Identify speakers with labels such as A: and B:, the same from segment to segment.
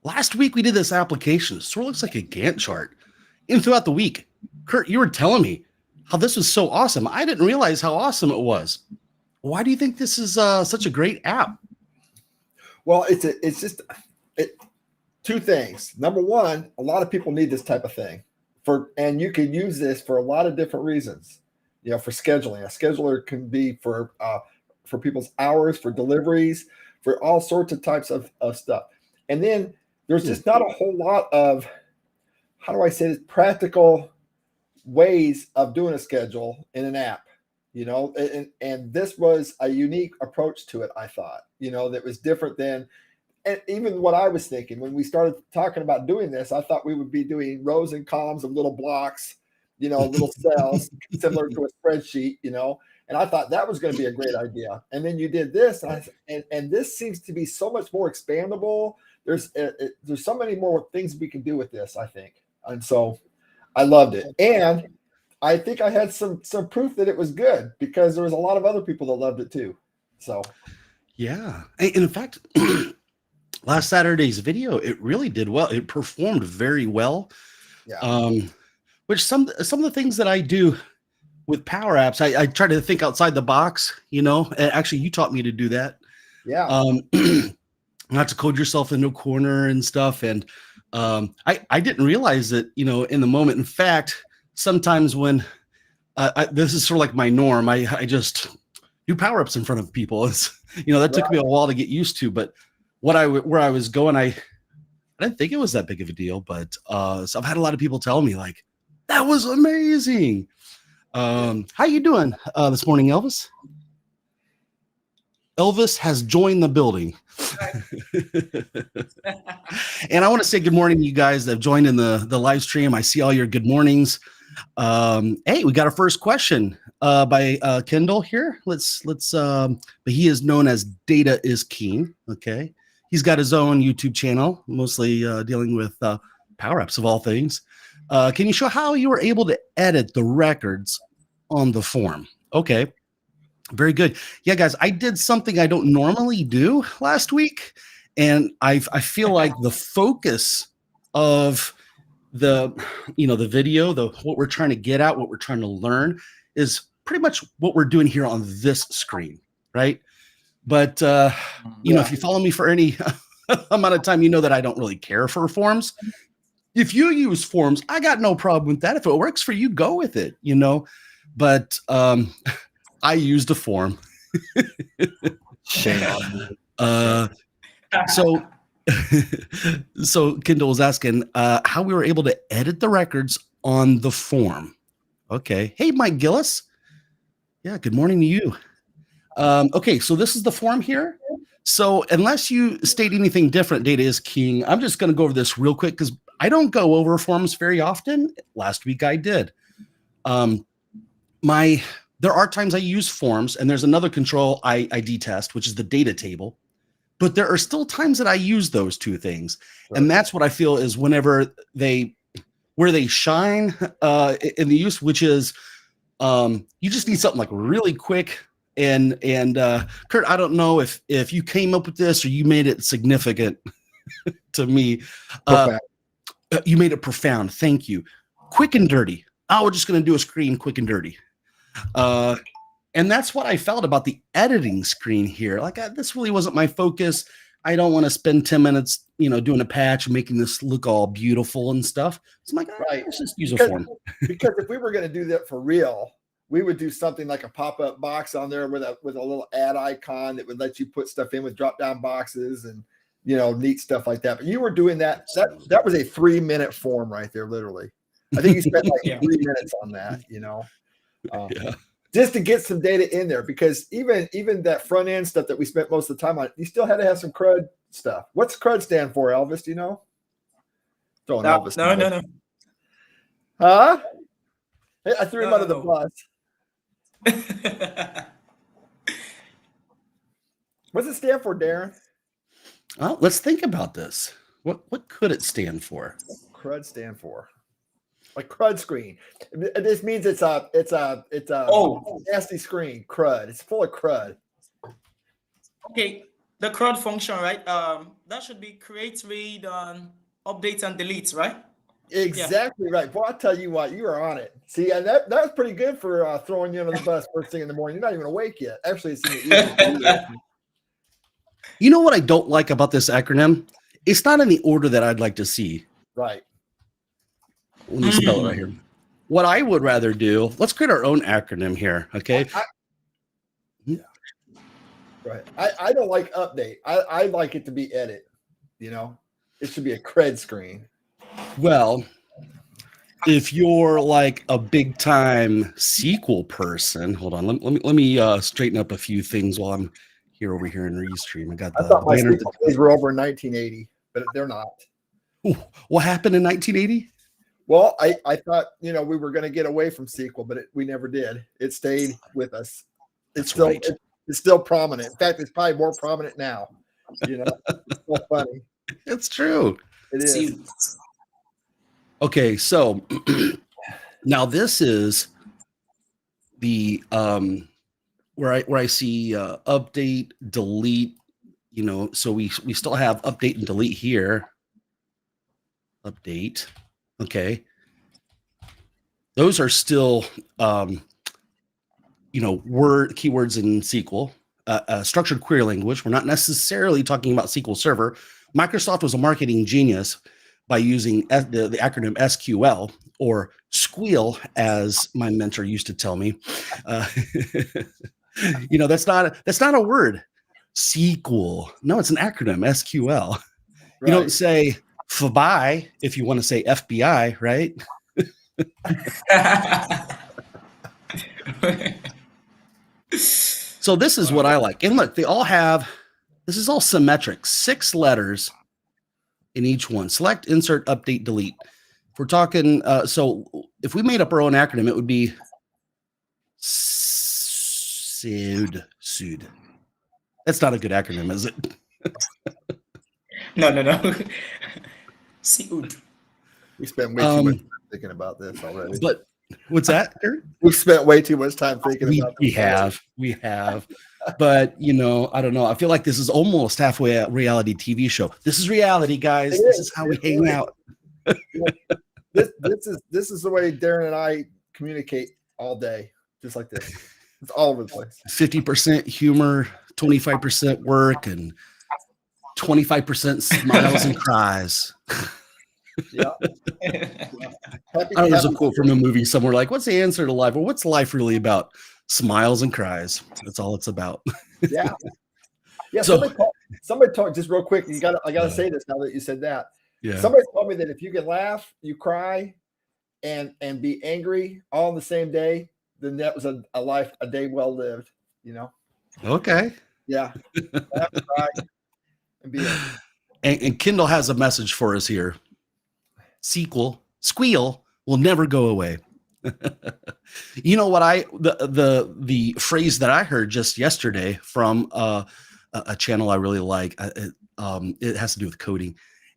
A: last week we did this application. It sort of looks like a Gantt chart. And throughout the week, Kurt, you were telling me how this was so awesome. I didn't realize how awesome it was. Why do you think this is such a great app?
B: Well, it's just two things. Number one, a lot of people need this type of thing and you can use this for a lot of different reasons. For scheduling. A scheduler can be for people's hours, for deliveries, for all sorts of types of stuff. And then there's just not a whole lot of, how do I say this, practical ways of doing a schedule in an app, and this was a unique approach to it, I thought, that was different than, and even what I was thinking when we started talking about doing this. I thought we would be doing rows and columns of little blocks, little cells similar to a spreadsheet, and I thought that was going to be a great idea. And then you did this, and this seems to be so much more expandable. There's so many more things we can do with this, I think. And so I loved it. And I think I had some proof that it was good because there was a lot of other people that loved it too. So,
A: yeah. And in fact, last Saturday's video, it really did well. It performed very well.
B: Yeah.
A: Which some of the things that I do with Power Apps, I try to think outside the box, and actually you taught me to do that.
B: Yeah.
A: Not to code yourself into a corner and stuff. And I didn't realize that, in the moment. In fact, sometimes when this is sort of like my norm, I just do Power Ups in front of people. It's, that took me a while to get used to, but where I was going, I didn't think it was that big of a deal, but so I've had a lot of people tell me like, that was amazing. How you doing this morning, Elvis? Elvis has joined the building. And I want to say good morning to you guys that have joined in the live stream. I see all your good mornings. Hey, we got our first question by Kendall here. Let's but he is known as Data is King. Okay. He's got his own YouTube channel, mostly dealing with Power Apps of all things. Can you show how you were able to edit the records on the form? Okay. Very good. Yeah, guys, I did something I don't normally do last week. And I feel like the focus of the video, what we're trying to get at, what we're trying to learn is pretty much what we're doing here on this screen, right? But, if you follow me for any amount of time, you know that I don't really care for forms. If you use forms, I got no problem with that. If it works for you, go with it, But I used a form.
B: Shame on
A: you. So Kendall was asking how we were able to edit the records on the form. Okay. Hey, Mike Gillis. Yeah, good morning to you. Okay, so this is the form here. So unless you state anything different, Data is King, I'm just going to go over this real quick because I don't go over forms very often. Last week I did. There are times I use forms, and there's another control I detest, which is the data table. But there are still times that I use those two things. Right. And that's what I feel is where they shine in the use, which is you just need something like really quick. And Kurt, I don't know if you came up with this or you made it significant to me. You made it profound. Thank you. Quick and dirty. Oh, we're just going to do a screen quick and dirty. And that's what I felt about the editing screen here. Like this really wasn't my focus. I don't want to spend 10 minutes, doing a patch and making this look all beautiful and stuff. So I'm like, right, let's just use a form.
B: Because if we were going to do that for real, we would do something like a pop-up box on there with a little add icon that would let you put stuff in with drop-down boxes and, neat stuff like that. But you were doing that. That was a 3-minute form right there, literally. I think you spent like 3 minutes on that,
A: Yeah.
B: Just to get some data in there, because even that front end stuff that we spent most of the time on, you still had to have some CRUD stuff. What's CRUD stand for, Elvis? Do you know?
C: Elvis. No.
B: Huh? Hey, I threw him under the bus. What's it stand for, Darren?
A: Well, let's think about this. What could it stand for?
B: CRUD stand for like CRUD screen. This means it's a nasty screen. CRUD. It's full of CRUD.
C: Okay. the CRUD function, right? That should be create, read, update, and delete, right?
B: Exactly right. Boy, I'll tell you what, you are on it. See, and that was pretty good for throwing you under the bus first thing in the morning. You're not even awake yet. Actually, it's in the evening.
A: You know what I don't like about this acronym? It's not in the order that I'd like to see.
B: Right.
A: Let me spell it right here. What I would rather do, let's create our own acronym here, okay?
B: Right. I don't like update. I like it to be edit. You know, it should be a cred screen.
A: Well, if you're like a big time SQL person, hold on. Let me straighten up a few things while I'm here over here in Restream. I
B: thought my SQL days were over in 1980, but they're not.
A: Ooh, what happened in 1980?
B: Well, I thought, you know, we were going to get away from SQL, but we never did. It stayed with us. It's still prominent. In fact, it's probably more prominent now. You know, it's so funny.
A: It's true.
B: It is.
A: Okay, so now this is the where I see update, delete. You know, so we still have update and delete here. Update. Okay. Those are still, you know, keywords in SQL, structured query language. We're not necessarily talking about SQL Server. Microsoft was a marketing genius by using the acronym SQL, or squeal, as my mentor used to tell me. You know, that's not a word. SQL. No, it's an acronym, SQL. Right. You don't say FBI if you want to say FBI, right? So this is what I like. And look, they all have, this is all symmetric, 6 letters in each one. Select, insert, update, delete. If we're talking, so if we made up our own acronym, it would be SUD. That's not a good acronym, is it?
C: No. SUD.
B: We spent way too much time thinking about this already.
A: But what's that, Kurt?
B: We spent way too much time thinking about
A: this. We have. But, you know, I don't know. I feel like this is almost halfway a reality TV show. This is reality, guys. This is how we hang out.
B: This is the way Darren and I communicate all day, just like this. It's all over the place. 50%
A: humor, 25% work, and 25% smiles and cries.
B: Yeah.
A: There's a quote from a movie somewhere like, what's the answer to life? Or what's life really about? Smiles and cries. That's all it's about.
B: Yeah. So, somebody talk just real quick. I gotta say this now that you said that.
A: Yeah.
B: Somebody told me that if you can laugh, you cry, and be angry all in the same day, then that was a day well lived, you know?
A: Okay.
B: Yeah. Laugh, cry, and be angry.
A: And Kindle has a message for us here. Squeal will never go away. You know what the phrase that I heard just yesterday from a channel I really like, it has to do with coding.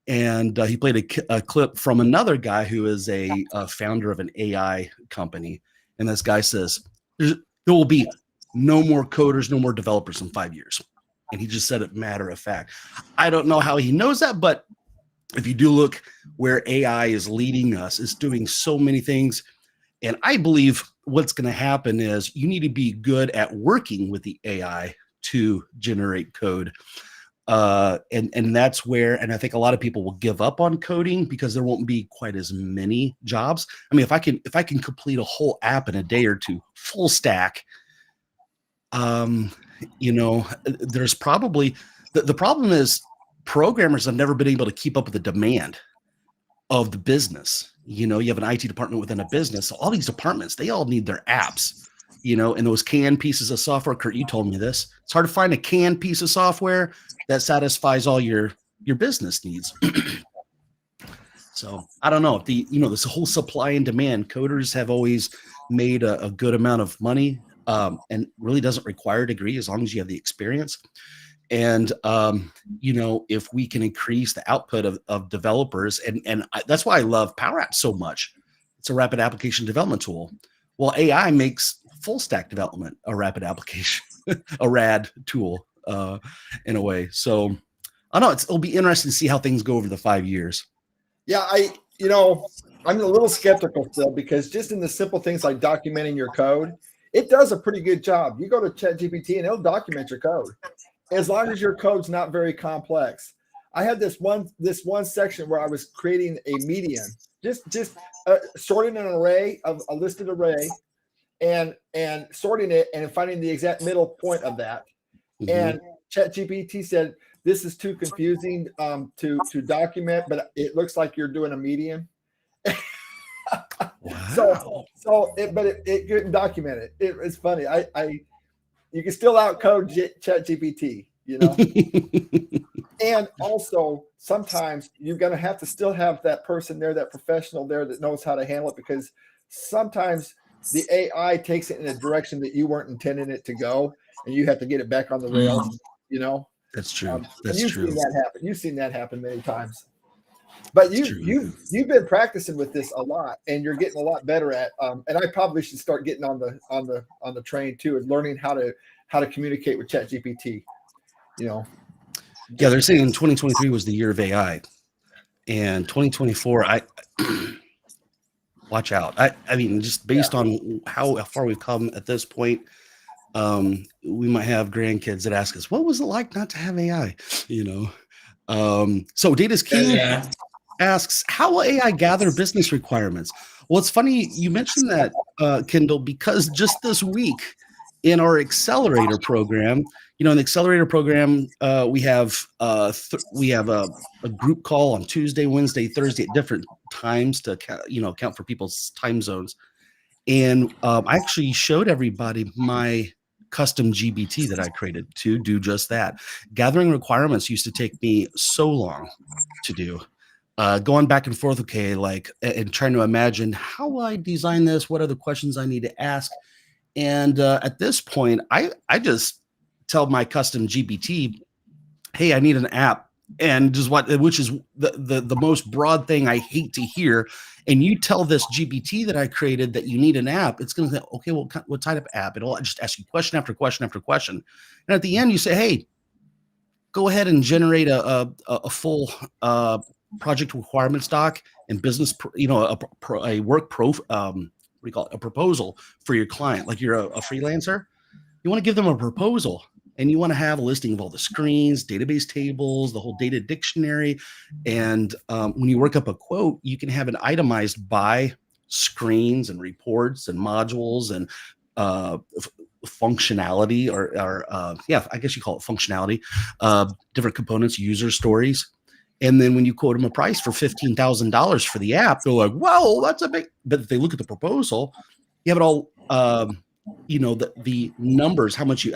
A: And he played a clip from another guy who is a founder of an AI company. And this guy says, there will be no more coders, no more developers in 5 years. And he just said it matter of fact. I don't know how he knows that, but if you do look where AI is leading us, it's doing so many things. And I believe what's going to happen is you need to be good at working with the AI to generate code. And that's where, and I think a lot of people will give up on coding because there won't be quite as many jobs. I mean, if I can complete a whole app in a day or two, full stack, you know, there's probably, the problem is programmers have never been able to keep up with the demand of the business. You know, you have an IT department within a business. So all these departments, they all need their apps, you know, and those canned pieces of software. Kurt, you told me this. It's hard to find a canned piece of software that satisfies all your business needs. So I don't know, this whole supply and demand, coders have always made a good amount of money, and really doesn't require a degree as long as you have the experience. And, you know, if we can increase the output of developers, and that's why I love Power Apps so much. It's a rapid application development tool. Well, AI makes full stack development a rapid application, a RAD tool. in a way. So I don't know, it'll be interesting to see how things go over the 5 years.
B: Yeah, I'm a little skeptical still, because just in the simple things like documenting your code, it does a pretty good job. You go to ChatGPT and it'll document your code, as long as your code's not very complex. I had this one section where I was creating a median, just sorting an array of a listed array, and sorting it and finding the exact middle point of that.
A: Mm-hmm.
B: And ChatGPT said, this is too confusing to document, but it looks like you're doing a median.
A: Wow.
B: It couldn't document it. It's funny. You can still outcode ChatGPT, And also sometimes you're going to have to still have that person there, that professional there that knows how to handle it, because sometimes the AI takes it in a direction that you weren't intending it to go, and you have to get it back on the rails,
A: That's true. That's
B: you've
A: true.
B: seen that happen. You've seen that happen many times. But you've been practicing with this a lot, and you're getting a lot better at. And I probably should start getting on the train too, and learning how to communicate with ChatGPT.
A: Yeah, they're saying 2023 was the year of AI, and 2024. Watch out. I mean, just based on how far we've come at this point, we might have grandkids that ask us, "What was it like not to have AI?" So Data's King asks, how will AI gather business requirements? Well, it's funny you mentioned that, Kendall, because just this week in our accelerator program, in the accelerator program, we have a group call on Tuesday, Wednesday, Thursday at different times to account for people's time zones. And I actually showed everybody my custom GBT that I created to do just that. Gathering requirements used to take me so long to do. Going back and forth, and trying to imagine how will I design this? What are the questions I need to ask? And at this point, I just tell my custom GBT, hey, I need an app, and which is the most broad thing I hate to hear. And you tell this GBT that I created that you need an app, it's going to say, okay, well, what type of app? It'll just ask you question after question after question. And at the end, you say, hey, go ahead and generate a full project requirements doc and business, a work a proposal for your client. Like you're a freelancer, you want to give them a proposal, and you want to have a listing of all the screens, database tables, the whole data dictionary. And when you work up a quote, you can have it itemized by screens and reports and modules and functionality, or I guess you call it functionality, different components, user stories. And then when you quote them a price for $15,000 for the app, they're like, whoa, that's a big, but if they look at the proposal, you have it all, the numbers, how much you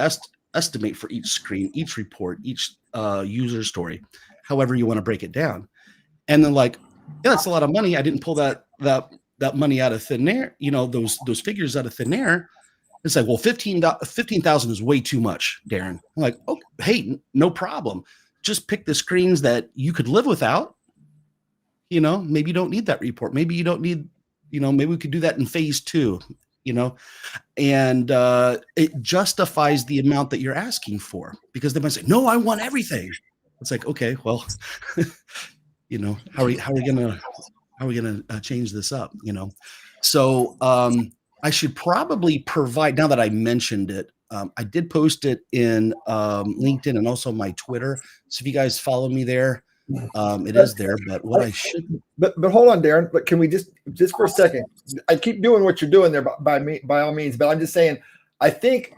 A: estimate for each screen, each report, each user story, however you want to break it down. And then that's a lot of money. I didn't pull that money out of thin air, those figures out of thin air. It's like, well, 15,000 is way too much, Darren. I'm like, oh, hey, no problem. Just pick the screens that you could live without. Maybe you don't need that report. Maybe you don't need, maybe we could do that in phase 2, and it justifies the amount that you're asking for, because they might say, no, I want everything. It's like, okay, well, how are we gonna change this up? So I should probably provide, now that I mentioned it, I did post it in LinkedIn and also my Twitter. So if you guys follow me there, it is there. But what I should,
B: but hold on, Darren. But can we just for a second? I keep doing what you're doing there by all means. But I'm just saying, I think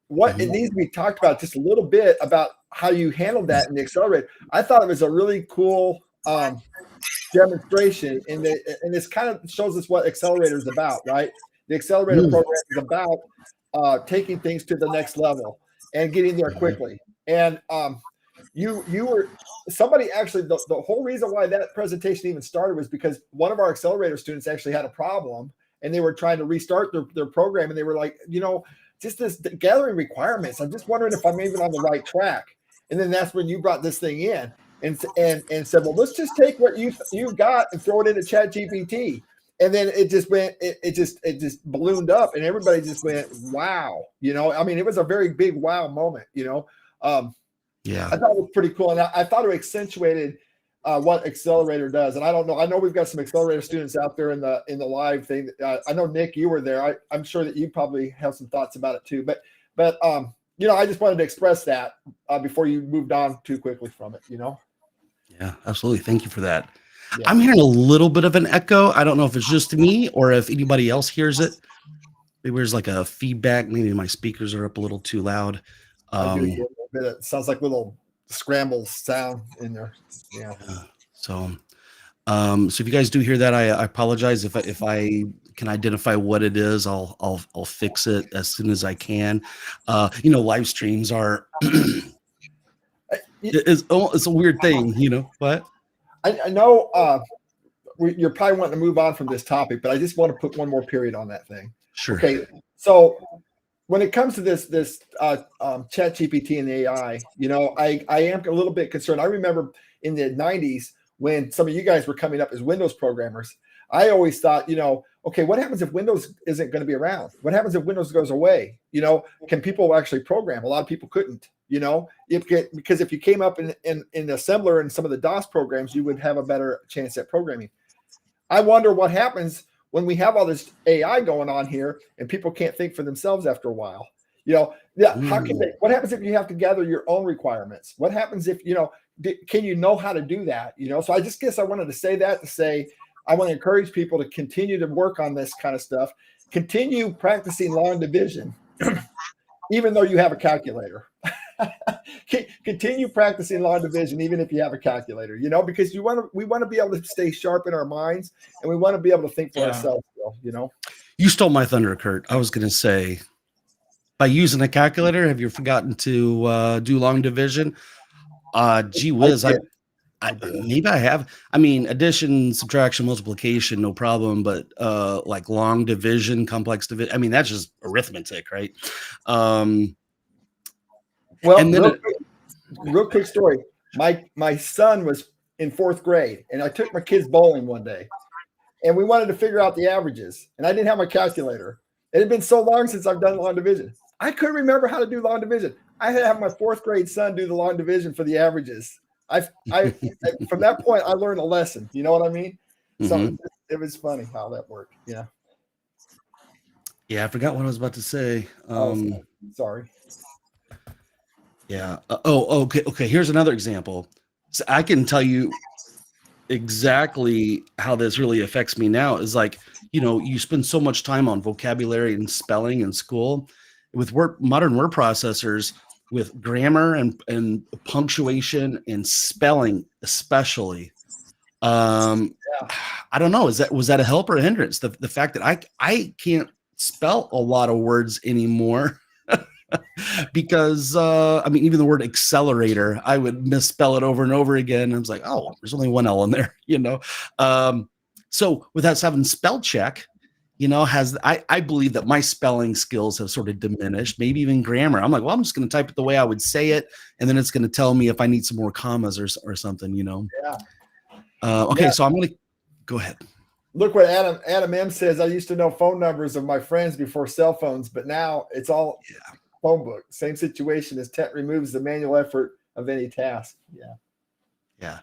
B: what it needs to be talked about just a little bit about how you handled that in the accelerator. I thought it was a really cool demonstration, and this kind of shows us what accelerator is about, right? The accelerator program is about taking things to the next level and getting there quickly. And you were somebody actually, the whole reason why that presentation even started was because one of our accelerator students actually had a problem, and they were trying to restart their program, and they were like, just this gathering requirements, I'm just wondering if I'm even on the right track. And then that's when you brought this thing in and said, well, let's just take what you got and throw it into ChatGPT. And then it just went, it just ballooned up, and everybody just went, wow. I mean, it was a very big wow moment,
A: Yeah.
B: I thought it was pretty cool. And I thought it accentuated what Accelerator does. And I don't know. I know we've got some Accelerator students out there in the live thing. I know, Nick, you were there. I'm sure that you probably have some thoughts about it too. But I just wanted to express that before you moved on too quickly from it,
A: Yeah, absolutely. Thank you for that.
B: Yeah.
A: I'm hearing a little bit of an echo. I don't know if it's just me or if anybody else hears it. Maybe there's like a feedback. Maybe my speakers are up a little too loud.
B: I do get a little bit. It sounds like little scramble sound in there. Yeah.
A: So if you guys do hear that, I apologize. If I can identify what it is, I'll fix it as soon as I can. Live streams are it's a weird thing, but
B: I know you're probably wanting to move on from this topic, but I just want to put one more period on that thing.
A: Sure.
B: Okay. So when it comes to this chat GPT and AI, I am a little bit concerned. I remember in the 90s when some of you guys were coming up as Windows programmers, I always thought, okay, what happens if Windows isn't going to be around? What happens if Windows goes away? Can people actually program? A lot of people couldn't, because if you came up in assembler and some of the DOS programs, you would have a better chance at programming. I wonder what happens when we have all this AI going on here and people can't think for themselves after a while. How can they? What happens if you have to gather your own requirements? What happens if can you know how to do that? So I just guess I wanted to say that to say I want to encourage people to continue to work on this kind of stuff. Continue practicing long division, even though you have a calculator. Continue practicing long division, even if you have a calculator. Because we want to be able to stay sharp in our minds, and we want to be able to think for ourselves.
A: You stole my thunder, Kurt. I was going to say, by using a calculator, have you forgotten to do long division? Gee whiz, maybe I have. I mean, addition, subtraction, multiplication, no problem. But like long division, complex division, I mean, that's just arithmetic, right?
B: Well, and then real quick story. My son was in 4th grade, and I took my kids bowling one day, and we wanted to figure out the averages, and I didn't have my calculator. It had been so long since I've done long division. I couldn't remember how to do long division. I had to have my 4th grade son do the long division for the averages. I from that point, I learned a lesson. You know what I mean? So it was funny how that worked. Yeah.
A: Yeah, I forgot what I was about to say.
B: Sorry.
A: Yeah. Okay. Here's another example. So I can tell you exactly how this really affects me now. Is like, you spend so much time on vocabulary and spelling in school. With modern word processors, with grammar and punctuation and spelling, especially. I don't know. Was that a help or a hindrance? The fact that I can't spell a lot of words anymore. Because even the word accelerator, I would misspell it over and over again. I was like, oh, there's only one L in there, So without having spell check, I believe that my spelling skills have sort of diminished, maybe even grammar. I'm like, well, I'm just going to type it the way I would say it, and then it's going to tell me if I need some more commas or something,
B: Yeah.
A: Okay, so I'm going to go ahead.
B: Look what Adam M says. I used to know phone numbers of my friends before cell phones, but now it's all phone book. Same situation as TET removes the manual effort of any task. Yeah.
A: Yeah.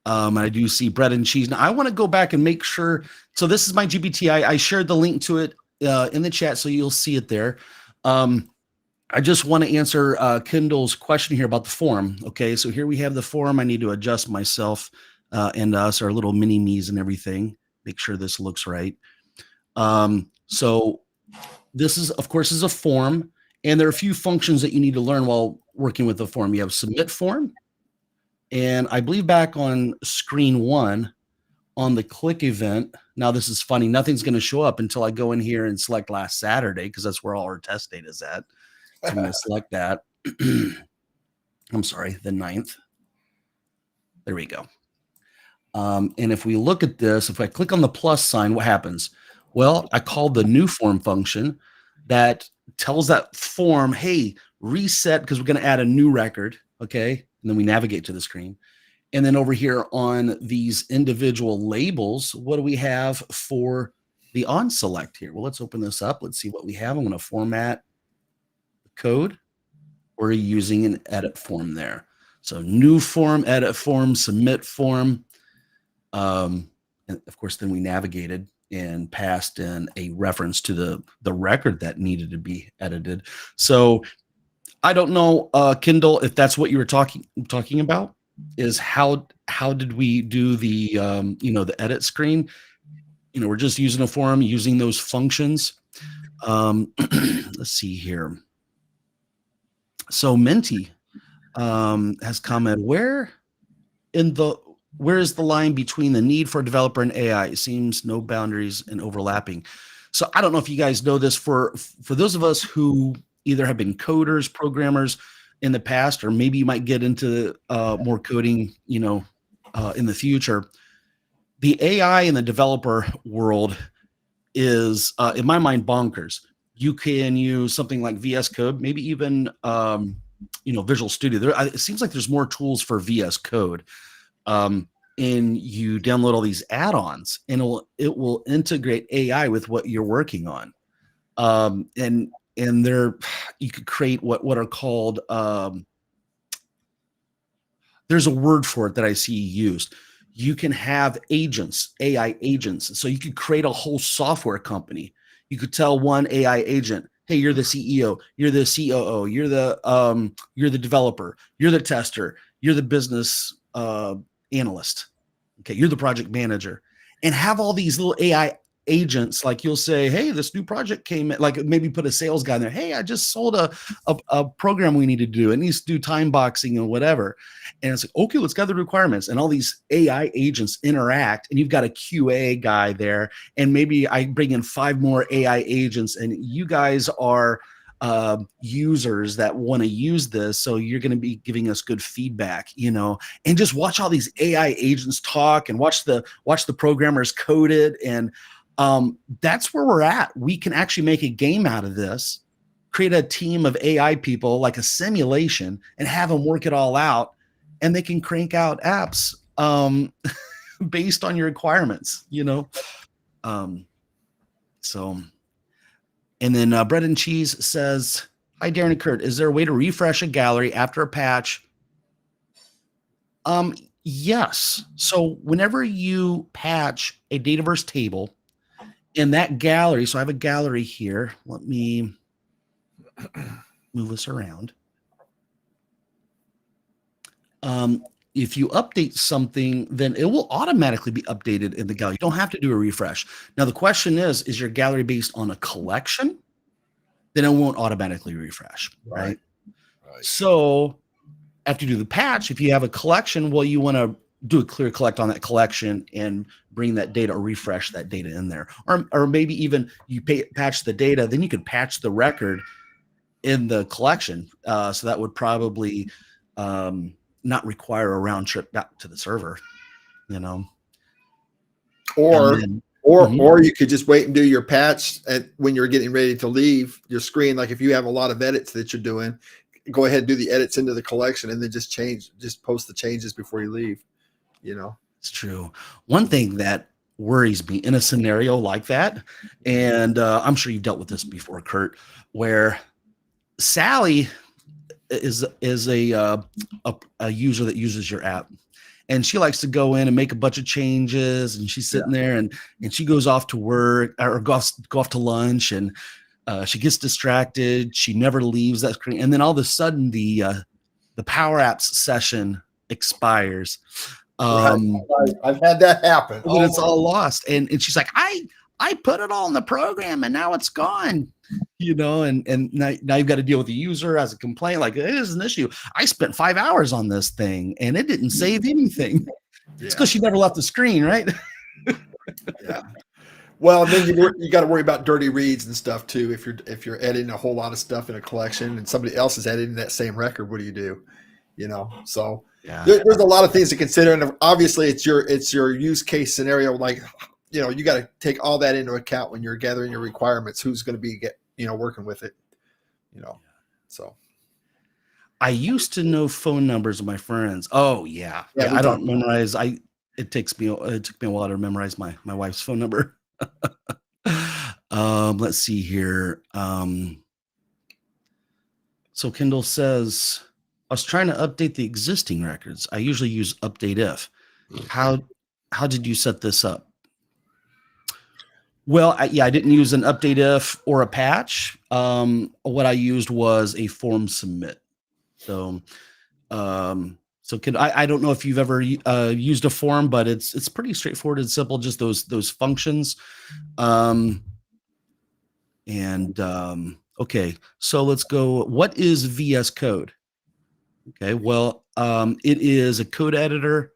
A: I do see bread and cheese. Now I want to go back and make sure. So this is my GPT. I shared the link to it in the chat, so you'll see it there. I just want to answer Kendall's question here about the form. Okay, so here we have the form. I need to adjust myself and us, our little mini me's and everything. Make sure this looks right. So this is, of course, is a form. And there are a few functions that you need to learn while working with the form. You have submit form. And I believe back on screen 1 on the click event. Now, this is funny. Nothing's going to show up until I go in here and select last Saturday, because that's where all our test data is at. So I'm going to select that. I'm sorry, the 9th. There we go. And if we look at this, if I click on the plus sign, what happens? Well, I call the new form function that tells that form, hey, reset, because we're going to add a new record, okay? And then we navigate to the screen. And then over here on these individual labels, what do we have for the on select here? Well, let's open this up. Let's see what we have. I'm going to format the code. we're using an edit form there. So new form, edit form, submit form. And of course, then we navigated and passed in a reference to the record that needed to be edited. So I don't know, Kindle, if that's what you were talking about, is how did we do the the edit screen? We're just using a form, using those functions. Let's see here. So Menti has commented, where is the line between the need for a developer and AI? It seems no boundaries and overlapping. So I don't know if you guys know this. For those of us who either have been coders, programmers in the past, or maybe you might get into more coding, in the future. The AI in the developer world is, in my mind, bonkers. You can use something like VS Code, maybe even Visual Studio. It seems like there's more tools for VS Code. And you download all these add-ons, and it will integrate AI with what you're working on. And there you could create what are called, there's a word for it that I see used. You can have agents, AI agents. So you could create a whole software company. You could tell one AI agent, hey, you're the CEO, you're the COO, you're the developer, you're the tester, you're the business analyst. Okay, you're the project manager, and have all these little AI agents. Like you'll say, hey, this new project came in, like maybe put a sales guy in there. Hey, I just sold a program we need to do. It needs to do time boxing and whatever. And it's like, okay, let's gather the requirements. And all these AI agents interact, and you've got a QA guy there. And maybe I bring in 5 more AI agents, and you guys are users that want to use this. So you're going to be giving us good feedback, and just watch all these AI agents talk, and watch the programmers code it. And that's where we're at. We can actually make a game out of this, create a team of AI people, like a simulation, and have them work it all out, and they can crank out apps based on your requirements, so. And then Bread and Cheese says, hi, Darren and Kurt. Is there a way to refresh a gallery after a patch? Yes. So whenever you patch a Dataverse table in that gallery, so I have a gallery here. Let me move this around. If you update something, then it will automatically be updated in the gallery. You don't have to do a refresh. Now, the question is your gallery based on a collection? Then it won't automatically refresh, right? So after you do the patch, if you have a collection, well, you want to do a clear collect on that collection and bring that data or refresh that data in there. Or maybe even you patch the data, then you can patch the record in the collection. So that would probably not require a round trip back to the server,
B: Or you could just wait and do your patch when you're getting ready to leave your screen. Like if you have a lot of edits that you're doing, go ahead and do the edits into the collection, and then just post the changes before you leave.
A: It's true. One thing that worries me in a scenario like that, and I'm sure you've dealt with this before, Kurt, where Sally is a user that uses your app, and she likes to go in and make a bunch of changes, and she's sitting there and she goes off to work or go off to lunch, and she gets distracted. She never leaves that screen, and then all of a sudden the Power Apps session expires.
B: I've had that happen.
A: But it's all lost, and she's like, I put it all in the program, and now it's gone. And now you've got to deal with the user as a complaint. Like, it is an issue. I spent 5 hours on this thing and it didn't save anything. It's because she never left the screen, right?
B: Yeah. Well, then you got to worry about dirty reads and stuff too. If you're editing a whole lot of stuff in a collection and somebody else is editing that same record, what do you do? So there's a lot of things to consider, and obviously it's your use case scenario. Like, you got to take all that into account when you're gathering your requirements. Who's going to be working with it, So
A: I used to know phone numbers of my friends. Oh yeah. I don't memorize. It took me a while to memorize my wife's phone number. Let's see here. So Kendall says, I was trying to update the existing records. I usually use update if. How did you set this up? Well, I didn't use an update if or a patch. What I used was a form submit. So, I don't know if you've ever used a form, but it's pretty straightforward and simple. Just those functions. Okay, so let's go. What is VS Code? Okay, well, it is a code editor.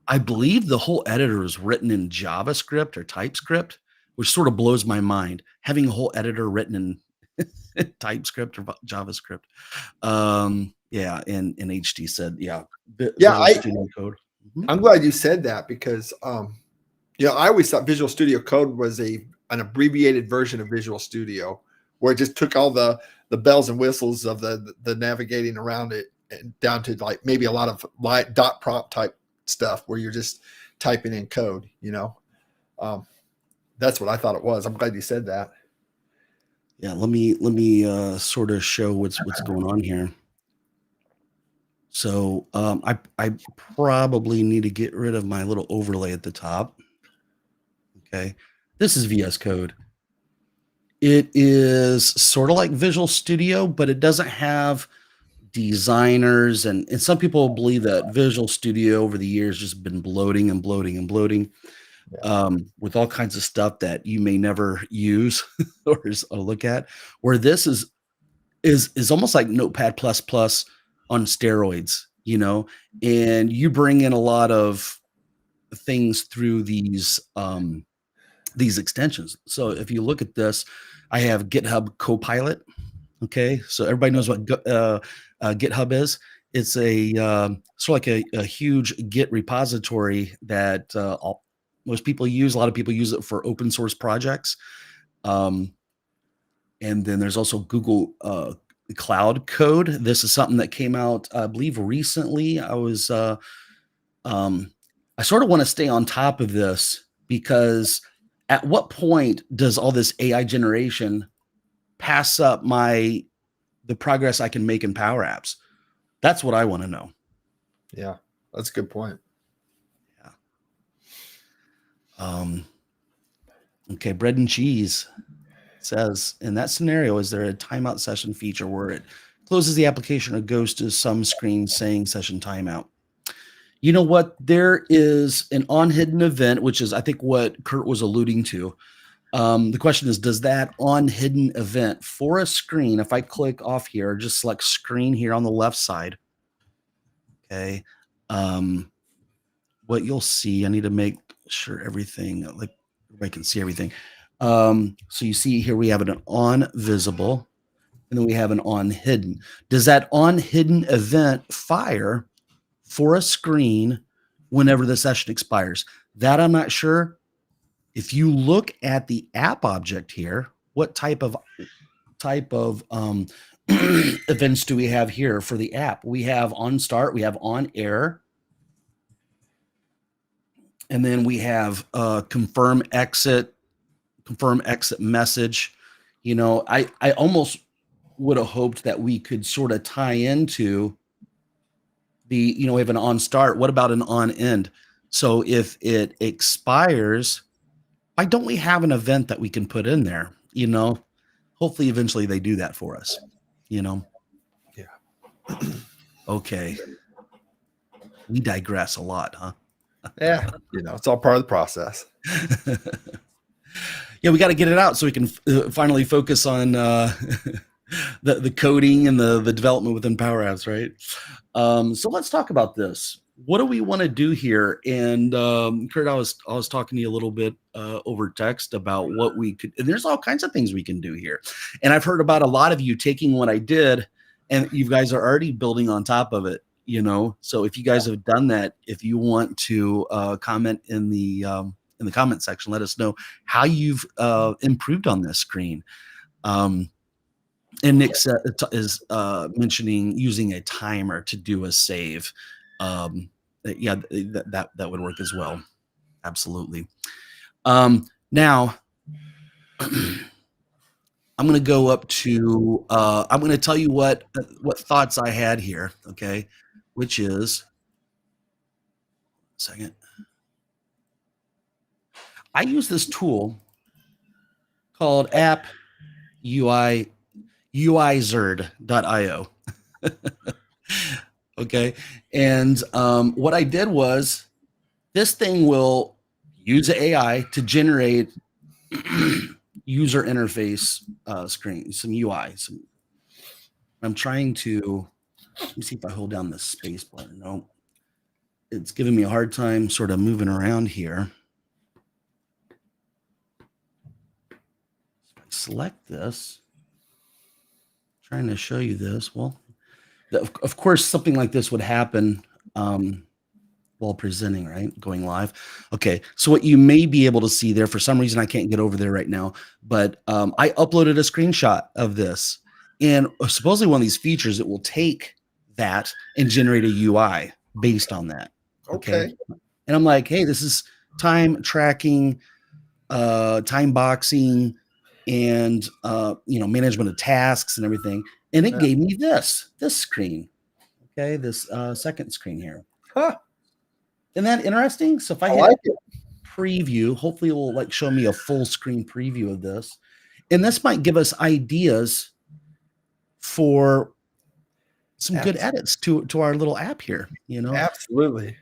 A: I believe the whole editor is written in JavaScript or TypeScript, which sort of blows my mind. Having a whole editor written in TypeScript or JavaScript. Yeah, and HD said, Visual Studio Code.
B: I'm glad you said that because, I always thought Visual Studio Code was an abbreviated version of Visual Studio, where it just took all the bells and whistles of the navigating around it and down to like maybe a lot of dot prompt type stuff where you're just typing in code. That's what I thought it was. I'm glad you said that.
A: Yeah, let me sort of show what's going on here. So I probably need to get rid of my little overlay at the top. Okay, this is VS Code. It is sort of like Visual Studio, but it doesn't have designers, and some people believe that Visual Studio over the years just been bloating and bloating and bloating. With all kinds of stuff that you may never use or look at, where this is almost like Notepad++ on steroids, and you bring in a lot of things through these extensions. So if you look at this, I have GitHub Copilot. Okay, so everybody knows what GitHub is. It's a sort of like a huge Git repository that most people use. A lot of people use it for open source projects. And then there's also Google Cloud Code. This is something that came out, I believe, recently. I sort of want to stay on top of this because at what point does all this AI generation pass up the progress I can make in Power Apps? That's what I want to know.
B: Yeah, that's a good point.
A: Yeah. Okay, bread and cheese says, in that scenario, is there a timeout session feature where it closes the application or goes to some screen saying session timeout? You know what? There is an on-hidden event, which is, I think, what Kurt was alluding to. The question is, does that on-hidden event for a screen, if I click off here, just select screen here on the left side, okay, what you'll see, I need to make sure everything, like everybody can see everything. So you see here we have an on visible, and then we have an on hidden. Does that on hidden event fire for a screen whenever the session expires? That I'm not sure. If you look at the app object here, what type of events do we have here for the app? We have on start, we have on air, and then we have confirm exit message. I almost would have hoped that we could sort of tie into we have an on start. What about an on end? So if it expires, why don't we have an event that we can put in there? Hopefully eventually they do that for us.
B: Yeah.
A: Okay. We digress a lot, huh?
B: Yeah. It's all part of the process.
A: Yeah, we got to get it out so we can finally focus on the coding and the development within Power Apps, right? So let's talk about this. What do we want to do here? And Kurt, I was talking to you a little bit over text about what we could. And there's all kinds of things we can do here. And I've heard about a lot of you taking what I did, and you guys are already building on top of it. So if you guys have done that, if you want to comment in the comment section, let us know how you've improved on this screen. And Nick is mentioning using a timer to do a save. Yeah, that would work as well. Absolutely. Now, I'm going to go up to, I'm going to tell you what thoughts I had here, okay, which is, second, I use this tool called app UI, uizerd.io. Okay. And what I did was this thing will use AI to generate user interface screen, some UI. I'm trying to, let me see if I hold down the space bar. No, it's giving me a hard time sort of moving around here. If I select this, trying to show you this. Well, of course, something like this would happen while presenting, right? Going live. Okay, so what you may be able to see there, for some reason I can't get over there right now, but I uploaded a screenshot of this, and supposedly one of these features, it will take that and generate a UI based on that. Okay. And I'm like, hey, this is time tracking, time boxing, and management of tasks and everything. And it gave me this screen. Okay, this second screen here.
B: Huh.
A: Isn't that interesting? So if I hit preview, hopefully it will like show me a full screen preview of this. And this might give us ideas for some good edits to our little app here, you know?
B: Absolutely.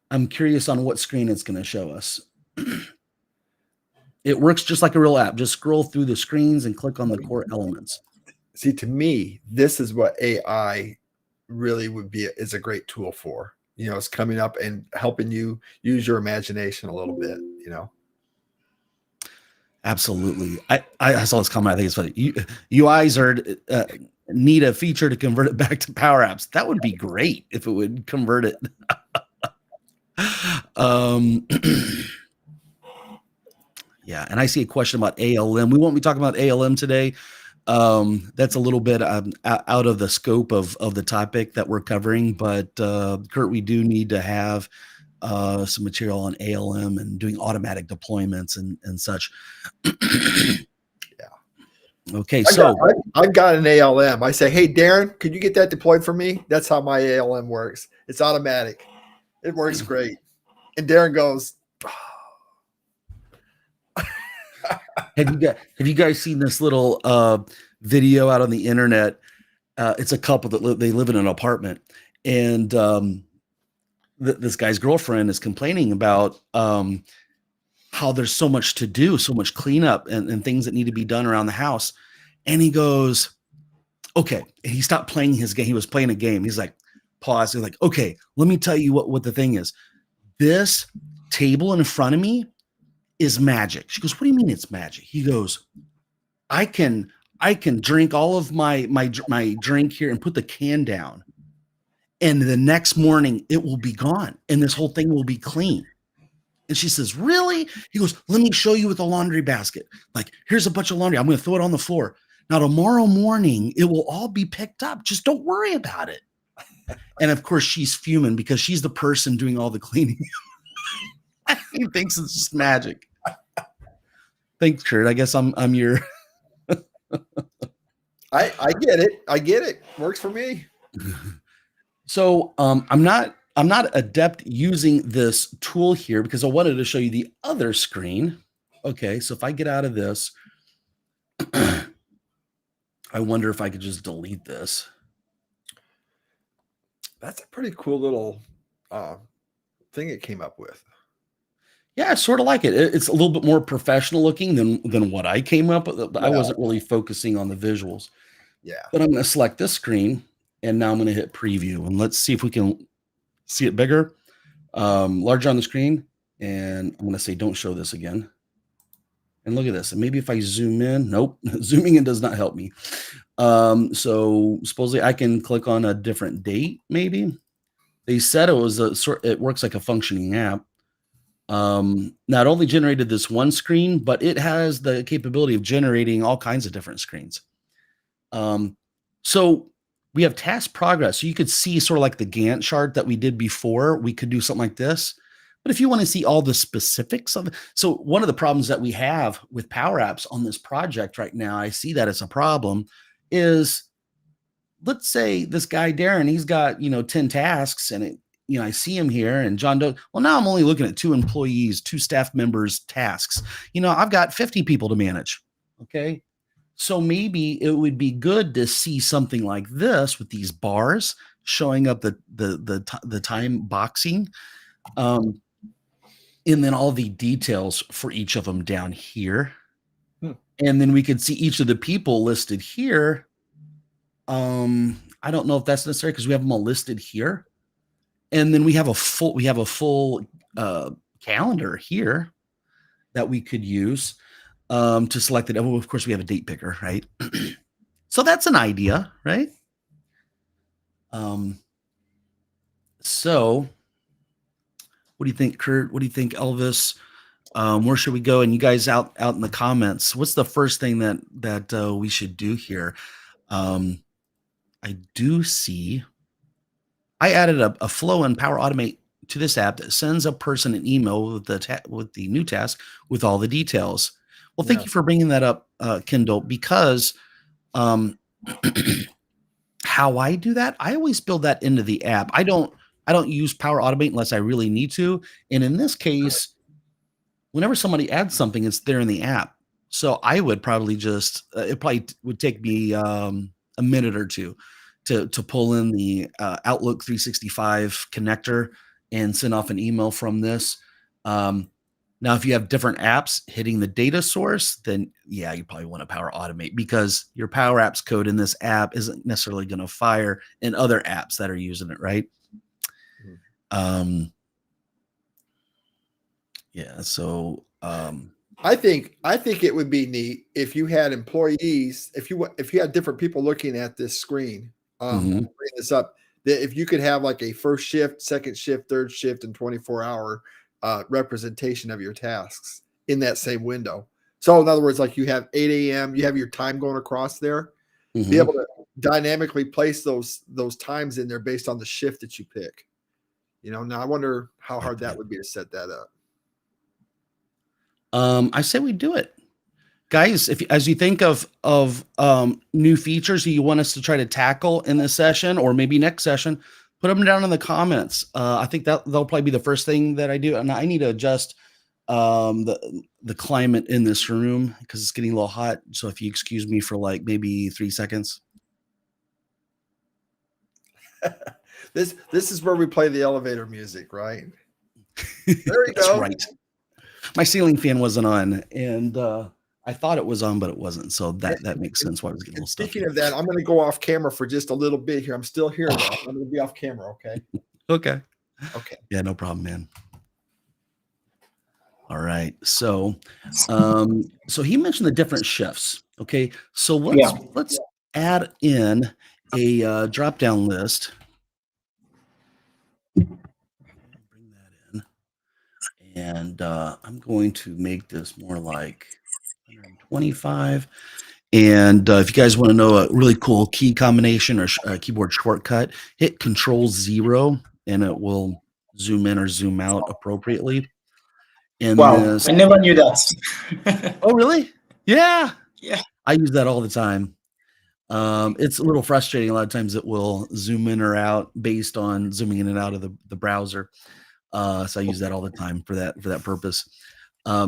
A: I'm curious on what screen it's going to show us. It works just like a real app. Just scroll through the screens and click on the core elements.
B: See, to me, this is what AI really is a great tool for. You know, it's coming up and helping you use your imagination a little bit, you know?
A: Absolutely. I saw this comment. I think it's funny. UIs need a feature to convert it back to Power Apps. That would be great if it would convert it. Yeah, and I see a question about ALM. We won't be talking about ALM today. That's a little bit out of the scope of the topic that we're covering, but Kurt, we do need to have some material on ALM and doing automatic deployments and such.
B: Yeah.
A: Okay, so
B: I've got an ALM. I say, hey, Darren, could you get that deployed for me? That's how my ALM works. It's automatic. It works great. And Darren goes,
A: Have you guys seen this little video out on the internet? It's a couple that they live in an apartment, and this guy's girlfriend is complaining about how there's so much to do, so much cleanup and things that need to be done around the house. And he goes, okay. And he stopped playing his game. He was playing a game. He's like, pause. He's like, okay, let me tell you what the thing is. This table in front of me is magic. She goes, what do you mean it's magic? He goes, I can drink all of my drink here and put the can down, and the next morning it will be gone and this whole thing will be clean. And she says, really? He goes, let me show you with a laundry basket. Like, here's a bunch of laundry. I'm going to throw it on the floor. Now, tomorrow morning, it will all be picked up. Just don't worry about it. And of course, she's fuming because she's the person doing all the cleaning. He thinks it's just magic. Thanks, Kurt. I guess I'm your.
B: I get it. I get it. Works for me.
A: So I'm not adept using this tool here because I wanted to show you the other screen. Okay, so if I get out of this, I wonder if I could just delete this.
B: That's a pretty cool little thing it came up with.
A: Yeah, I sort of like it. It's a little bit more professional looking than what I came up with. I wasn't really focusing on the visuals.
B: Yeah.
A: But I'm going to select this screen, and now I'm going to hit preview, and let's see if we can see it bigger, larger on the screen. And I'm going to say, don't show this again. And look at this. And maybe if I zoom in, nope, zooming in does not help me. So supposedly I can click on a different date. Maybe they said it was it works like a functioning app. Not only generated this one screen, but it has the capability of generating all kinds of different screens. So we have task progress. So you could see sort of like the Gantt chart that we did before. We could do something like this, But if you want to see all the specifics of it, so one of the problems that we have with Power Apps on this project right now, I see that as a problem, is let's say this guy Darren, he's got 10 tasks, and I see him here, and John does. Well, now I'm only looking at 2 employees, 2 staff members' tasks. I've got 50 people to manage. Okay. So maybe it would be good to see something like this with these bars showing up the time boxing, and then all the details for each of them down here. And then we could see each of the people listed here. I don't know if that's necessary because we have them all listed here. And then we have a full calendar here that we could use to select it. Oh, of course, we have a date picker, right? So that's an idea, right? So what do you think, Kurt? What do you think, Elvis? Where should we go? And you guys out in the comments, what's the first thing that we should do here? I do see I added a flow in Power Automate to this app that sends a person an email with the new task with all the details. Well, thank you for bringing that up, Kendall, because how I do that, I always build that into the app. I don't use Power Automate unless I really need to. And in this case, whenever somebody adds something, it's there in the app. So I would probably just, it probably would take me a minute or two to pull in the Outlook 365 connector and send off an email from this. Now, if you have different apps hitting the data source, then yeah, you probably want to Power Automate because your Power Apps code in this app isn't necessarily going to fire in other apps that are using it, right? Yeah. So
B: I think it would be neat if you had employees, if you had different people looking at this screen, bring this up, that if you could have like a first shift, second shift, third shift, and 24-hour representation of your tasks in that same window. So in other words, like you have 8 a.m., you have your time going across there, be able to dynamically place those times in there based on the shift that you pick. Now I wonder how hard that would be to set that up.
A: I say we do it, guys. As you think of new features that you want us to try to tackle in this session or maybe next session, put them down in the comments. I think that'll probably be the first thing that I do, and I need to adjust the climate in this room because it's getting a little hot. So if you excuse me for like maybe 3 seconds.
B: This is where we play the elevator music, right? There you go.
A: Right. My ceiling fan wasn't on, and I thought it was on, but it wasn't. So that makes sense why I was getting a little stuffy.
B: Speaking of that, I'm going to go off camera for just a little bit here. I'm still here, though. I'm going to be off camera, okay?
A: Okay.
B: Okay.
A: Yeah, no problem, man. All right. So so he mentioned the different shifts. Okay. So let's add in a drop-down list. Bring that in. And I'm going to make this more like 125. And if you guys want to know a really cool key combination or keyboard shortcut, hit Control-0 and it will zoom in or zoom out appropriately. And
C: wow, I never knew that.
A: Oh, really? Yeah.
C: Yeah.
A: I use that all the time. It's a little frustrating. A lot of times it will zoom in or out based on zooming in and out of the browser. So I use that all the time for that purpose.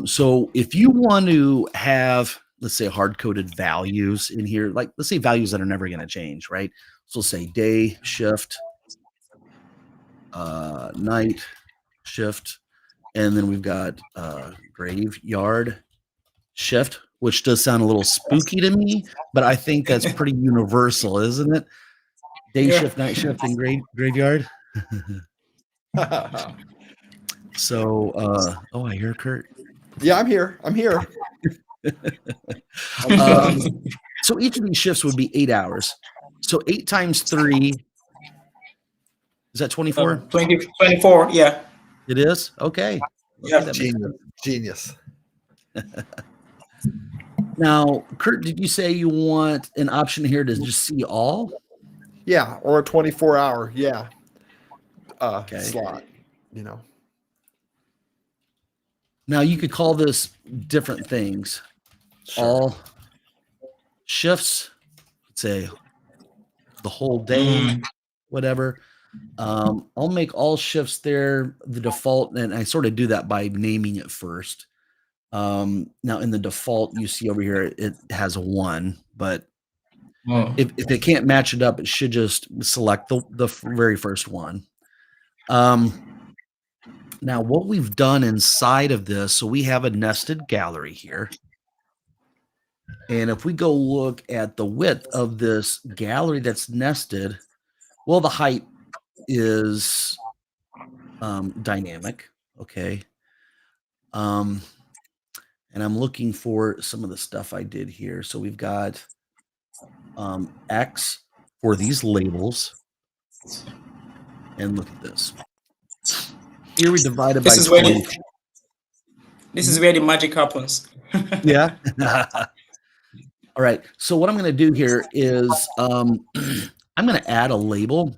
A: So if you want to have, let's say, hard-coded values in here, like let's say values that are never going to change, right? So we'll say day shift, night shift, and then we've got graveyard shift, which does sound a little spooky to me, but I think that's pretty universal, isn't it? Day shift, night shift, and graveyard. So, oh, I hear Kurt.
B: Yeah, I'm here.
A: So each of these shifts would be 8 hours. So 8 times 3, is that 24?
C: 24, yeah.
A: It is? Okay.
C: Yeah.
B: Genius.
A: Now, Kurt, did you say you want an option here to just see all?
B: Yeah, or a 24-hour, slot,
A: Now you could call this different things.
B: Sure.
A: All shifts, let's say the whole day, whatever. I'll make all shifts there the default, and I sort of do that by naming it first. Now in the default, you see over here, it has a 1, but if they can't match it up, it should just select the very first one. Now what we've done inside of this, so we have a nested gallery here. And if we go look at the width of this gallery that's nested, well, the height is dynamic. Okay. And I'm looking for some of the stuff I did here. So we've got X for these labels. And look at this. Here we divided by 20.
C: This is where the magic happens.
A: Yeah. All right. So what I'm going to do here is I'm going to add a label.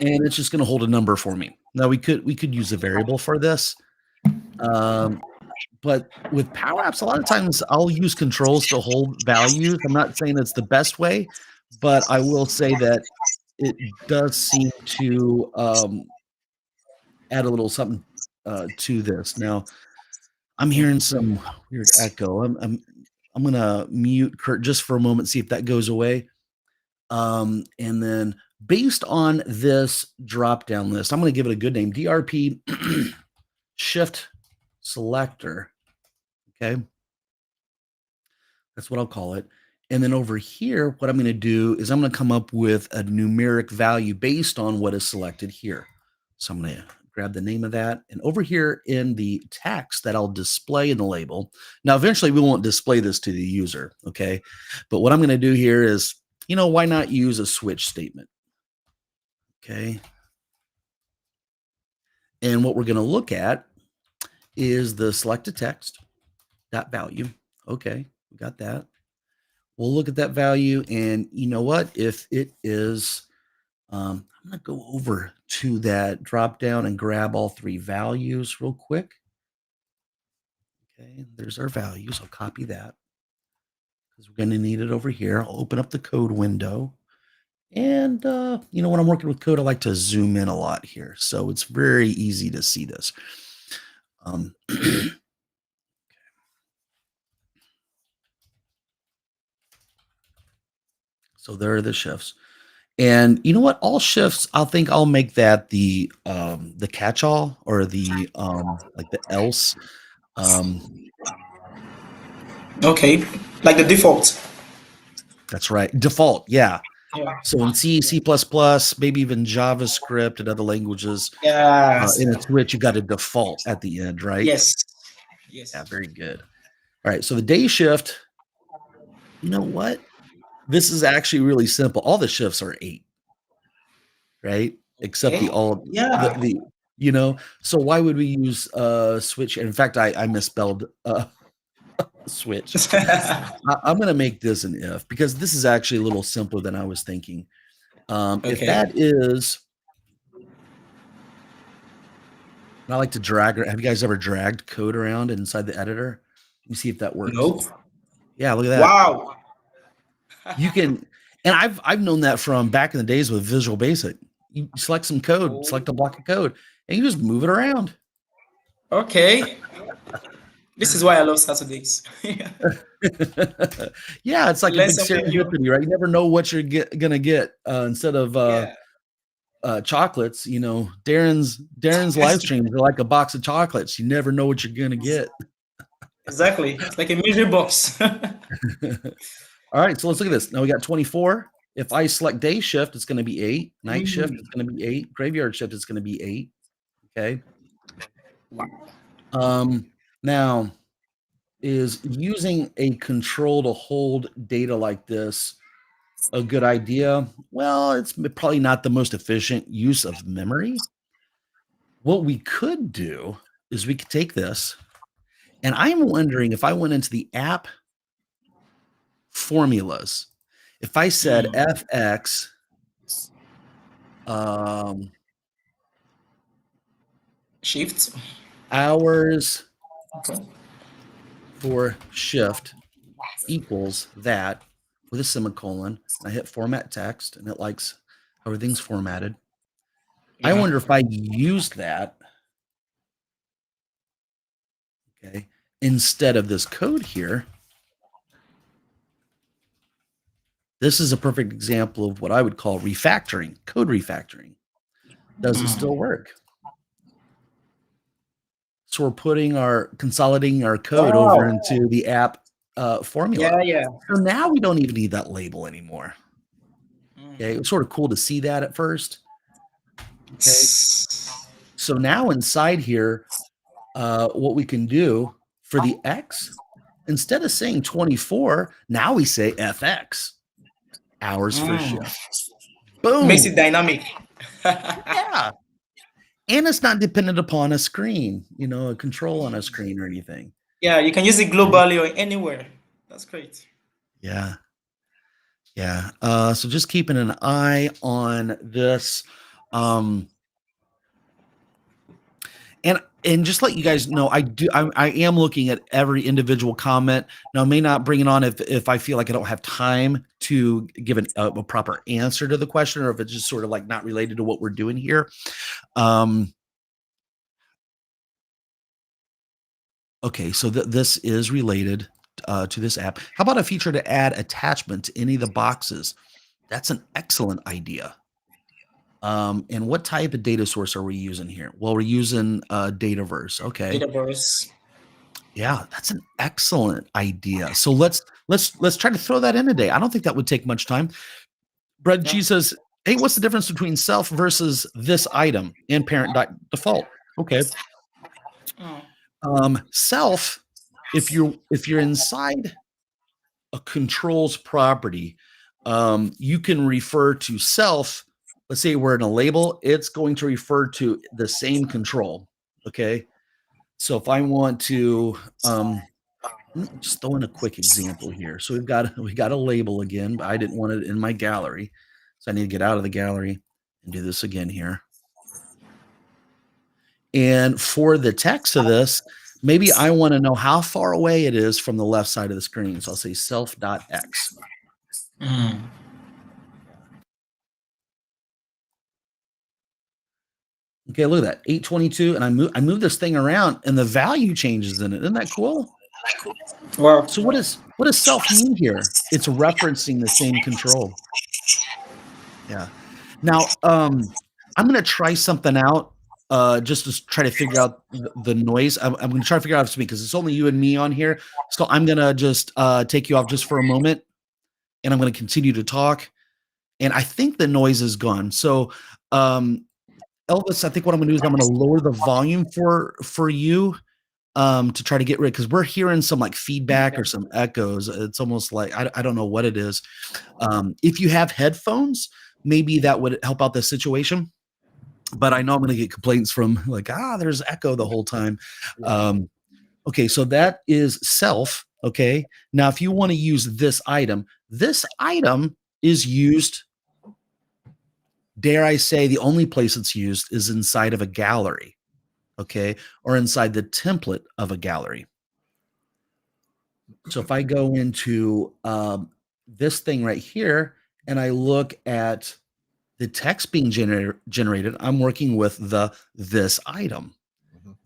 A: And it's just going to hold a number for me. Now we could use a variable for this. But with Power Apps, a lot of times I'll use controls to hold values. I'm not saying it's the best way, but I will say that it does seem to add a little something to this. Now, I'm hearing some weird echo. I'm gonna mute Kurt just for a moment, see if that goes away. And then based on this drop-down list, I'm gonna give it a good name, DRP shift selector. Okay. That's what I'll call it. And then over here, what I'm going to do is I'm going to come up with a numeric value based on what is selected here. So I'm going to grab the name of that. And over here in the text that I'll display in the label. Now, eventually we won't display this to the user. Okay. But what I'm going to do here is, why not use a switch statement? Okay. And what we're going to look at is the selected text, that value. Okay. We got that. We'll look at that value, and you know what? If it is, I'm going to go over to that drop down and grab all 3 values real quick. Okay, there's our values. I'll copy that because we're going to need it over here. I'll open up the code window. And, when I'm working with code, I like to zoom in a lot here. So it's very easy to see this. So there are the shifts. And you know what? All shifts, I think I'll make that the catch-all or the like the else.
C: Okay, like the default.
A: That's right. Default, yeah. So in C, C++, maybe even JavaScript and other languages, in a switch, you got a default at the end, right?
C: Yes.
A: Yeah, very good. All right, so the day shift, you know what? This is actually really simple. All the shifts are 8, right? Except the all, so why would we use switch? In fact, I misspelled switch. I'm going to make this an if because this is actually a little simpler than I was thinking. If that is, I like to drag. Have you guys ever dragged code around inside the editor? Let me see if that works.
C: Nope.
A: Yeah, look at that.
C: Wow.
A: You can, and I've known that from back in the days with Visual Basic. You select some code, select a block of code, and you just move it around.
C: Okay. This is why I love Saturdays.
A: Yeah, it's like a big serendipity, right? You never know what you're gonna get. Instead of chocolates, Darren's live streams are like a box of chocolates. You never know what you're gonna get.
C: Exactly, it's like a mystery box.
A: All right, so let's look at this. Now we got 24. If I select day shift, it's going to be 8. Night shift, it's going to be 8. Graveyard shift, it's going to be 8. Okay. Now, is using a control to hold data like this a good idea? Well, it's probably not the most efficient use of memory. What we could do is we could take this, and I'm wondering if I went into the app formulas, if I said fx
C: Shift.
A: hours
C: Okay.
A: for shift equals that with a semicolon. I hit format text, and it likes how everything's formatted. I
C: Yeah.
A: wonder if I use that, okay, instead of this code here. This is a perfect example of what I would call refactoring, code refactoring. Does it still work? So we're consolidating our code over
C: Wow.
A: into the app formula.
C: Yeah, yeah.
A: So now we don't even need that label anymore. Okay, it was sort of cool to see that at first. Okay, so now inside here, what we can do for the X, instead of saying 24, now we say FX, hours for shift.
C: Makes it
A: Boom.
C: dynamic.
A: Yeah. And it's not dependent upon a screen, a control on a screen or anything.
C: Yeah, you can use it globally or anywhere. That's great.
A: Yeah. Yeah. So just keeping an eye on this. And just let you guys know, I am looking at every individual comment. Now, I may not bring it on if I feel like I don't have time to give a proper answer to the question, or if it's just sort of like not related to what we're doing here. Okay, so this is related to this app. How about a feature to add attachment to any of the boxes? That's an excellent idea. And what type of data source are we using here? Well, we're using Dataverse. Okay.
C: Dataverse.
A: Yeah, that's an excellent idea. So let's try to throw that in today. I don't think that would take much time. Brett G
C: Yeah.
A: says, "Hey, what's the difference between self versus this item and parent default?" Okay. Self, if you're inside a controls property, you can refer to self. Let's say we're in a label, it's going to refer to the same control. Okay. So if I want to just throw in a quick example here. So we got a label again, but I didn't want it in my gallery. So I need to get out of the gallery and do this again here. And for the text of this, maybe I want to know how far away it is from the left side of the screen. So I'll say self.x. Okay, look at that, 822, and I move this thing around, and the value changes in it. Isn't that cool?
C: Wow.
A: So what does self mean here? It's referencing the same control. Yeah. Now, I'm going to try something out just to try to figure out the noise. I'm going to try to figure out if it's me because it's only you and me on here. So I'm going to just take you off just for a moment, and I'm going to continue to talk. And I think the noise is gone. So, Elvis, I think what I'm going to do is I'm going to lower the volume for you to try to get rid, because we're hearing some like feedback or some echoes. It's almost like I don't know what it is. If you have headphones, maybe that would help out the situation. But I know I'm going to get complaints from like, there's echo the whole time. Okay, so that is self. Okay, now if you want to use this item is used, dare I say, the only place it's used is inside of a gallery. Okay, or inside the template of a gallery. So if I go into this thing right here and I look at the text being generated, I'm working with this item.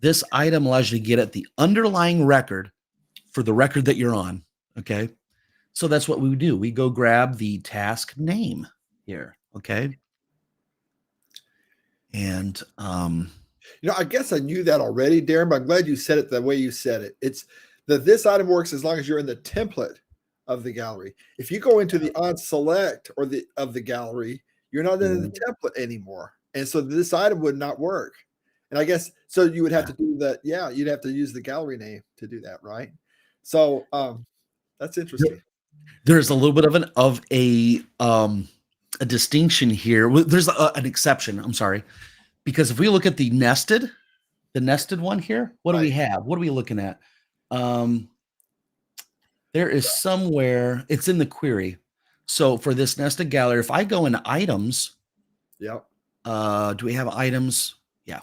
A: This item allows you to get at the underlying record for the record that you're on. Okay. So that's what we do. We go grab the task name here. Okay. And
B: I guess I knew that already, Darren, but I'm glad you said it the way you said it. It's that this item works as long as you're in the template of the gallery. If you go into the on select or of the gallery, you're not in the template anymore. And so this item would not work. And I guess so you would have to do that. Yeah, you'd have to use the gallery name to do that, right? So that's interesting.
A: There's a little bit of a distinction here. There's an exception. I'm sorry. Because if we look at the nested one here, what do we have? What are we looking at? There is somewhere, it's in the query. So for this nested gallery, if I go into items, do we have items? Yeah.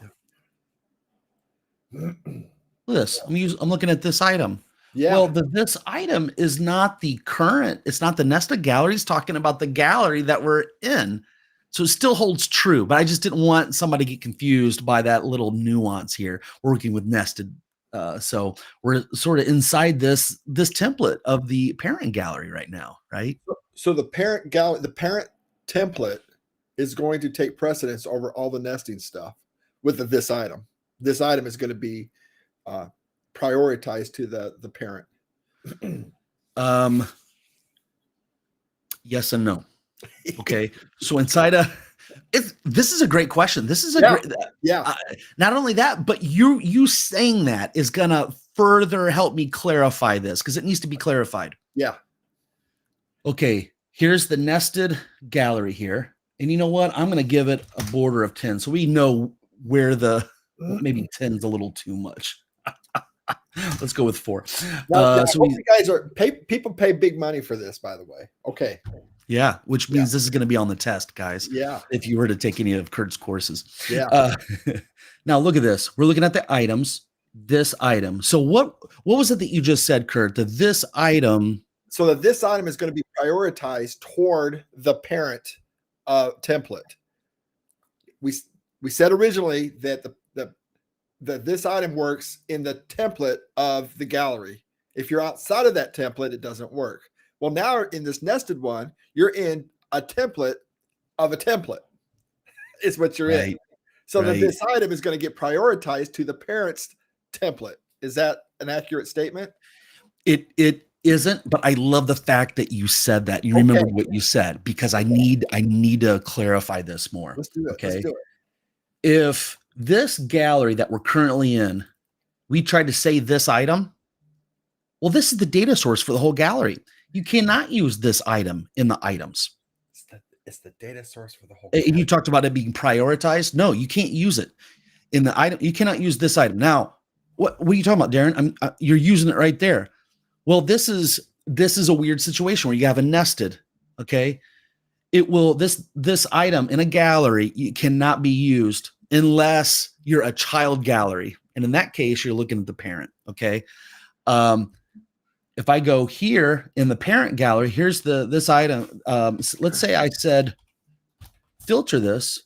A: Look at this. I'm looking at this item.
B: Yeah.
A: Well, this item is not the current, it's not the nested gallery. It's talking about the gallery that we're in. So it still holds true, but I just didn't want somebody to get confused by that little nuance here. We're working with nested. So we're sort of inside this template of the parent gallery right now, right?
B: So the parent template is going to take precedence over all the nesting stuff with this item. This item is going to be prioritized to the parent.
A: Yes and no. Okay. So inside this is a great question. This is a great, not only that, but you saying that is going to further help me clarify this because it needs to be clarified.
B: Yeah.
A: Okay. Here's the nested gallery here. And you know what? I'm going to give it a border of 10. So we know where maybe 10 is a little too much. Let's go with 4.
B: So you guys people pay big money for this, by the way. Okay.
A: Yeah, which means this is going to be on the test, guys.
B: Yeah.
A: If you were to take any of Kurt's courses.
B: Yeah.
A: Now look at this. We're looking at the items. This item. So what was it that you just said, Kurt? That this item.
B: So that this item is going to be prioritized toward the parent template. We said originally that that this item works in the template of the gallery. If you're outside of that template, it doesn't work. Well, now in this nested one, you're in a template of a template. Is what you're in. So that this item is going to get prioritized to the parent's template. Is that an accurate statement?
A: It isn't, but I love the fact that you said that. You remember what you said because I need to clarify this more.
B: Let's do it.
A: Okay.
B: Let's do it.
A: If this gallery that we're currently in, we tried to say this item, well, this is the data source for the whole gallery. You cannot use this item in the items.
B: It's the data source for the whole
A: gallery. You talked about it being prioritized. No, you can't use it in the item. You cannot use this item. Now, what are you talking about, Darren? You're using it right there. Well, this is a weird situation where you have a nested, okay? This item in a gallery cannot be used unless you're a child gallery. And in that case, you're looking at the parent, okay? If I go here in the parent gallery, here's this item. Let's say I said, filter this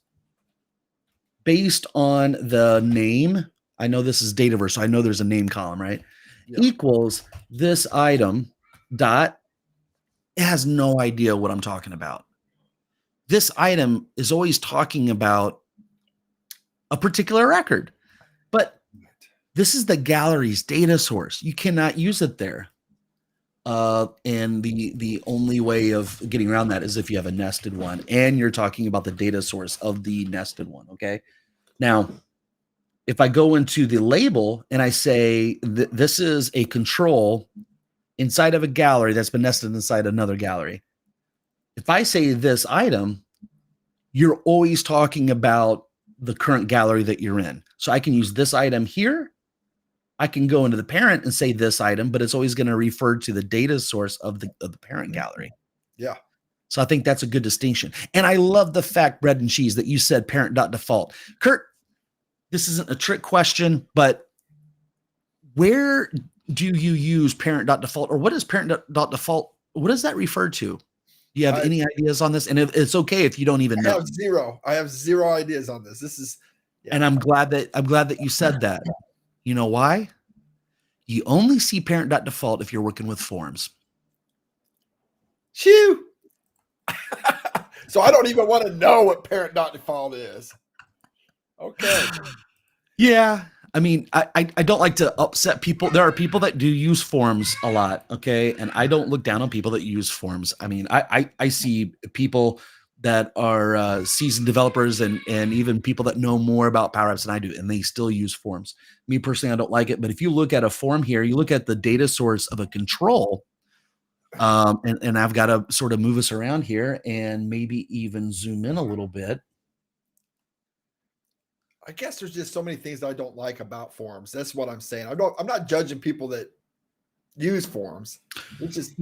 A: based on the name. I know this is Dataverse, so I know there's a name column, right? Yeah. Equals this item dot. It has no idea what I'm talking about. This item is always talking about a particular record, but this is the gallery's data source. You cannot use it there. And the only way of getting around that is if you have a nested one and you're talking about the data source of the nested one. Okay. Now, if I go into the label and I say this is a control inside of a gallery that's been nested inside another gallery. If I say this item, you're always talking about the current gallery that you're in. So I can use this item here. I can go into the parent and say this item, but it's always going to refer to the data source of the parent gallery.
B: Yeah.
A: So I think that's a good distinction. And I love the fact, bread and cheese, that you said parent.default. Kurt, this isn't a trick question, but where do you use parent.default, or what is parent.default? What does that refer to? Do you have any ideas on this? And it's okay if you don't even know.
B: I have zero ideas on this. This is,
A: and I'm glad that you said that. You know why? You only see parent.default if you're working with forms.
B: Shoo. So I don't even want to know what parent.default is. Okay.
A: Yeah. I mean, I don't like to upset people. There are people that do use forms a lot. Okay. And I don't look down on people that use forms. I mean, I see people that are seasoned developers and even people that know more about Power Apps than I do, and they still use forms. Me personally, I don't like it. But if you look at a form here, you look at the data source of a control, and I've got to sort of move us around here and maybe even zoom in a little bit.
B: I guess there's just so many things that I don't like about forms. That's what I'm saying. I'm not judging people that use forms. It's just,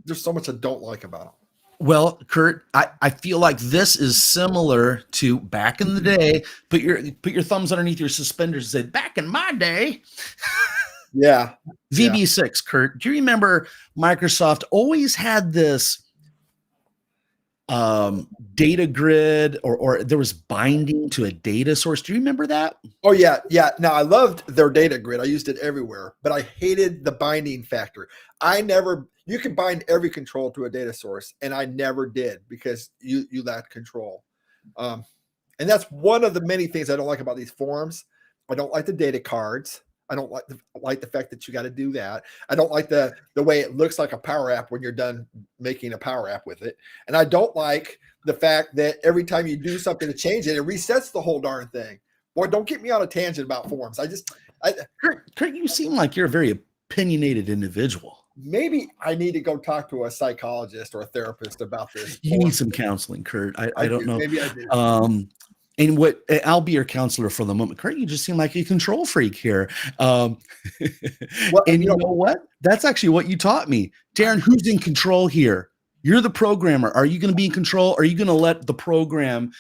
B: there's so much I don't like about them.
A: Well, Kurt, I feel like this is similar to back in the day. Put your thumbs underneath your suspenders and say, back in my day.
B: Yeah.
A: VB6, Kurt. Do you remember Microsoft always had this data grid or there was binding to a data source? Do you remember that?
B: Oh yeah. Now I loved their data grid. I used it everywhere, but I hated the binding factor. You can bind every control to a data source, and I never did because you lacked control. And that's one of the many things I don't like about these forms. I don't like the data cards. I don't like the fact that you got to do that. I don't like the way it looks like a Power App when you're done making a Power App with it. And I don't like the fact that every time you do something to change it, it resets the whole darn thing. Boy, don't get me on a tangent about forms.
A: Kurt, you seem like you're a very opinionated individual.
B: Maybe I need to go talk to a psychologist or a therapist about this.
A: You need some counseling, Kurt. I don't know.
B: Maybe I do.
A: And I'll be your counselor for the moment. Kurt, you just seem like a control freak here.
B: Well,
A: and you know what? That's actually what you taught me. Darren, who's in control here? You're the programmer. Are you going to be in control? Are you going to let the program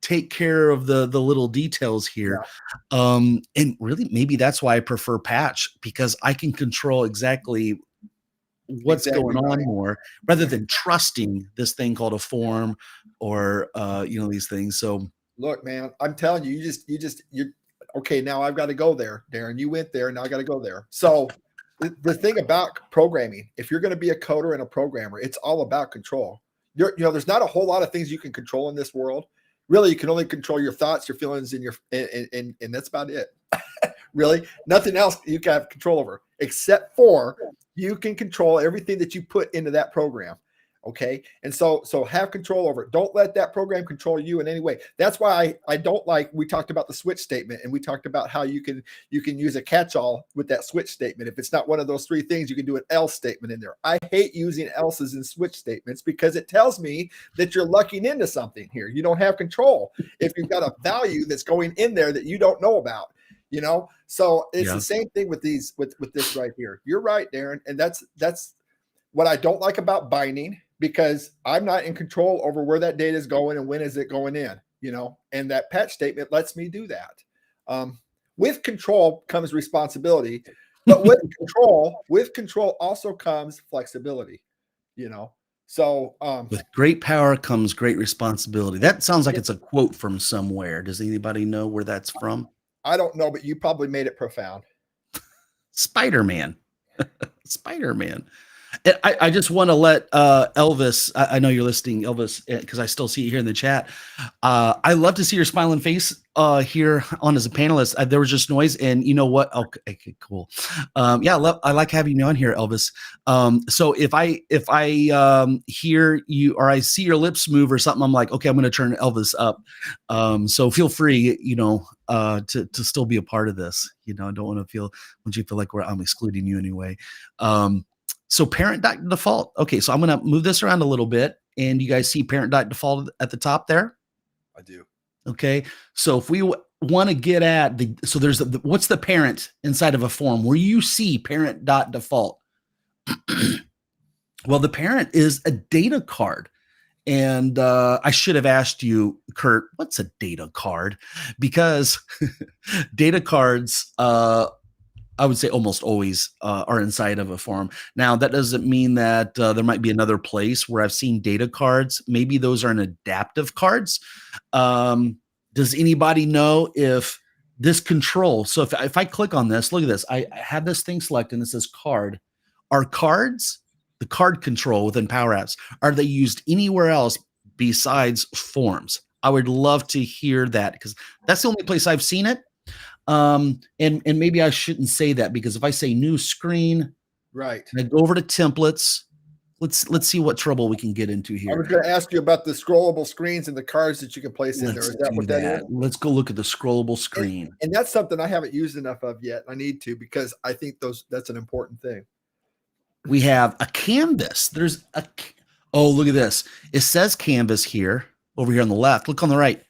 A: take care of the little details here? Yeah. And really, maybe that's why I prefer Patch, because I can control exactly what's going on more rather than trusting this thing called a form or these things. So
B: look, man, I'm telling you, you're okay. Now I've got to go there, Darren. You went there. Now I got to go there. So the thing about programming, if you're going to be a coder and a programmer, it's all about control. There's not a whole lot of things you can control in this world. Really, you can only control your thoughts, your feelings, and that's about it. Really, nothing else you can have control over, except for you can control everything that you put into that program. Okay. And so have control over it. Don't let that program control you in any way. That's why I don't like, we talked about the switch statement, and we talked about how you can use a catch-all with that switch statement. If it's not one of those three things, you can do an else statement in there. I hate using else's in switch statements because it tells me that you're lucking into something here. You don't have control if you've got a value that's going in there that you don't know about. So it's the same thing with these, with this right here. You're right, Darren. And that's what I don't like about binding, because I'm not in control over where that data is going and when is it going in, and that patch statement lets me do that. With control comes responsibility, but with control also comes flexibility, So
A: with great power comes great responsibility. That sounds like it's a quote from somewhere. Does anybody know where that's from?
B: I don't know, but you probably made it profound.
A: Spider-Man. Spider-Man. I just want to let Elvis, I know you're listening, Elvis, because I still see you here in the chat. I love to see your smiling face here on as a panelist. There was just noise, and you know what? Okay, cool. I like having you on here, Elvis. So if I hear you or I see your lips move or something, I'm like, okay, I'm going to turn Elvis up. So feel free, to still be a part of this. I don't want you feel like I'm excluding you anyway. So parent.default. Okay, so I'm going to move this around a little bit, and you guys see parent.default at the top there?
B: I do.
A: Okay, so if we want to get at there's what's the parent inside of a form where you see parent.default? Well, the parent is a data card. And I should have asked you, Kurt, what's a data card? Because data cards, I would say almost always are inside of a form. Now, that doesn't mean that there might be another place where I've seen data cards. Maybe those are an adaptive cards. Does anybody know if this control, so if I click on this, look at this, I have this thing selected and it says card. Are cards, the card control within Power Apps, are they used anywhere else besides forms? I would love to hear that, because that's the only place I've seen it. And maybe I shouldn't say that, because if I say new screen,
B: right,
A: and I go over to templates, let's see what trouble we can get into here.
B: I was going to ask you about the scrollable screens and the cards that you can place in there. Is that what that is?
A: Let's go look at the scrollable screen.
B: And that's something I haven't used enough of yet. I need to, because I think that's an important thing.
A: We have a canvas. Oh, look at this. It says canvas here, over here on the left. Look on the right.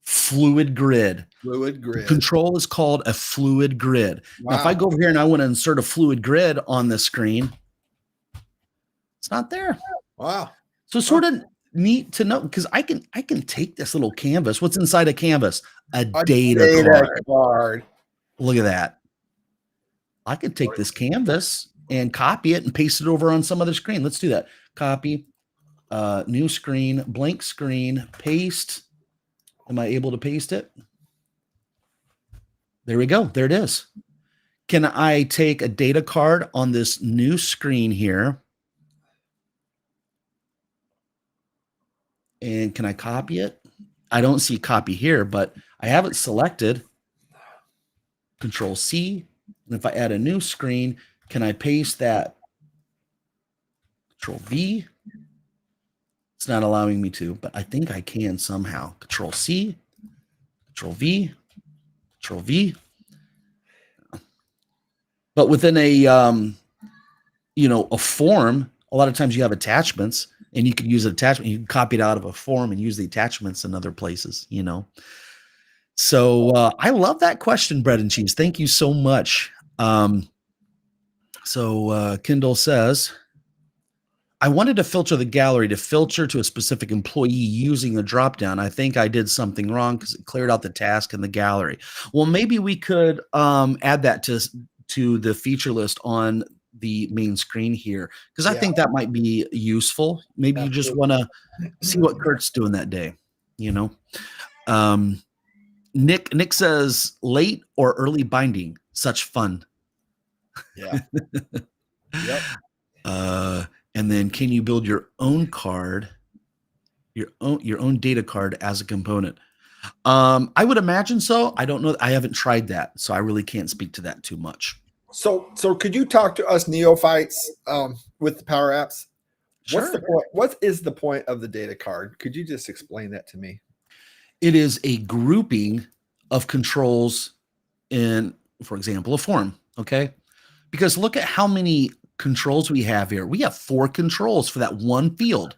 A: Fluid grid.
B: Fluid grid.
A: Control is called a fluid grid.
B: Wow.
A: Now, if I go over here and I want to insert a fluid grid on the screen, it's not there.
B: Wow.
A: So sort of neat to know because I can take this little canvas. What's inside a canvas? A data card. Look at that. I could take this canvas and copy it and paste it over on some other screen. Let's do that. Copy, new screen, blank screen, paste. Am I able to paste it? There we go. There it is. Can I take a data card on this new screen here? And can I copy it? I don't see copy here, but I have it selected. Control C. And if I add a new screen, can I paste that? Control V. It's not allowing me to, but I think I can somehow. Control C, Control V, Control V. But within a a form, a lot of times you have attachments, and you can use an attachment. You can copy it out of a form and use the attachments in other places. So I love that question, Bread and Cheese. Thank you so much. Kendall says, I wanted to filter the gallery to filter to a specific employee using a dropdown. I think I did something wrong because it cleared out the task in the gallery. Well, maybe we could add that to the feature list on the main screen here, because I think that might be useful. Maybe you just want to see what Kurt's doing that day. Nick says late or early binding, such fun.
B: Yeah. Yep.
A: And then can you build your own card, your own data card as a component? I would imagine so. I don't know. I haven't tried that, so I really can't speak to that too much.
B: So could you talk to us neophytes with the Power Apps?
A: Sure.
B: What's the point? What is the point of the data card? Could you just explain that to me?
A: It is a grouping of controls in, for example, a form. Okay, because look at how many controls we have here. We have 4 controls for that one field.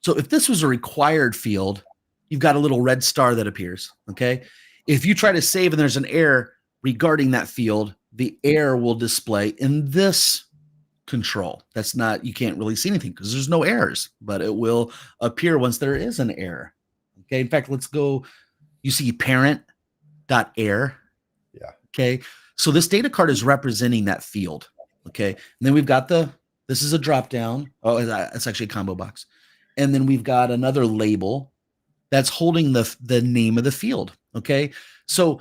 A: So if this was a required field, you've got a little red star that appears. Okay, if you try to save and there's an error regarding that field, the error will display in this control. That's not, you can't really see anything because there's no errors, but it will appear once there is an error. Okay, in fact, let's go. You see parent.error.
B: Yeah.
A: Okay, so this data card is representing that field. Okay, and then we've got this is a drop down. Oh, it's actually a combo box. And then we've got another label that's holding the name of the field. Okay, so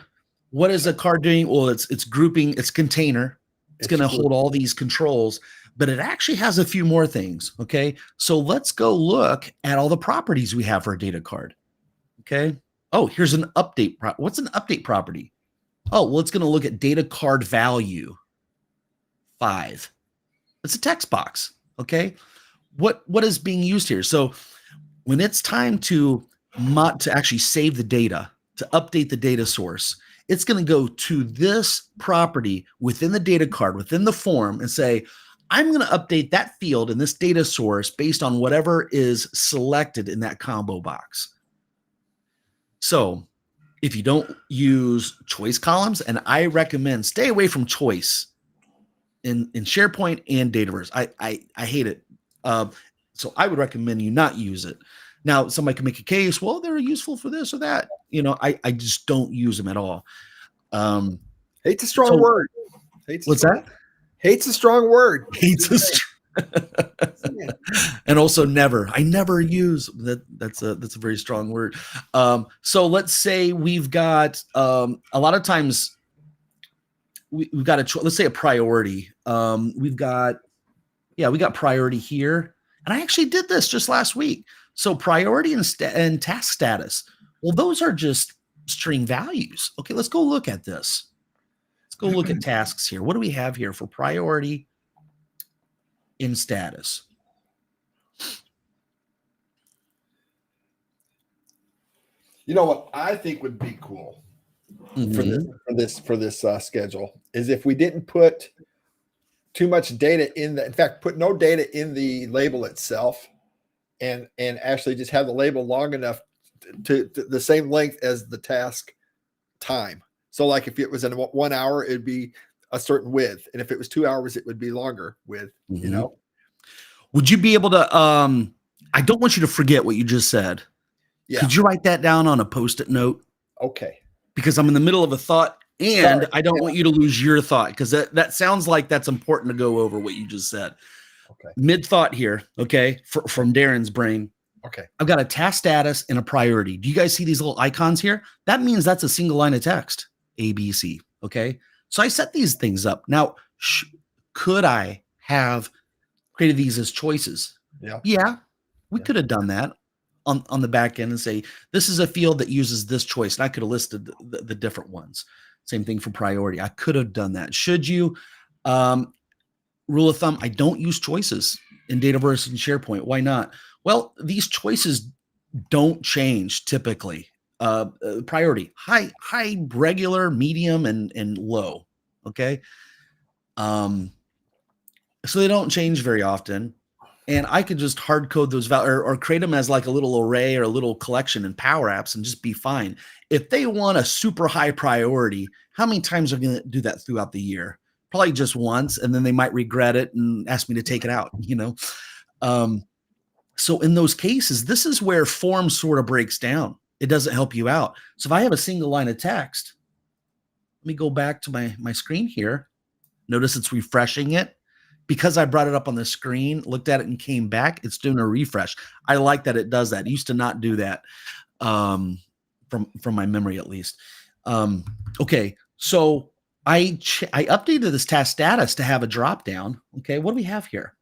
A: what is a card doing? Well, it's grouping, it's container. It's going to hold all these controls, but it actually has a few more things. Okay, so let's go look at all the properties we have for a data card. Okay, oh, here's an update. What's an update property? Oh, well, it's going to look at data card value 5. It's a text box. Okay, what is being used here? So when it's time to actually save the data, to update the data source, it's going to go to this property within the data card, within the form, and say, I'm going to update that field in this data source based on whatever is selected in that combo box. So if you don't use choice columns, and I recommend stay away from choice in SharePoint and Dataverse. I hate it. So I would recommend you not use it. Now, somebody can make a case, well, they're useful for this or that. I just don't use them at all.
B: Hate's a strong word.
A: What's that?
B: Hate's a strong word.
A: Hate's a and also never. I never use that. That's a very strong word. So let's say we've got a lot of times we've got let's say a priority. We got priority here, and I actually did this just last week. So priority and task status. Well, those are just string values. Okay, let's go look at this. Let's go look at tasks here. What do we have here for priority in status?
B: You know what I think would be cool for this schedule is if we didn't put too much data in in fact, put no data in the label itself, and actually just have the label long enough to the same length as the task time. So like if it was in 1 hour, it'd be a certain width. And if it was 2 hours, it would be longer width,
A: Would you be able to I don't want you to forget what you just said.
B: Yeah.
A: Could you write that down on a Post-it note?
B: Okay.
A: Because I'm in the middle of a thought, and
B: Sorry.
A: I don't want you to lose your thought, because that sounds like that's important to go over what you just said.
B: Okay.
A: Mid thought here, okay, from Darren's brain.
B: Okay.
A: I've got a task status and a priority. Do you guys see these little icons here? That means that's a single line of text, A, B, C. Okay. So I set these things up. Now, could I have created these as choices? Yeah, we could have done that on the back end and say, this is a field that uses this choice. And I could have listed the different ones. Same thing for priority. I could have done that. Should you? Rule of thumb, I don't use choices in Dataverse and SharePoint. Why not? Well, these choices don't change typically. Priority, high, regular, medium, and low. Okay. So they don't change very often. And I could just hard code those values or create them as like a little array or a little collection in Power Apps and just be fine. If they want a super high priority, how many times are going to do that throughout the year? Probably just once, and then they might regret it and ask me to take it out, you know? So in those cases, this is where form sort of breaks down. It doesn't help you out. So if I have a single line of text, let me go back to my screen here. Notice it's refreshing it. Because I brought it up on the screen, looked at it and came back, it's doing a refresh. I like that it does that. It used to not do that from my memory, at least. Okay, so I updated this task status to have a drop down. Okay, what do we have here?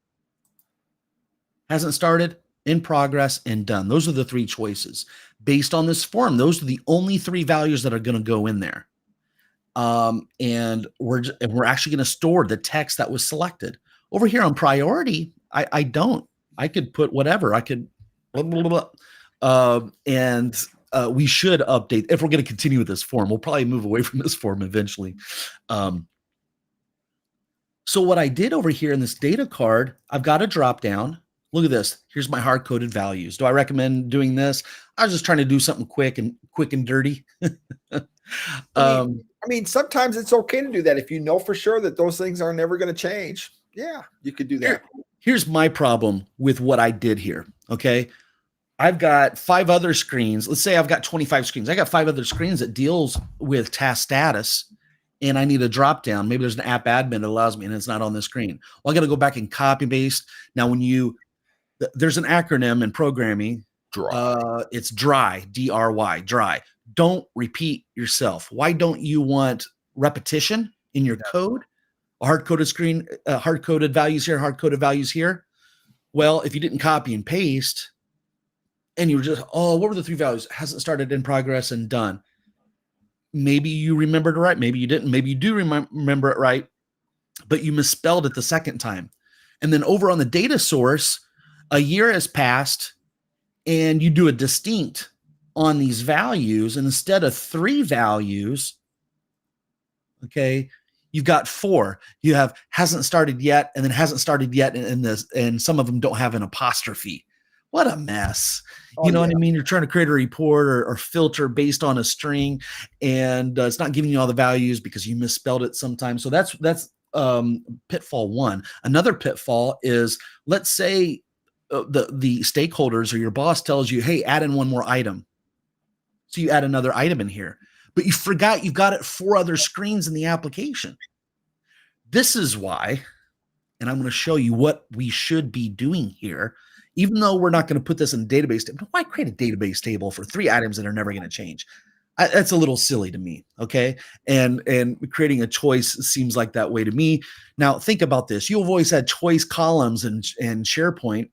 A: Hasn't started, in progress, and done. Those are the three choices. Based on this form, those are the only three values that are going to go in there. And we're actually going to store the text that was selected. Over here on priority, I don't. I could put whatever. I could blah, blah, blah. We should update. If we're going to continue with this form, we'll probably move away from this form eventually. So what I did over here in this data card, I've got a drop down. Look at this. Here's my hard-coded values. Do I recommend doing this? I was just trying to do something quick and dirty.
B: I mean, sometimes it's okay to do that if you know for sure that those things are never going to change. Yeah, you could do that.
A: Here's my problem with what I did here. Okay. I've got 5 other screens. Let's say I've got 25 screens. I got 5 other screens that deals with task status, and I need a drop down. Maybe there's an app admin that allows me, and it's not on the screen. Well, I got to go back and copy paste. Now, there's an acronym in programming. It's DRY, D-R-Y, dry. Don't repeat yourself. Why don't you want repetition in your code? Hard-coded screen, hard-coded values here, hard-coded values here. Well, if you didn't copy and paste, and you were just, what were the 3 values? Hasn't started, in progress, and done. Maybe you remembered it right. Maybe you didn't. Maybe you do remember it right, but you misspelled it the second time. And then over on the data source, a year has passed, and you do a distinct on these values, and instead of 3 values, okay, you've got 4. You have hasn't started yet, and then hasn't started yet in this, and some of them don't have an apostrophe. What a mess. You know what I mean? You're trying to create a report or filter based on a string, and it's not giving you all the values because you misspelled it sometimes. So that's pitfall 1. Another pitfall is, let's say the stakeholders or your boss tells you, hey, add in 1 more item. So you add another item in here, but you forgot you've got it 4 other screens in the application. This is why, and I'm going to show you what we should be doing here, even though we're not going to put this in a database table. Why create a database table for 3 items that are never going to change? That's a little silly to me, okay? And creating a choice seems like that way to me. Now, think about this. You've always had choice columns in SharePoint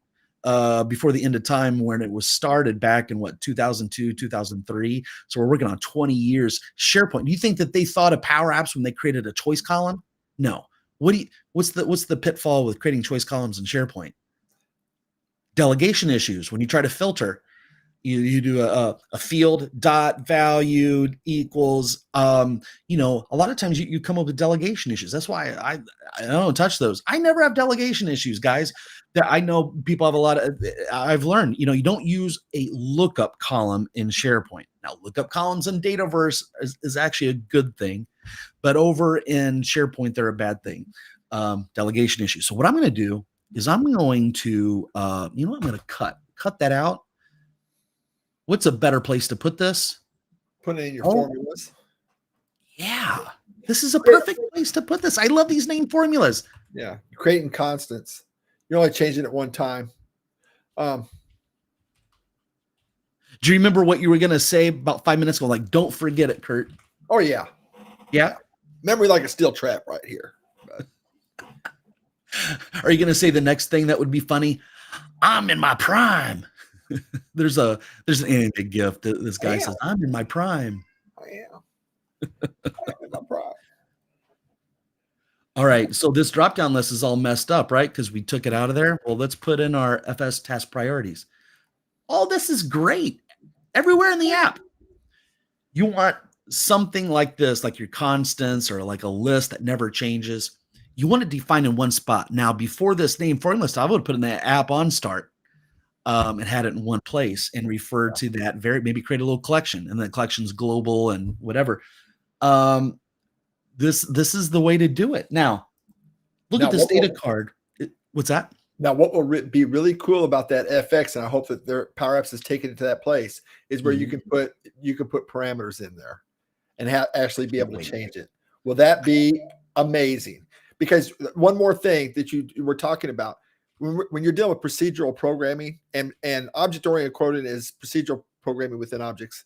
A: before the end of time, when it was started back in 2002, 2003. So we're working on 20 years. SharePoint. Do you think that they thought of Power Apps when they created a choice column? No. What's the pitfall with creating choice columns in SharePoint? Delegation issues. When you try to filter, you do a field dot value equals, a lot of times you come up with delegation issues. That's why I don't touch those. I never have delegation issues, guys. I know people have a lot of, I've learned, you don't use a lookup column in SharePoint. Now, lookup columns in Dataverse is actually a good thing, but over in SharePoint, they're a bad thing. Delegation issues. So what I'm going to do is I'm going to, I'm going to cut cut that out. What's a better place to put this?
B: Put it in your formulas.
A: Yeah, this is a perfect place to put this. I love these name formulas.
B: Yeah, creating constants. You're only changing it one time.
A: Do you remember what you were going to say about 5 minutes ago? Like, don't forget it, Kurt.
B: Oh, yeah.
A: Yeah.
B: Memory like a steel trap right here.
A: Are you going to say the next thing that would be funny? I'm in my prime. there's an animated gift. This guy says, I'm in my prime.
B: I am. I am in my prime.
A: All right. So this drop-down list is all messed up, right? Because we took it out of there. Well, let's put in our FS task priorities. All this is great. Everywhere in the app. You want something like this, like your constants or like a list that never changes. You want to define in one spot. Now, before this name formula list, I would put in the app on start and had it in one place and refer to that maybe create a little collection, and the collection's global and whatever. This is the way to do it. Now, look at this data card. What's that?
B: Now, what will be really cool about that FX, and I hope that their Power Apps has taken it to that place, is where you can put parameters in there and actually be able to change it. Will that be amazing? Because one more thing that you were talking about, when you're dealing with procedural programming and object-oriented coding is procedural programming within objects,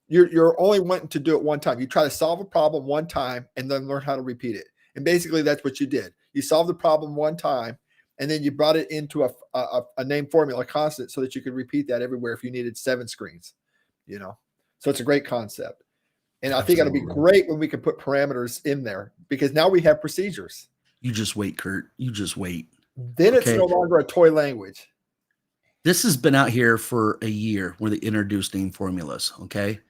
B: you're only wanting to do it one time. You try to solve a problem one time and then learn how to repeat it. And basically that's what you did. You solved the problem one time and then you brought it into a name formula constant so that you could repeat that everywhere if you needed 7 screens, So it's a great concept. And I think it'll be great when we can put parameters in there because now we have procedures.
A: You just wait, Kurt. You just wait.
B: Then it's no longer a toy language.
A: This has been out here for a year where they introduced name formulas. Okay.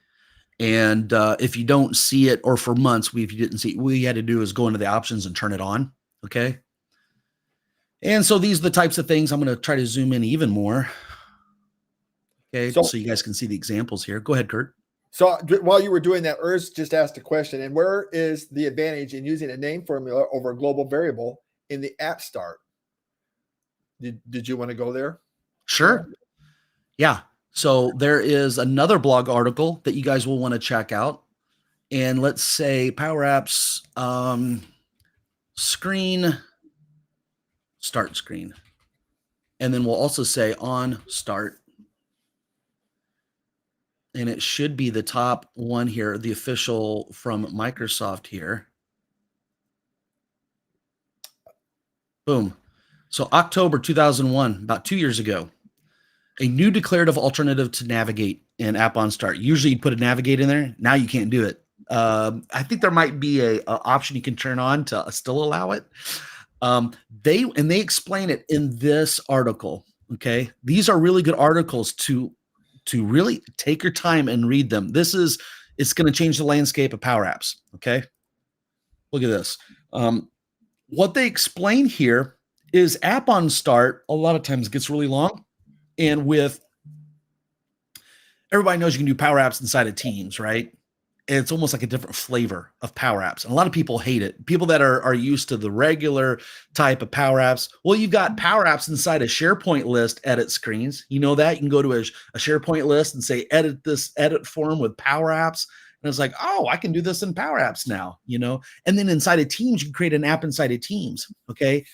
A: And if you don't see it, or for months, if you didn't see it, what you had to do is go into the options and turn it on. Okay. And so these are the types of things. I'm going to try to zoom in even more. Okay. So you guys can see the examples here. Go ahead, Kurt.
B: So while you were doing that, Urs just asked a question. And where is the advantage in using a name formula over a global variable in the app start? Did you want to go there?
A: Sure. Yeah. So there is another blog article that you guys will want to check out. And let's say Power Apps start screen. And then we'll also say on start. And it should be the top one here, the official from Microsoft here. Boom. So October 2001, about 2 years ago, a new declarative alternative to navigate in app on start. Usually you put a navigate in there. Now you can't do it. I think there might be a option you can turn on to still allow it. They explain it in this article. Okay. These are really good articles to really take your time and read them. It's going to change the landscape of Power Apps. Okay. Look at this. What they explain here is app on start a lot of times gets really long. And everybody knows you can do Power Apps inside of Teams, right? And it's almost like a different flavor of Power Apps. And a lot of people hate it. People that are used to the regular type of Power Apps. Well, you've got Power Apps inside a SharePoint list edit screens. You know that? You can go to a SharePoint list and say, edit form with Power Apps. And it's like, oh, I can do this in Power Apps now, And then inside of Teams, you can create an app inside of Teams, okay?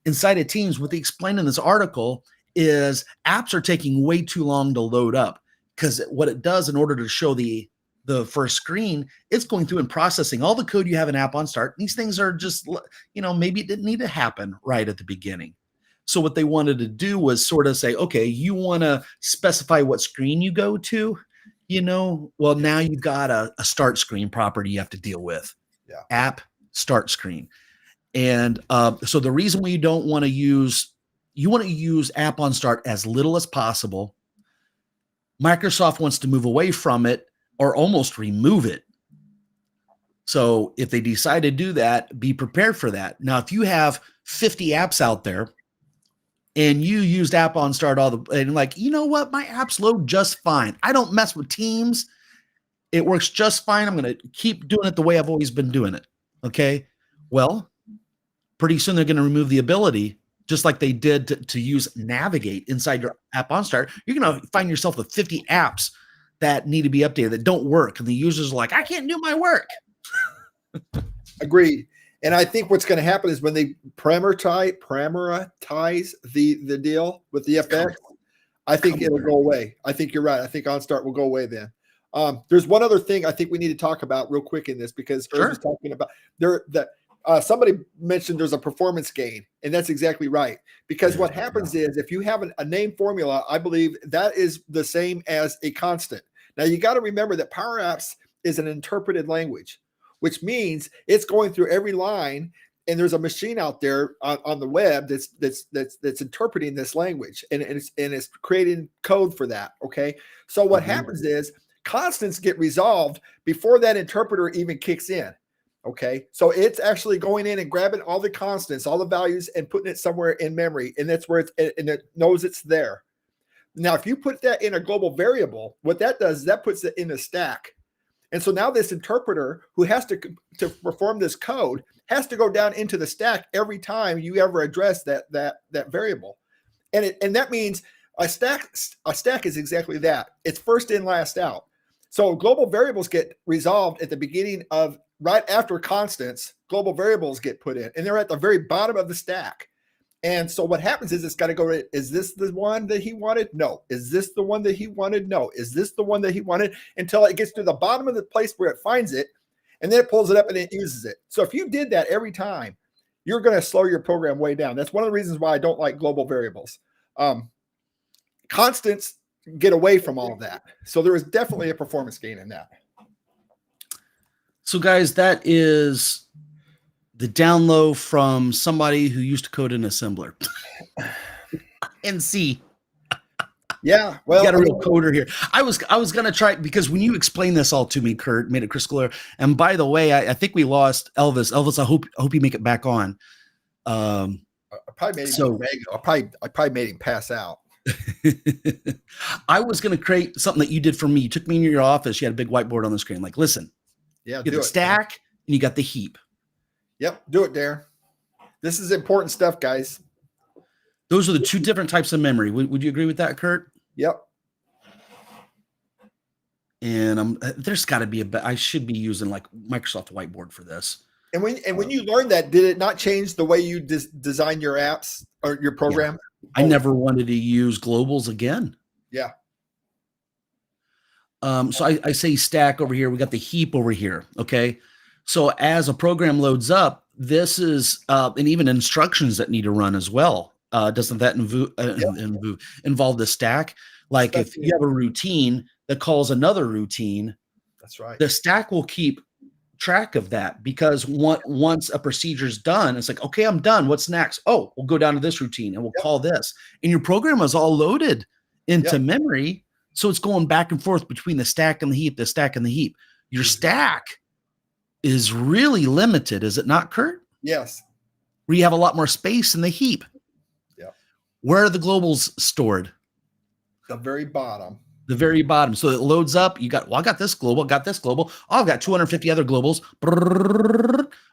A: Inside of Teams, what they explain in this article is apps are taking way too long to load up because what it does in order to show the first screen, it's going through and processing all the code you have in app on start. These things are just, maybe it didn't need to happen right at the beginning. So what they wanted to do was sort of say, okay, you want to specify what screen you go to, well, now you've got a start screen property you have to deal with.
B: Yeah.
A: App start screen. And so the reason you don't want to use, you want to use app on start as little as possible. Microsoft wants to move away from it or almost remove it. So if they decide to do that, be prepared for that. Now, if you have 50 apps out there and you used app on start and like, you know what, my apps load just fine. I don't mess with Teams. It works just fine. I'm going to keep doing it the way I've always been doing it. Okay. Well, pretty soon they're going to remove the ability just like they did to use navigate inside your app on start, you're going to find yourself with 50 apps that need to be updated that don't work. And the users are like, I can't do my work.
B: Agreed. And I think what's going to happen is when they parameterize the deal with the FX, I think it'll go away. I think you're right. I think OnStart will go away then. There's one other thing I think we need to talk about real quick in this, because Irv was talking about somebody mentioned there's a performance gain, and that's exactly right. Because what happens is if you have a name formula, I believe that is the same as a constant. Now you got to remember that Power Apps is an interpreted language, which means it's going through every line, and there's a machine out there on the web that's interpreting this language, and it's creating code for that. Okay, so what happens is constants get resolved before that interpreter even kicks in. Okay, so it's actually going in and grabbing all the constants, all the values, and putting it somewhere in memory, and that's where it knows it's there. Now, if you put that in a global variable, what that does is that puts it in a stack. And so now this interpreter who has to perform this code has to go down into the stack every time you ever address that variable. And that means a stack is exactly that. It's first in, last out. So global variables get resolved at the beginning of, right after constants, global variables get put in, and they're at the very bottom of the stack. And so what happens is it's got to go, is this the one that he wanted? No. Is this the one that he wanted? No. Is this the one that he wanted? Until it gets to the bottom of the place where it finds it, and then it pulls it up and it uses it. So if you did that every time, you're going to slow your program way down. That's one of the reasons why I don't like global variables. Constants get away from all of that. So there is definitely a performance gain in that.
A: So guys, that is the download from somebody who used to code in assembler and C.
B: Yeah, well,
A: you got a real coder here. I was gonna try, because when you explained this all to me, Kurt, made it crystal clear. And by the way, I think we lost Elvis. Elvis, I hope you make it back on.
B: I probably made him I probably made him pass out.
A: I was gonna create something that you did for me. You took me into your office. You had a big whiteboard on the screen. Like, listen,
B: yeah,
A: you got the stack and you got the heap.
B: Yep, do it, Darren. This is important stuff, guys.
A: Those are the two different types of memory. Would you agree with that, Kurt?
B: Yep.
A: And there's got to be I should be using like Microsoft Whiteboard for this.
B: And when you learned that, did it not change the way you design your apps or your program?
A: Yeah. I never wanted to use globals again.
B: Yeah.
A: So I say stack over here. We got the heap over here. Okay. So as a program loads up, this is, and even instructions that need to run as well. Doesn't that involve the stack? Like if you have a routine that calls another routine,
B: that's right,
A: the stack will keep track of that, because once a procedure is done, it's like, okay, I'm done. What's next? Oh, we'll go down to this routine and we'll call this. And your program is all loaded into memory. So it's going back and forth between the stack and the heap, the stack and the heap. Your stack is really limited, is it not, Kurt?
B: Yes.
A: Where you have a lot more space in the heap.
B: Yeah.
A: Where are the globals stored?
B: The very bottom.
A: The very bottom. So it loads up. You got, well, I got this global, got this global. Oh, I've got 250 other globals.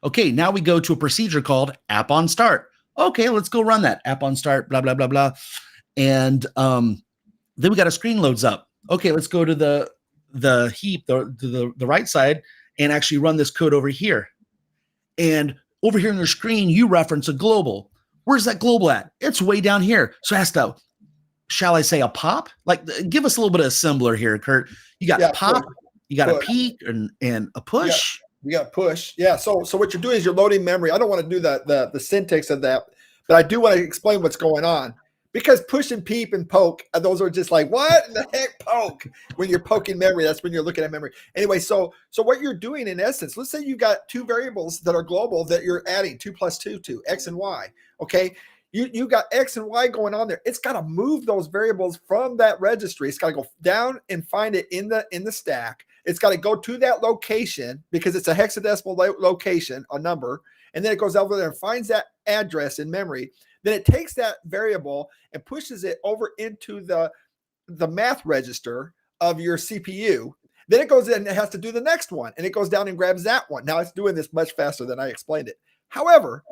A: Okay, now we go to a procedure called app on start. Okay, let's go run that. App on start, blah, blah, blah, blah. And then we got a screen loads up. Okay, let's go to the heap, the right side, and actually run this code over here. And over here on your screen, you reference a global. Where's that global at? It's way down here. So it has to, shall I say, a pop? Like, give us a little bit of assembler here, Kurt. You got pop, you got a peek, and a push.
B: You got push. Yeah. So what you're doing is you're loading memory. I don't want to do the syntax of that, but I do want to explain what's going on. Because push and peep and poke, those are just like, what in the heck, poke? When you're poking memory, that's when you're looking at memory. Anyway, so what you're doing in essence, let's say you got two variables that are global that you're adding 2 + 2 to X and Y. Okay, you got X and Y going on there. It's got to move those variables from that registry. It's got to go down and find it in the stack. It's got to go to that location because it's a hexadecimal location, a number, and then it goes over there and finds that address in memory. Then it takes that variable and pushes it over into the math register of your CPU. Then it goes in and it has to do the next one, and it goes down and grabs that one. Now it's doing this much faster than I explained it. However,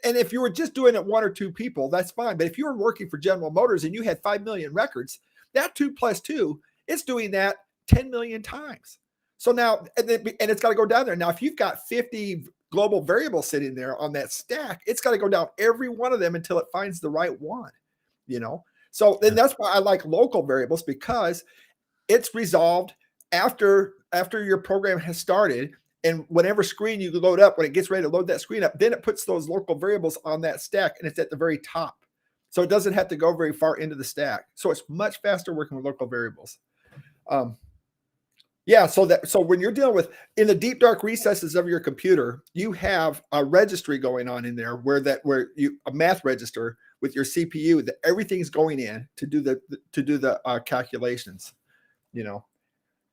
B: And if you were just doing it 1 or 2 people, that's fine. But if you were working for General Motors and you had 5 million records, that 2 plus 2, it's doing that 10 million times. So now, and it's got to go down there. Now, if you've got 50 global variables sitting there on that stack, it's got to go down every one of them until it finds the right one, So then that's why I like local variables, because it's resolved after your program has started. And whenever screen you load up, when it gets ready to load that screen up, then it puts those local variables on that stack, and it's at the very top. So it doesn't have to go very far into the stack. So it's much faster working with local variables. So when you're dealing with, in the deep dark recesses of your computer, you have a registry going on in there a math register with your CPU that everything's going in to do the calculations,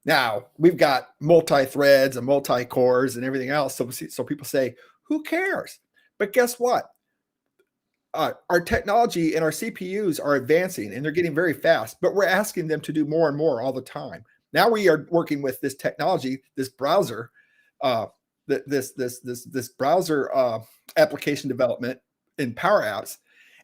B: Now we've got multi-threads and multi-cores and everything else. So people say, who cares? But guess what? Our technology and our CPUs are advancing, and they're getting very fast, but we're asking them to do more and more all the time. Now we are working with this technology, this browser, this browser application development in Power Apps,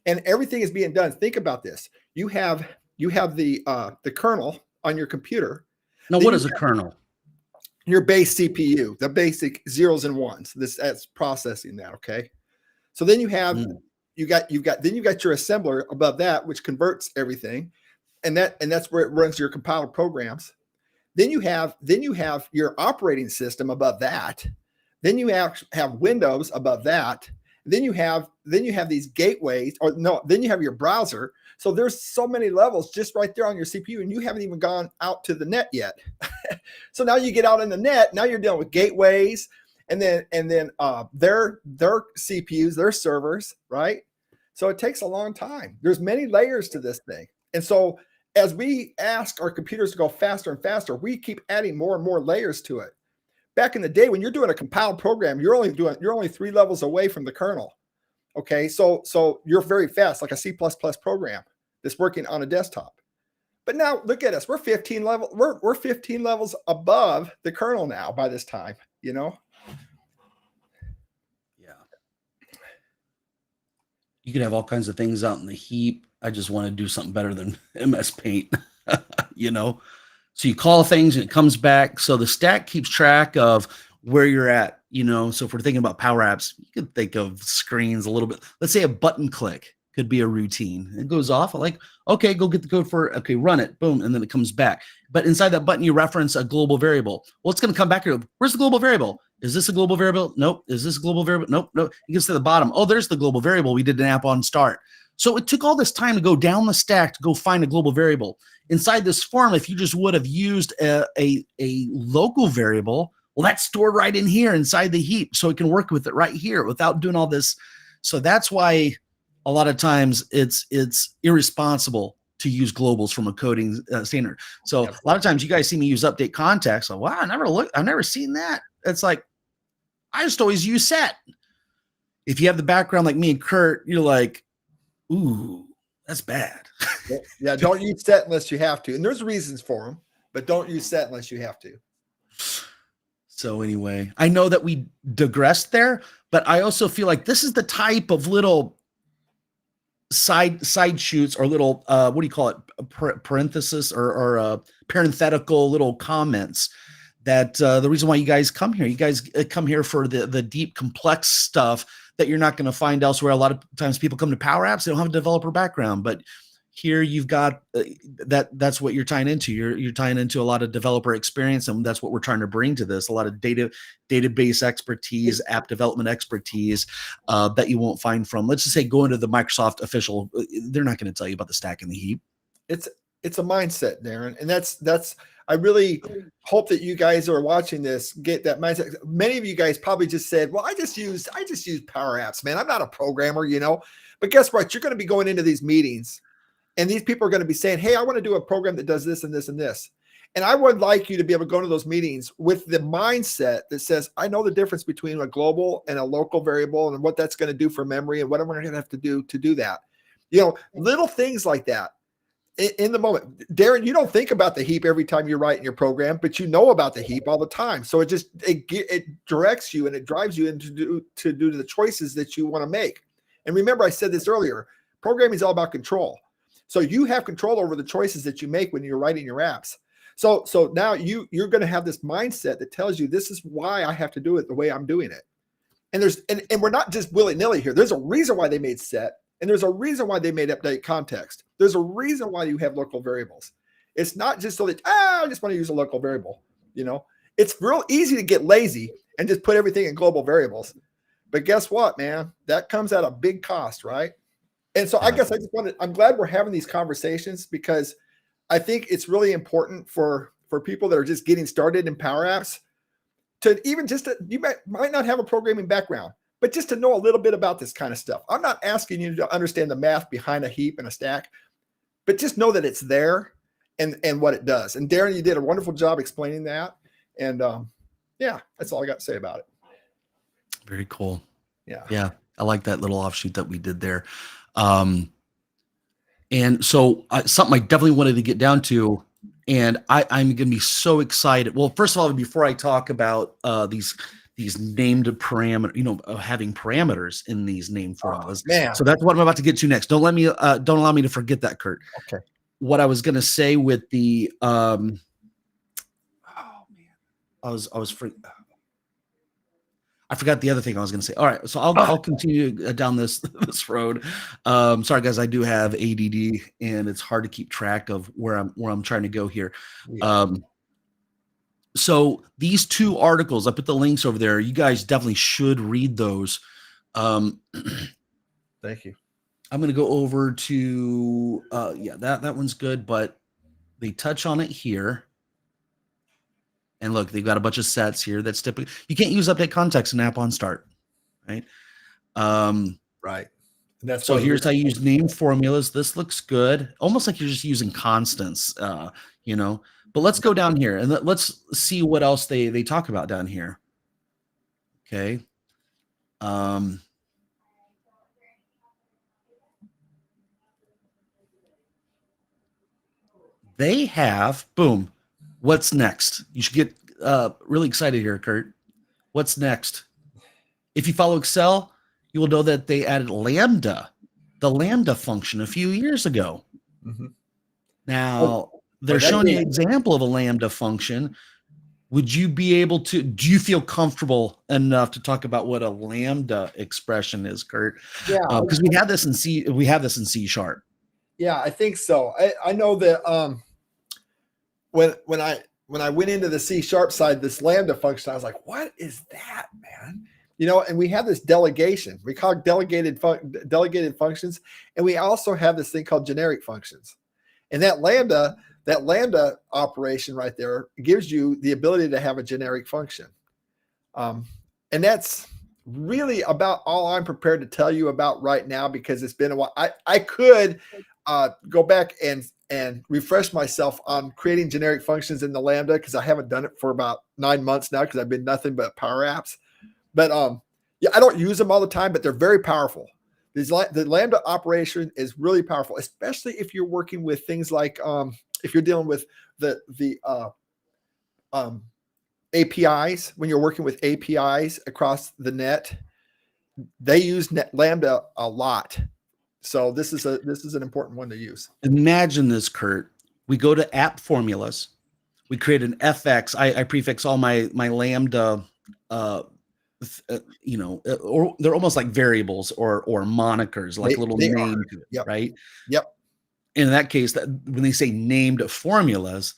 B: and everything is being done. Think about this: you have the kernel on your computer.
A: Now, what is a kernel?
B: Your base CPU, the basic zeros and ones. That's processing that. Okay, so then you have you've got your assembler above that, which converts everything, and that's where it runs your compiler programs. Then you have your operating system above that. Then you have Windows above that. Then you have these gateways, then you have your browser. So there's so many levels just right there on your CPU, and you haven't even gone out to the net yet. So now you get out in the net. Now you're dealing with gateways, and then their CPUs, their servers, right? So it takes a long time. There's many layers to this thing, and so as we ask our computers to go faster and faster, we keep adding more and more layers to it. Back in the day, when you're doing a compiled program, you're only 3 levels away from the kernel. Okay, so you're very fast, like a C++ program that's working on a desktop. But now look at us. We're 15 levels above the kernel now by this time,
A: Yeah. You could have all kinds of things out in the heap. I just want to do something better than MS Paint, So you call things and it comes back. So the stack keeps track of where you're at, So if we're thinking about Power Apps, you could think of screens a little bit. Let's say a button click could be a routine. It goes off. I'm like, okay, go get the code run it, boom, and then it comes back. But inside that button, you reference a global variable. Well, it's going to come back here. Where's the global variable? Is this a global variable? Nope. Is this a global variable? Nope. Nope. It gets to the bottom. Oh, there's the global variable. We did an app on start. So it took all this time to go down the stack to go find a global variable. Inside this form, if you just would have used a local variable, well, that's stored right in here inside the heap. So it can work with it right here without doing all this. So that's why a lot of times it's irresponsible to use globals from a coding standard. So a lot of times you guys see me use update context. Like, wow, I've never seen that. It's like, I just always use set. If you have the background like me and Kurt, you're like, ooh, that's bad.
B: Yeah, don't use set unless you have to. And there's reasons for them, but don't use set unless you have to.
A: So anyway, I know that we digressed there, but I also feel like this is the type of little side shoots or little, what do you call it? Parenthesis or parenthetical little comments that the reason why you guys come here. You guys come here for the deep, complex stuff that you're not going to find elsewhere. A lot of times people come to Power Apps, they don't have a developer background, but here you've got that's what you're tying into. You're tying into a lot of developer experience, and that's what we're trying to bring to this. A lot of database expertise, app development expertise that you won't find from, let's just say, go into the Microsoft official. They're not going to tell you about the stack and the heap.
B: It's a mindset, Darren, and that's. I really hope that you guys who are watching this get that mindset. Many of you guys probably just said, well, I just use Power Apps, man. I'm not a programmer, But guess what? You're going to be going into these meetings, and these people are going to be saying, hey, I want to do a program that does this and this and this. And I would like you to be able to go to those meetings with the mindset that says, I know the difference between a global and a local variable and what that's going to do for memory and what I'm going to have to do that. Little things like that. in the moment. Darren, you don't think about the heap every time you're writing your program, but you know about the heap all the time. So it directs you and it drives you into do the choices that you want to make. And remember, I said this earlier, programming is all about control. So you have control over the choices that you make when you're writing your apps. So now you're going to have this mindset that tells you this is why I have to do it the way I'm doing it. And and we're not just willy-nilly here. There's a reason why they made set, and there's a reason why they made update context. There's a reason why you have local variables. It's not just so that I just want to use a local variable. It's real easy to get lazy and just put everything in global variables. But guess what, man? That comes at a big cost, right? And so I guess I'm glad we're having these conversations, because I think it's really important for people that are just getting started in Power Apps to even you might not have a programming background, but just to know a little bit about this kind of stuff. I'm not asking you to understand the math behind a heap and a stack, but just know that it's there and what it does. And Darren, you did a wonderful job explaining that. And yeah, that's all I got to say about it.
A: Very cool.
B: Yeah.
A: I like that little offshoot that we did there. And so something I definitely wanted to get down to, and I'm going to be so excited. Well, first of all, before I talk about these named parameter, having parameters in these named formulas.
B: Man.
A: So that's what I'm about to get to next. Don't allow me to forget that, Kurt.
B: Okay.
A: What I was going to say with the, oh man, I forgot the other thing I was going to say. All right, so I'll continue down this road. Sorry guys, I do have ADD and it's hard to keep track of where I'm trying to go here.
B: Yeah.
A: So these two articles, I put the links over there. You guys definitely should read those.
B: Thank you.
A: I'm going to go over to that one's good, but they touch on it here. And look, they've got a bunch of sets here. That's typically, you can't use update context in app on start, right?
B: Right. And that's
A: so here's how you use named formulas. This looks good, almost like you're just using constants, But let's go down here and let's see what else they talk about down here. Okay. They have boom. What's next? You should get really excited here, Kurt. What's next? If you follow Excel, you will know that they added Lambda, the Lambda function, a few years ago.
B: Mm-hmm.
A: Now, they're showing you an example of a Lambda function. Would you be able to, do you feel comfortable enough to talk about what a Lambda expression is, Kurt?
B: Yeah.
A: Because we have this in C#.
B: Yeah, I think so. I know that when I went into the C# side, this Lambda function, I was like, what is that, man? And we have this delegation. We call it delegated functions. And we also have this thing called generic functions. And that Lambda operation right there gives you the ability to have a generic function. And that's really about all I'm prepared to tell you about right now, because it's been a while. I could go back and refresh myself on creating generic functions in the Lambda, because I haven't done it for about 9 months now, because I've been nothing but Power Apps. But yeah, I don't use them all the time, but they're very powerful. The Lambda operation is really powerful, especially if you're working with things like if you're dealing with the APIs. When you're working with APIs across the net, they use Lambda a lot. So this is an important one to use.
A: Imagine this, Kurt. We go to app formulas. We create an FX. I prefix all my Lambda, or they're almost like variables or monikers, like little names, right?
B: Yep.
A: In that case, when they say named formulas,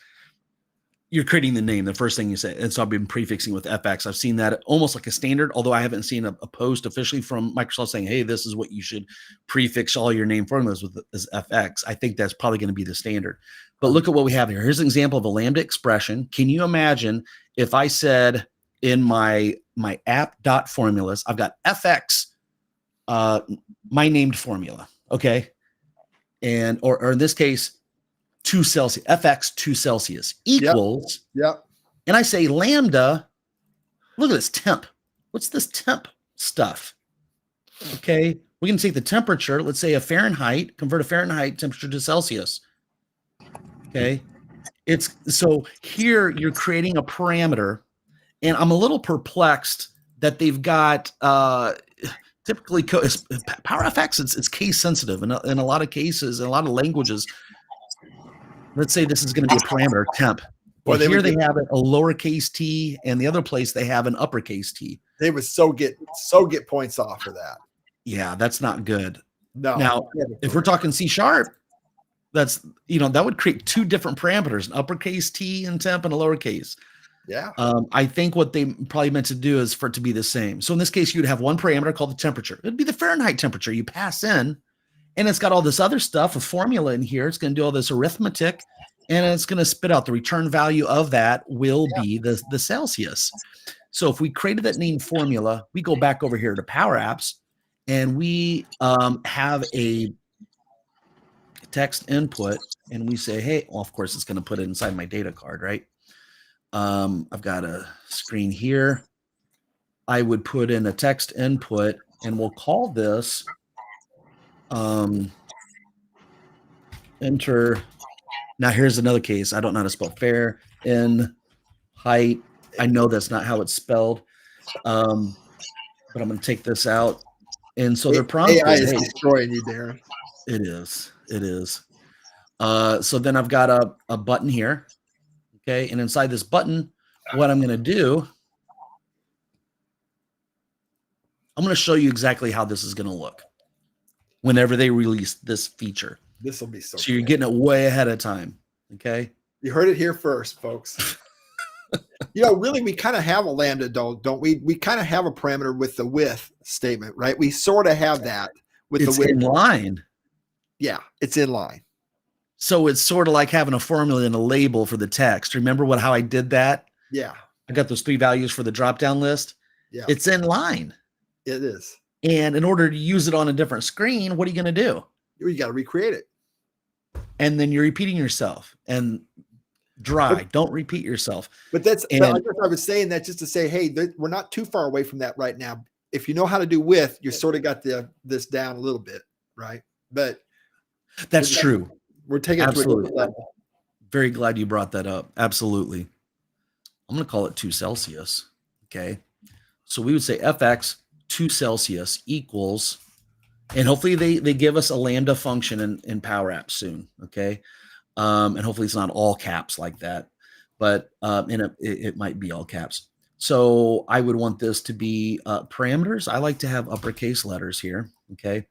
A: you're creating the name, the first thing you say. And so I've been prefixing with FX. I've seen that almost like a standard, although I haven't seen a post officially from Microsoft saying, hey, this is what you should prefix all your name formulas with as FX. I think that's probably going to be the standard. But look at what we have here. Here's an example of a Lambda expression. Can you imagine if I said in my app.formulas, I've got FX, my named formula, okay? And or in this case, 2 Celsius, FX 2 Celsius equals, and I say Lambda, look at this temp. What's this temp stuff? Okay, we're going to take the temperature, let's say a Fahrenheit, convert a Fahrenheit temperature to Celsius. Okay. It's so here you're creating a parameter, and I'm a little perplexed that they've got typically PowerFX. It's case sensitive in a lot of cases, in a lot of languages. Let's say this is going to be a parameter temp. Well, here they have a lowercase t, and the other place they have an uppercase t.
B: They would get points off for that.
A: Yeah, that's not good.
B: No.
A: Now, if we're talking C#, that's, that would create two different parameters, an uppercase t in temp and a lowercase.
B: Yeah.
A: I think what they probably meant to do is for it to be the same. So in this case, you'd have one parameter called the temperature. It'd be the Fahrenheit temperature you pass in, and it's got all this other stuff, a formula in here. It's going to do all this arithmetic, and it's going to spit out the return value of that will be the Celsius. So if we created that name formula, we go back over here to Power Apps, and we have a text input, and we say, hey, well, of course, it's going to put it inside my data card, right? I've got a screen here. I would put in a text input, and we'll call this enter. Now here's another case. I don't know how to spell fair in height. I know that's not how it's spelled. But I'm going to take this out. And so they're prompted.
B: AI is destroying you, Darren.
A: It is. It is. So then I've got a button here. Okay. And inside this button, what I'm going to do, I'm going to show you exactly how this is going to look whenever they release this feature.
B: This will be so
A: you're getting it way ahead of time. Okay.
B: You heard it here first, folks. Really, we kind of have a Lambda, don't we? We kind of have a parameter with the with statement, right? We sort of have that with the with.
A: In line.
B: Yeah, it's in line.
A: So it's sort of like having a formula and a label for the text. Remember how I did that?
B: Yeah.
A: I got those 3 values for the drop-down list.
B: Yeah.
A: It's in line.
B: It is.
A: And in order to use it on a different screen, what are you going to do?
B: You got to recreate it.
A: And then you're repeating yourself. And don't repeat yourself.
B: But I was saying that just to say, hey, we're not too far away from that right now. If you know how to do with, you sort of got this down a little bit, right? But
A: that's true.
B: We're taking it to a different level.
A: Very glad you brought that up. Absolutely. I'm going to call it 2 Celsius. Okay. So we would say fx 2 Celsius equals, and hopefully they give us a Lambda function in Power Apps soon. Okay. And hopefully it's not all caps like that, but it might be all caps. So I would want this to be parameters. I like to have uppercase letters here. Okay.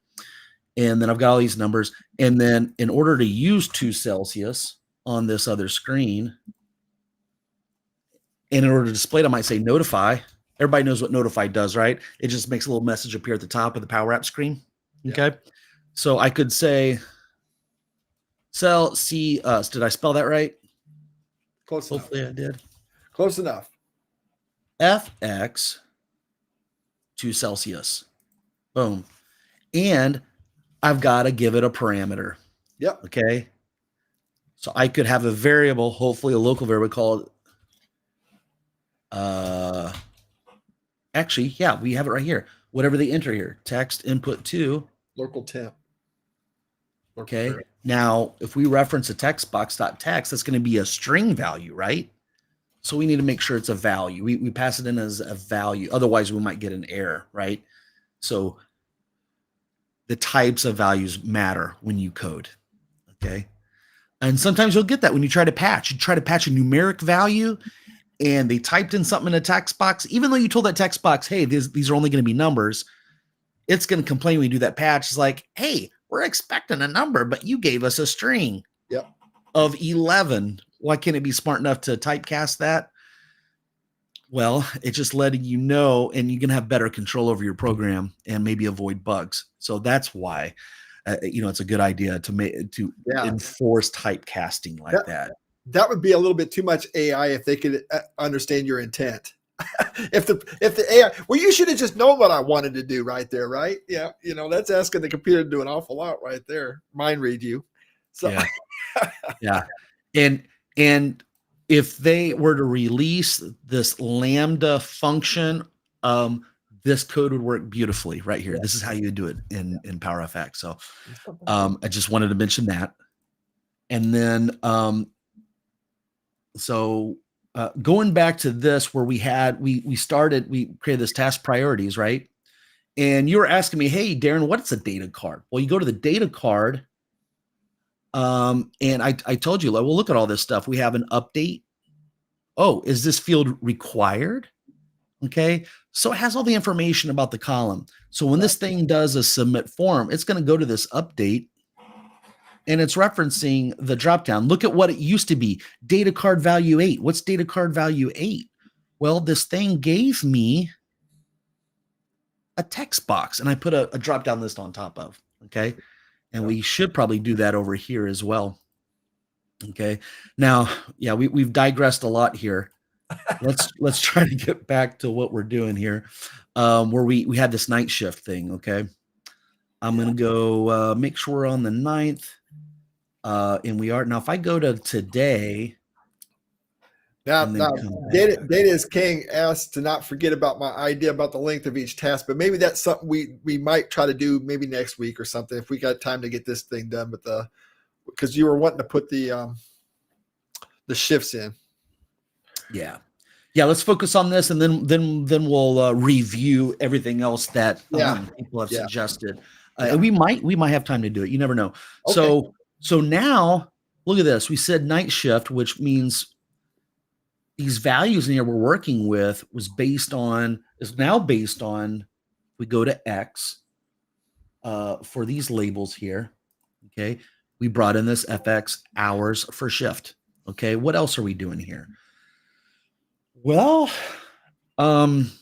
A: And then I've got all these numbers. And then in order to use 2 Celsius on this other screen, and in order to display it, I might say notify. Everybody knows what notify does, right? It just makes a little message appear at the top of the Power App screen. Okay. Yeah. So I could say C-us. Did I spell that right?
B: Close enough.
A: Hopefully I did.
B: Close enough.
A: fx 2 Celsius. Boom. And I've got to give it a parameter.
B: Yep.
A: Okay. So I could have a variable, hopefully a local variable called, actually, yeah, we have it right here. Whatever they enter here, text input to
B: local temp.
A: Okay. Now, if we reference a text box.text, that's going to be a string value, right? So we need to make sure it's a value. We pass it in as a value. Otherwise, we might get an error, right? So the types of values matter when you code, okay? And sometimes you'll get that when you try to patch. You try to patch a numeric value, and they typed in something in a text box. Even though you told that text box, hey, these are only going to be numbers, it's going to complain when you do that patch. It's like, hey, we're expecting a number, but you gave us a string of 11. Why can't it be smart enough to typecast that? Well, it's just letting you know, and you can have better control over your program and maybe avoid bugs. So that's why, it's a good idea to enforce typecasting like that.
B: That would be a little bit too much AI if they could understand your intent. if the AI, well, you should have just known what I wanted to do right there, right? Yeah, that's asking the computer to do an awful lot right there. Mind read you. So
A: yeah. And if they were to release this Lambda function, this code would work beautifully right here. This is how you do it in PowerFX. So I just wanted to mention that. And then, going back to this where we created this task priorities, right? And you were asking me, hey, Darren, what's a data card? Well, you go to the data card, and I told you, well, look at all this stuff. We have an update. Oh, is this field required? Okay, so it has all the information about the column. So when this thing does a submit form, it's going to go to this update, and it's referencing the dropdown. Look at what it used to be. Data card value 8. What's data card value 8? Well, this thing gave me a text box, and I put a drop-down list on top of, okay? And we should probably do that over here as well. Okay. Now, yeah, we've digressed a lot here. Let's try to get back to what we're doing here. Where we had this night shift thing, okay? I'm gonna go make sure we're on the 9th. And we are now. If I go to today,
B: now data is king asked to not forget about my idea about the length of each task, but maybe that's something we might try to do maybe next week or something if we got time to get this thing done. But because you were wanting to put the shifts in.
A: Yeah. Let's focus on this, and then we'll review everything else that people have suggested. And we might have time to do it. You never know. Okay. So now look at this. We said night shift, which means these values in here we're working with is now based on, we go to X for these labels here. Okay. We brought in this FX hours for shift. Okay. What else are we doing here? Well, we have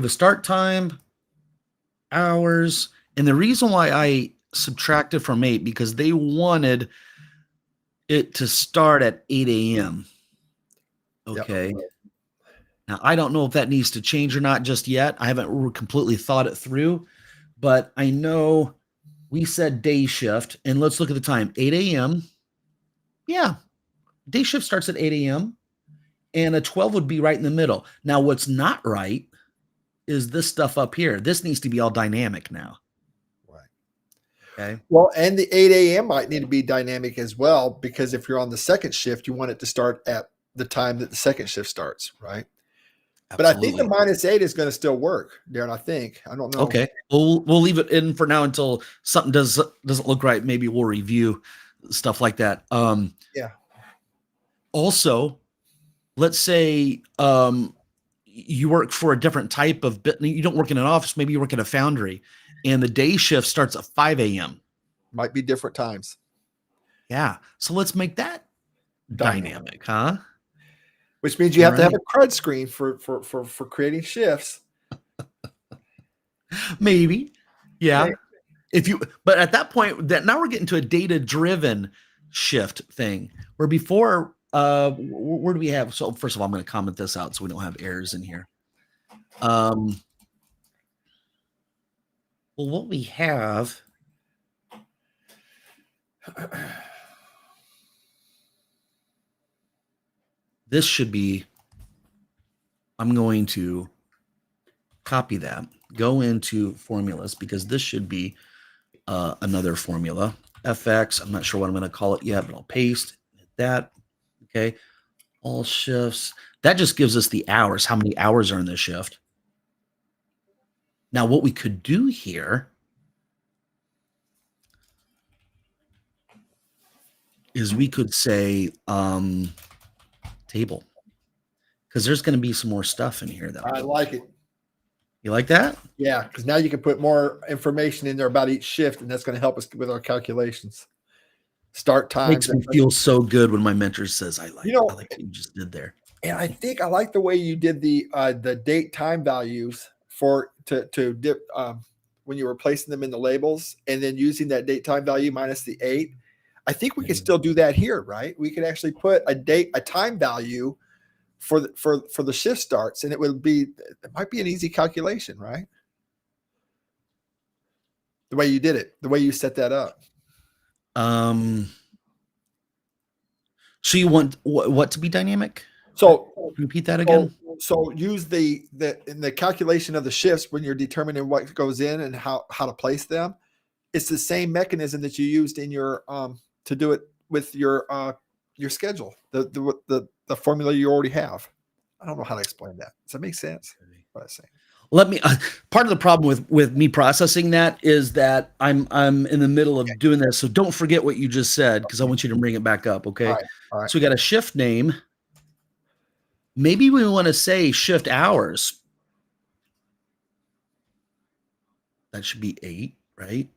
A: a start time, hours, and the reason why I subtracted from 8 because they wanted it to start at 8 a.m. Okay. Yep. Now, I don't know if that needs to change or not just yet. I haven't completely thought it through, but I know we said day shift, and let's look at the time, 8 a.m. Yeah, day shift starts at 8 a.m. and a 12 would be right in the middle. Now, what's not right is this stuff up here. This needs to be all dynamic now.
B: Right.
A: Okay.
B: Well, and the 8 a.m. might need to be dynamic as well, because if you're on the second shift, you want it to start at the time that the second shift starts, right? Absolutely. But I think the -8 is going to still work, Darren. I don't know.
A: Okay. We'll leave it in for now until something doesn't look right. Maybe we'll review stuff like that.
B: Yeah.
A: Also, let's say you work for a different type of bit. You don't work in an office. Maybe you work at a foundry, and the day shift starts at 5 a.m.
B: Might be different times.
A: Yeah. So let's make that dynamic, huh?
B: Which means you have to have a CRUD screen for creating shifts.
A: Maybe. Yeah. Maybe. But at that point, now we're getting to a data-driven shift thing where before, where do we have? So first of all, I'm going to comment this out so we don't have errors in here. Well, what we have. This should be, I'm going to copy that, go into formulas, because this should be another formula. FX, I'm not sure what I'm going to call it yet, but I'll paste that. Okay. All shifts. That just gives us the hours, how many hours are in this shift. Now, what we could do here is we could say table, because there's going to be some more stuff in here.
B: I like it.
A: You like that?
B: Yeah, because now you can put more information in there about each shift, and that's going to help us with our calculations. Start time
A: makes me feel so good when my mentor says, I like what you just did there.
B: And I think I like the way you did the date time values for when you were placing them in the labels, and then using that date time value minus the 8. I think we can still do that here, right? We could actually put a time value for the shift starts, and it might be an easy calculation, right? The way you did it, the way you set that up.
A: So you want what to be dynamic?
B: So
A: repeat that again.
B: So use in the calculation of the shifts when you're determining what goes in and how to place them. It's the same mechanism that you used in your to do it with your schedule, the formula you already have. I don't know how to explain that. Does that make sense? What I'm saying.
A: Let me. Part of the problem with me processing that is that I'm in the middle of doing this. So don't forget what you just said, because I want you to bring it back up. Okay.
B: All right.
A: So we got a shift name. Maybe we want to say shift hours. That should be 8, right?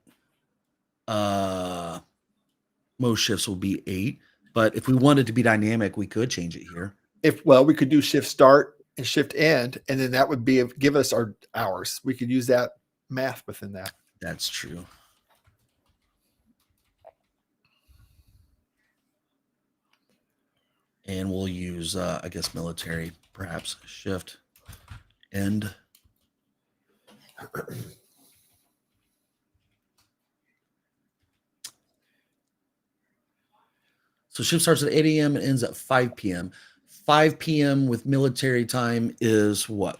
A: Most shifts will be 8, but if we wanted to be dynamic, we could change it here.
B: We could do shift start and shift end, and then that would give us our hours. We could use that math within that.
A: That's true. And we'll use, I guess, military, perhaps shift end. So shift starts at 8 a.m. and ends at 5 p.m. 5 p.m. with military time is what?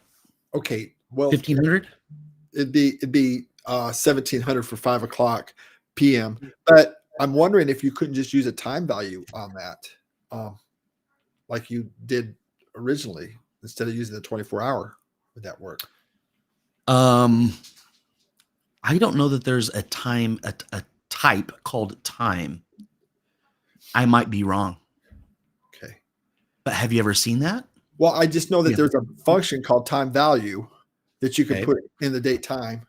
B: Okay. Well,
A: 1500?
B: It'd be 1700 for 5 o'clock p.m. But I'm wondering if you couldn't just use a time value on that, like you did originally, instead of using the 24-hour. Would that work?
A: I don't know that there's a time, a type called time. I might be wrong.
B: Okay.
A: But have you ever seen that?
B: Well, I just know that there's a function called time value that you can put in the date time.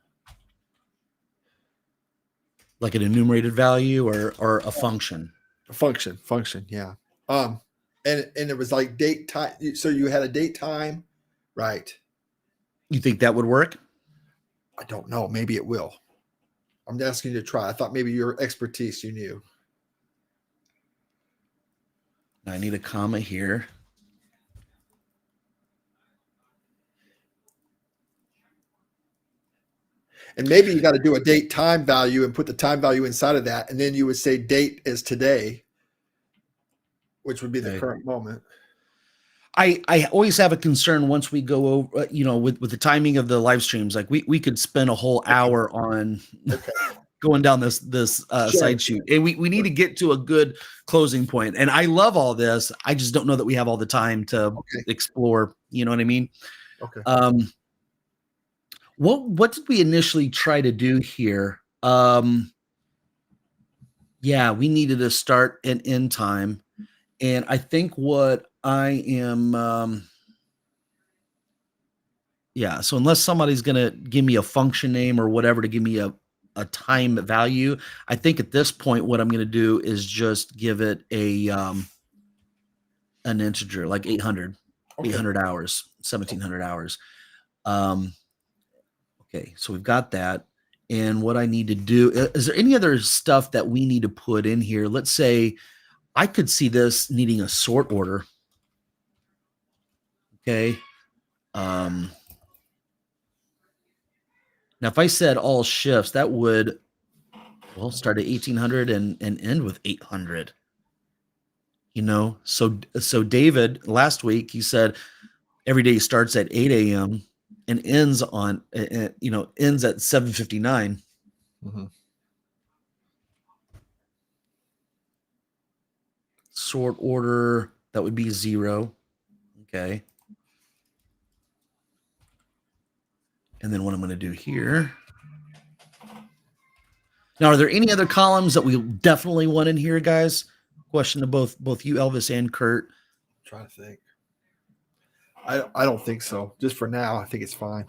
A: Like an enumerated value or a function?
B: A function, yeah. And it was like date time. So you had a date time, right?
A: You think that would work?
B: I don't know. Maybe it will. I'm asking you to try. I thought maybe your expertise you knew.
A: I need a comma here.
B: And maybe you got to do a date time value and put the time value inside of that. And then you would say date is today, which would be the current moment.
A: I always have a concern once we go over, with the timing of the live streams. Like we could spend a whole hour on going down this side shoot, and we need to get to a good closing point. And I love all this. I just don't know that we have all the time to explore. You know what I mean?
B: Okay.
A: What did we initially try to do here? We needed to start and end time, and I think what I am, so unless somebody's going to give me a function name or whatever to give me a time value, I think at this point, what I'm going to do is just give it an integer, like 800 hours, 1700 hours. Okay. So we've got that. And what I need to do, is there any other stuff that we need to put in here? Let's say I could see this needing a sort order. Okay. Now, if I said all shifts, that would, start at 1800 and end with 800. So David, last week, he said every day starts at 8 a.m. and ends at 7:59.
B: Mm-hmm.
A: Sort order, that would be 0. Okay. And then what I'm going to do here. Now, are there any other columns that we definitely want in here, guys? Question to both you, Elvis, and Kurt.
B: I'm trying to think. I don't think so. Just for now, I think it's fine.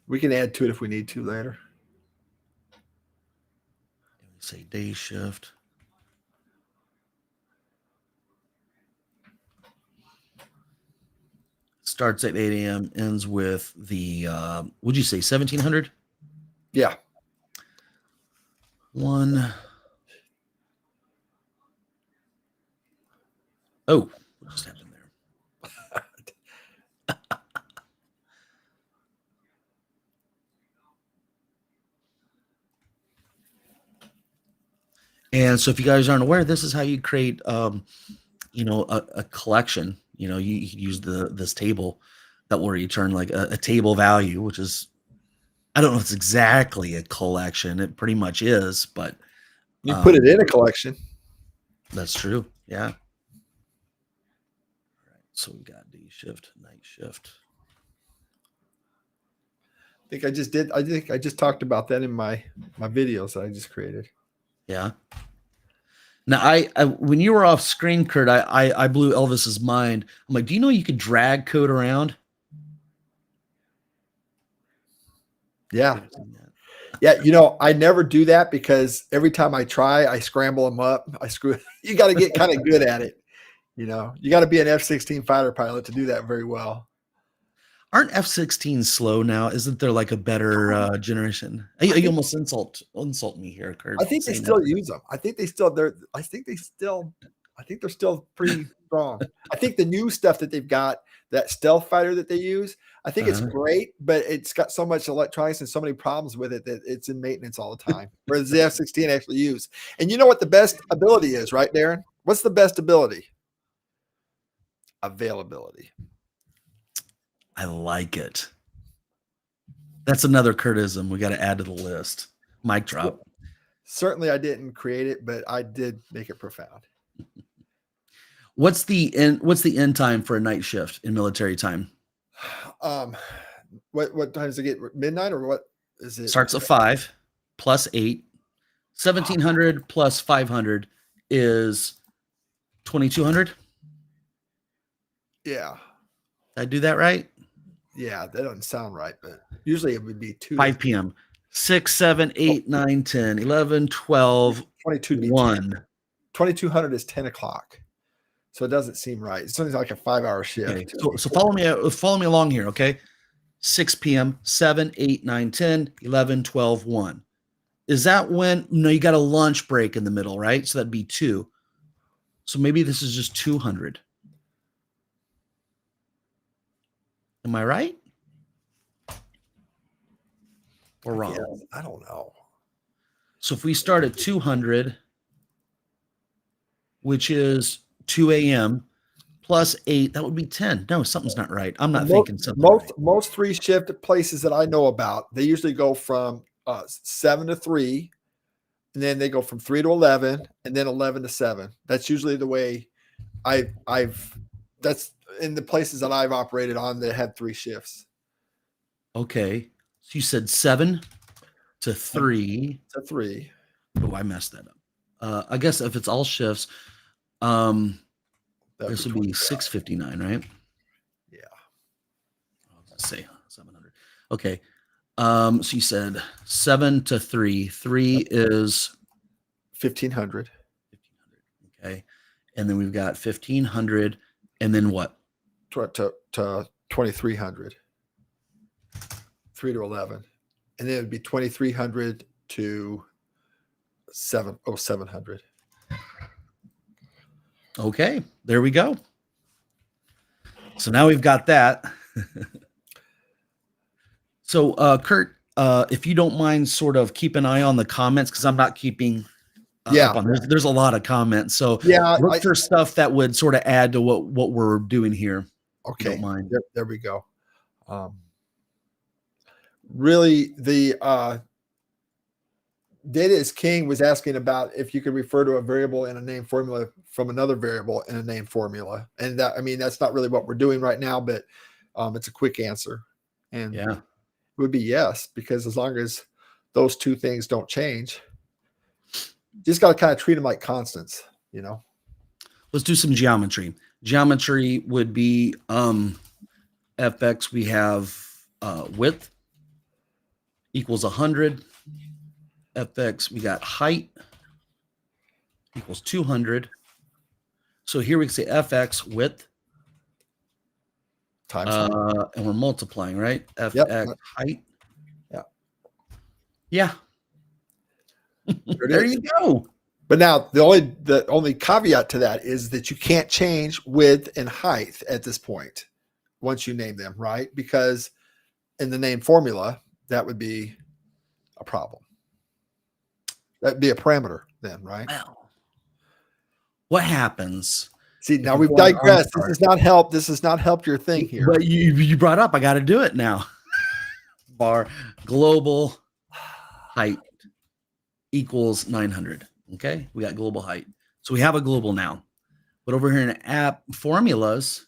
B: We can add to it if we need to later.
A: Say day shift. Starts at 8 a.m., ends with the, would you say 1700?
B: Yeah.
A: 1. Oh, what just happened there? And so if you guys aren't aware, this is how you create, a collection. You could use this table that will return like a table value, which is, I don't know if it's exactly a collection. It pretty much is, but
B: You put it in a collection.
A: That's true. Yeah. All right. So we got day shift, night shift.
B: I think I just talked about that in my videos that I just created.
A: Yeah. Now, I when you were off screen, Kurt, I blew Elvis's mind. I'm like, do you know you could drag code around?
B: Yeah. Yeah. You know, I never do that because every time I try, I scramble them up. I screw it. You got to get kind of good at it. You know, you got to be an F-16 fighter pilot to do that very well.
A: Aren't F-16s slow now? Isn't there like a better generation? You almost insult me here, Kurt.
B: I think they still use them. I think they're still pretty strong. I think the new stuff that they've got, that stealth fighter that they use, I think it's great, but it's got so much electronics and so many problems with it that it's in maintenance all the time. Whereas the F-16 actually use. And you know what the best ability is, right, Darren? What's the best ability? Availability.
A: I like it. That's another Kurtism we got to add to the list. Mic drop.
B: Certainly I didn't create it, but I did make it profound.
A: What's the end time for a night shift in military time?
B: What time does it get? Midnight or what is it?
A: Starts at 5 plus 8. 1700 plus 500 is 2200.
B: Yeah.
A: Did I do that right?
B: Yeah, that doesn't sound right, but usually it would be
A: 5 p.m. 6, 7, 8, 9, 10, 11, 12, 1.
B: 2200 is 10 o'clock. So it doesn't seem right. It's only like a 5-hour shift.
A: Okay. So follow me along here, okay? 6 p.m., 7, 8, 9, 10, 11, 12, 1. Is that when, no, you got a lunch break in the middle, right? So that'd be 2. So maybe this is just 200. Am I right? Or wrong?
B: Yeah, I don't know.
A: So if we start at 200, which is 2 a.m. plus 8, that would be 10. No, something's not right. I'm not thinking something right.
B: Most 3-shift places that I know about, they usually go from 7 to 3, and then they go from 3 to 11, and then 11 to 7. That's usually the way that's in the places that I've operated on that had 3 shifts.
A: Okay. So you said 7 to 3.
B: To 3.
A: Oh, I messed that up. I guess if it's all shifts, this would be 659, right?
B: Yeah.
A: Let's say 700. Okay. So you said 7 to 3. 3 is
B: 1500.
A: 1500. Okay. And then we've got 1500. And then what?
B: To 2300. 3 to 11. And then it would be 2300 to 700.
A: Okay, there we go. So now we've got that. So, Kurt, if you don't mind, sort of keep an eye on the comments because I'm not keeping. Up on. There's a lot of comments. So look for stuff that would sort of add to what we're doing here.
B: Okay,
A: don't mind.
B: There we go. Really, the Data is King was asking about if you could refer to a variable in a name formula from another variable in a name formula. And that, I mean, that's not really what we're doing right now, but it's a quick answer. And it would be yes, because as long as those two things don't change, you just got to kind of treat them like constants, you know.
A: Let's do some geometry. Geometry would be fx, we have width equals 100. Fx, we got height equals 200. So here we can say fx width
B: times
A: and we're multiplying, right? Fx height. Yeah. There you go.
B: But now the only caveat to that is that you can't change width and height at this point once you name them, right? Because in the name formula, that would be a problem. That'd be a parameter then, right?
A: Well, what happens?
B: See, now we've digressed. This does not help. This has not helped your thing here.
A: But you brought up, I got to do it now. Bar global height equals 900. Okay, we got global height. So we have a global now. But over here in app formulas,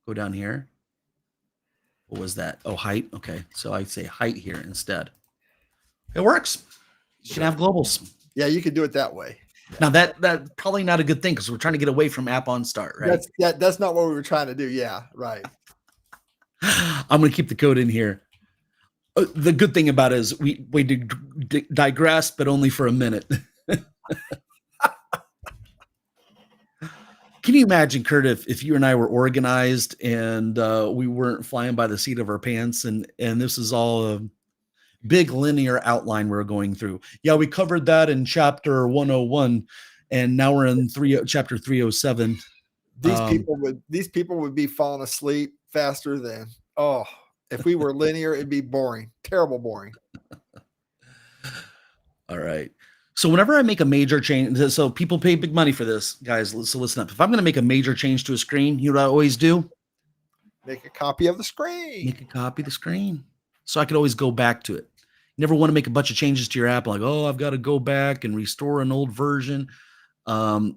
A: go down here. What was that? Oh, height. Okay, so I say height here instead. It works. You can have globals.
B: Yeah, you can do it that way.
A: Now that's probably not a good thing because we're trying to get away from app on start, right?
B: That's not what we were trying to do. Yeah, right.
A: I'm going to keep the code in here. The good thing about it is we digress, but only for a minute. Can you imagine, Kurt, if you and I were organized and we weren't flying by the seat of our pants, and this is all a big linear outline we're going through? Yeah, we covered that in chapter 101, and now we're in chapter 307.
B: These people would be falling asleep faster than if we were linear, it'd be boring, terrible boring.
A: All right. So whenever I make a major change, so people pay big money for this, guys. So listen up. If I'm going to make a major change to a screen, you know what I always do?
B: Make a copy of the screen.
A: Make a copy of the screen, so I could always go back to it. You never want to make a bunch of changes to your app, like, oh, I've got to go back and restore an old version.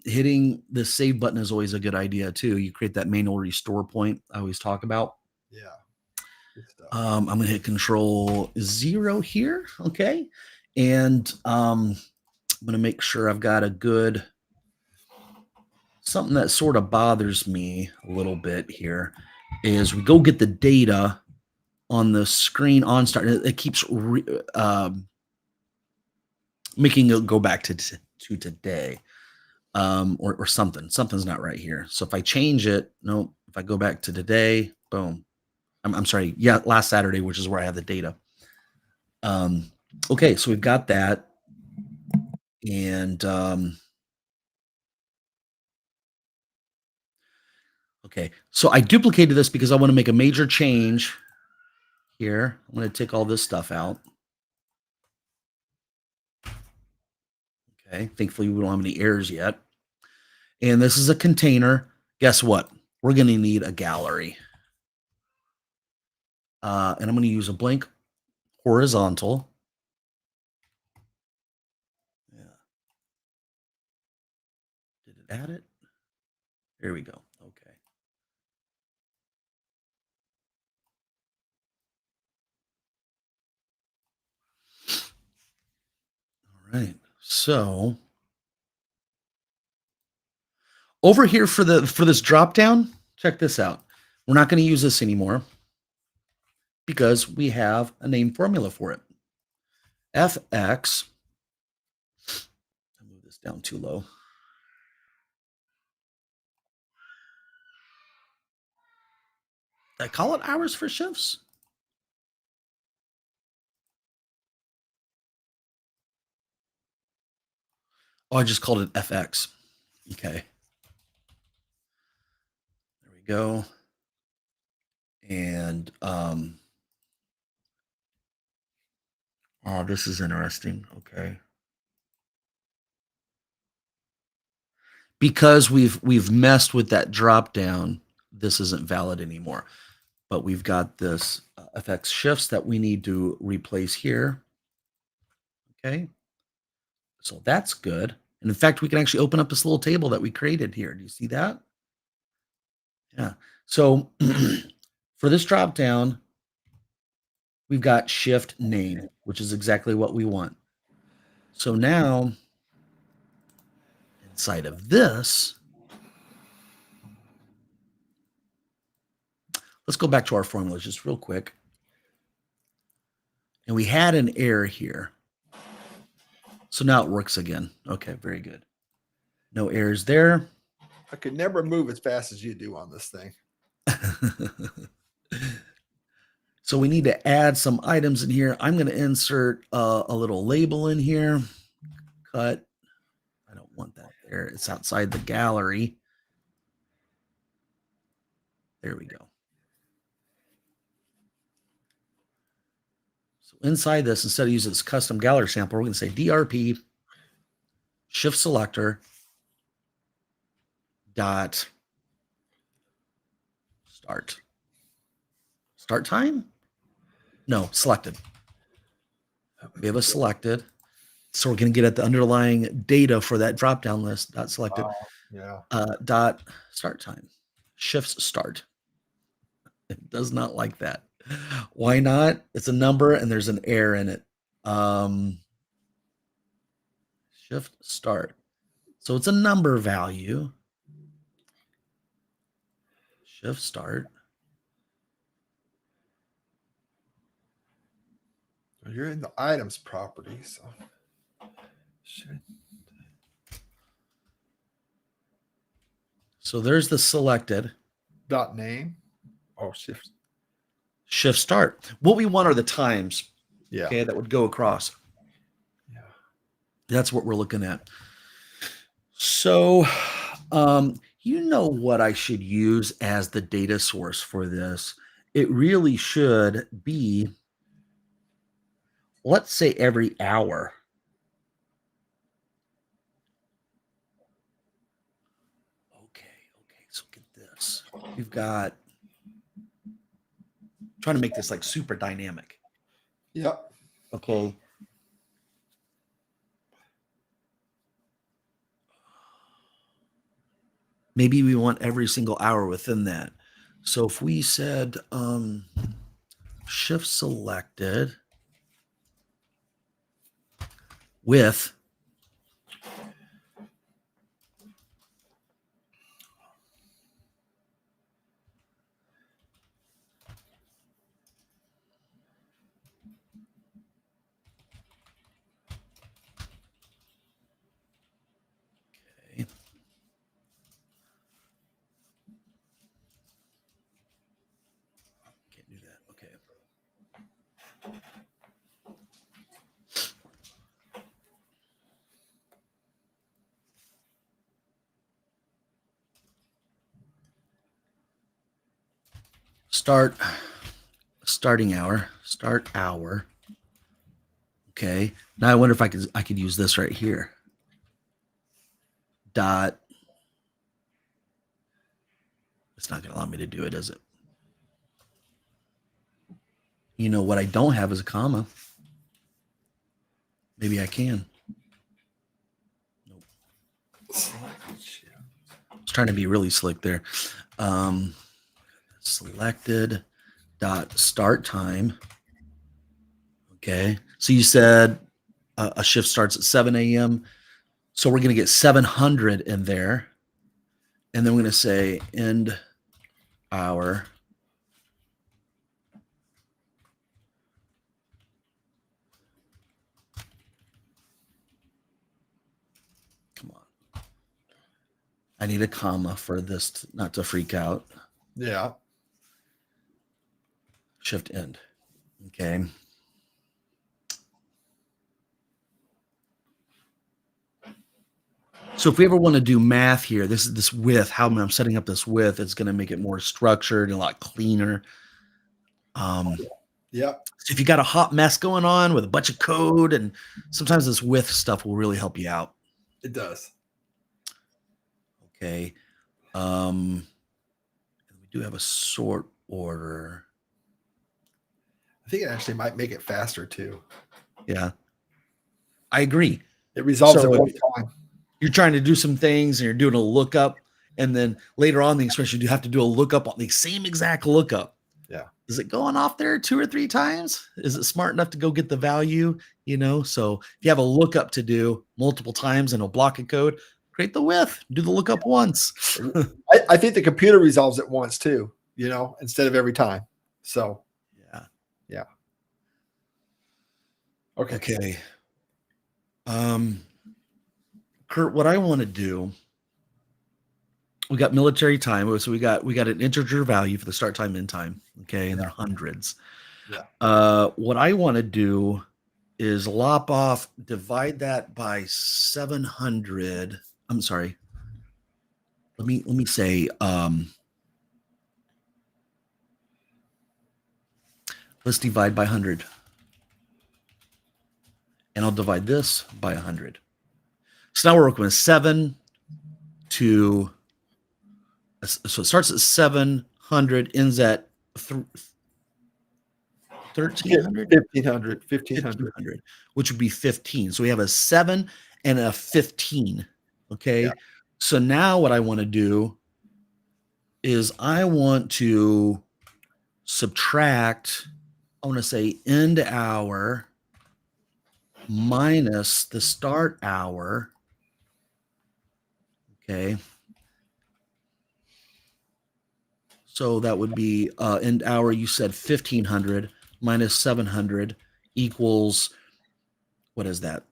A: Hitting the save button is always a good idea too. You create that manual restore point I always talk about.
B: Yeah.
A: I'm going to hit Control-0 here. Okay. And I'm going to make sure I've got a good, something that sort of bothers me a little bit here is we go get the data on the screen on start. It keeps making it go back to today. Or something's not right here. So if I change it, no, if I go back to today, boom. I'm sorry. Yeah. Last Saturday, which is where I have the data. Okay. So we've got that. And, okay. So I duplicated this because I want to make a major change here. I'm going to take all this stuff out. Okay. Thankfully, we don't have any errors yet. And this is a container. Guess what? We're going to need a gallery. And I'm going to use a blank horizontal. Yeah. Did it add it? There we go. Okay. All right. So over here for this drop down, check this out. We're not going to use this anymore because we have a name formula for it. FX. I'll move this down too low. Did I call it hours for shifts? Oh, I just called it FX. Okay. There we go. And oh, this is interesting. Okay. Because we've messed with that drop down, this isn't valid anymore. But we've got this FX shifts that we need to replace here. Okay. So that's good. And in fact, we can actually open up this little table that we created here. Do you see that? Yeah. So for this drop down, we've got shift name, which is exactly what we want. So now inside of this, let's go back to our formulas just real quick. And we had an error here. So now it works again. Okay, very good. No errors there.
B: I could never move as fast as you do on this thing.
A: So we need to add some items in here. I'm going to insert a little label in here. Cut. I don't want that there. It's outside the gallery. There we go. So inside this, instead of using this custom gallery sample, we're going to say DRP shift selector dot start. Start time? No, selected. We have a selected. So we're going to get at the underlying data for that drop-down list, dot selected,
B: Yeah.
A: dot start time, shifts start. It does not like that. Why not? It's a number and there's an error in it. Shift start. So it's a number value. Shift start.
B: You're in the items property, so
A: So there's the selected.
B: dot name. Oh,
A: Shift start. What we want are the times.
B: Yeah.
A: Okay, that would go across.
B: Yeah.
A: That's what we're looking at. So, you know what I should use as the data source for this? It really should be, let's say, every hour. Okay, so get this. We've got, trying to make this like super dynamic.
B: Yep.
A: Okay. Maybe we want every single hour within that. So if we said shift selected with starting hour, start hour. Okay. Now I wonder if I could use this right here. Dot. It's not going to allow me to do it, is it? You know what I don't have is a comma. Maybe I can. Nope. I was trying to be really slick there. Selected dot start time. Okay. So you said a shift starts at 7 a.m. So we're going to get 700 in there. And then we're going to say end hour. Come on. I need a comma for this not to freak out.
B: Yeah.
A: Shift end. Okay. So if we ever want to do math here, this is this width, how I'm setting up this width, it's going to make it more structured and a lot cleaner.
B: Yeah.
A: So if you got a hot mess going on with a bunch of code, and sometimes this width stuff will really help you out.
B: It does.
A: Okay. We do have a sort order.
B: I think it actually might make it faster too.
A: Yeah. I agree.
B: It resolves
A: So
B: it one time.
A: You're trying to do some things and you're doing a lookup, and then later on in the expression, you have to do a lookup on the same exact lookup.
B: Yeah.
A: Is it going off there 2 or 3 times? Is it smart enough to go get the value? You know, so if you have a lookup to do multiple times in a block of code, create the width, do the lookup once.
B: I think the computer resolves it once too, you know, instead of every time. So
A: Yeah.
B: Yeah. Okay.
A: Okay. Kurt, what I want to do, we got military time. So we got an integer value for the start time, end time. Okay. And they're hundreds.
B: Yeah.
A: What I want to do is lop off, divide that by 700. I'm sorry. Let me say, let's divide by 100. And I'll divide this by 100. So now we're working with 7 to, so it starts at 700, ends at 1,300?
B: 1,500.
A: 1,500, which would be 15. So we have a 7 and a 15. Okay.
B: Yeah.
A: So now what I want to do is I want to subtract, I want to say end hour minus the start hour. Okay. So that would be end hour, you said 1,500 minus 700 equals, what is that?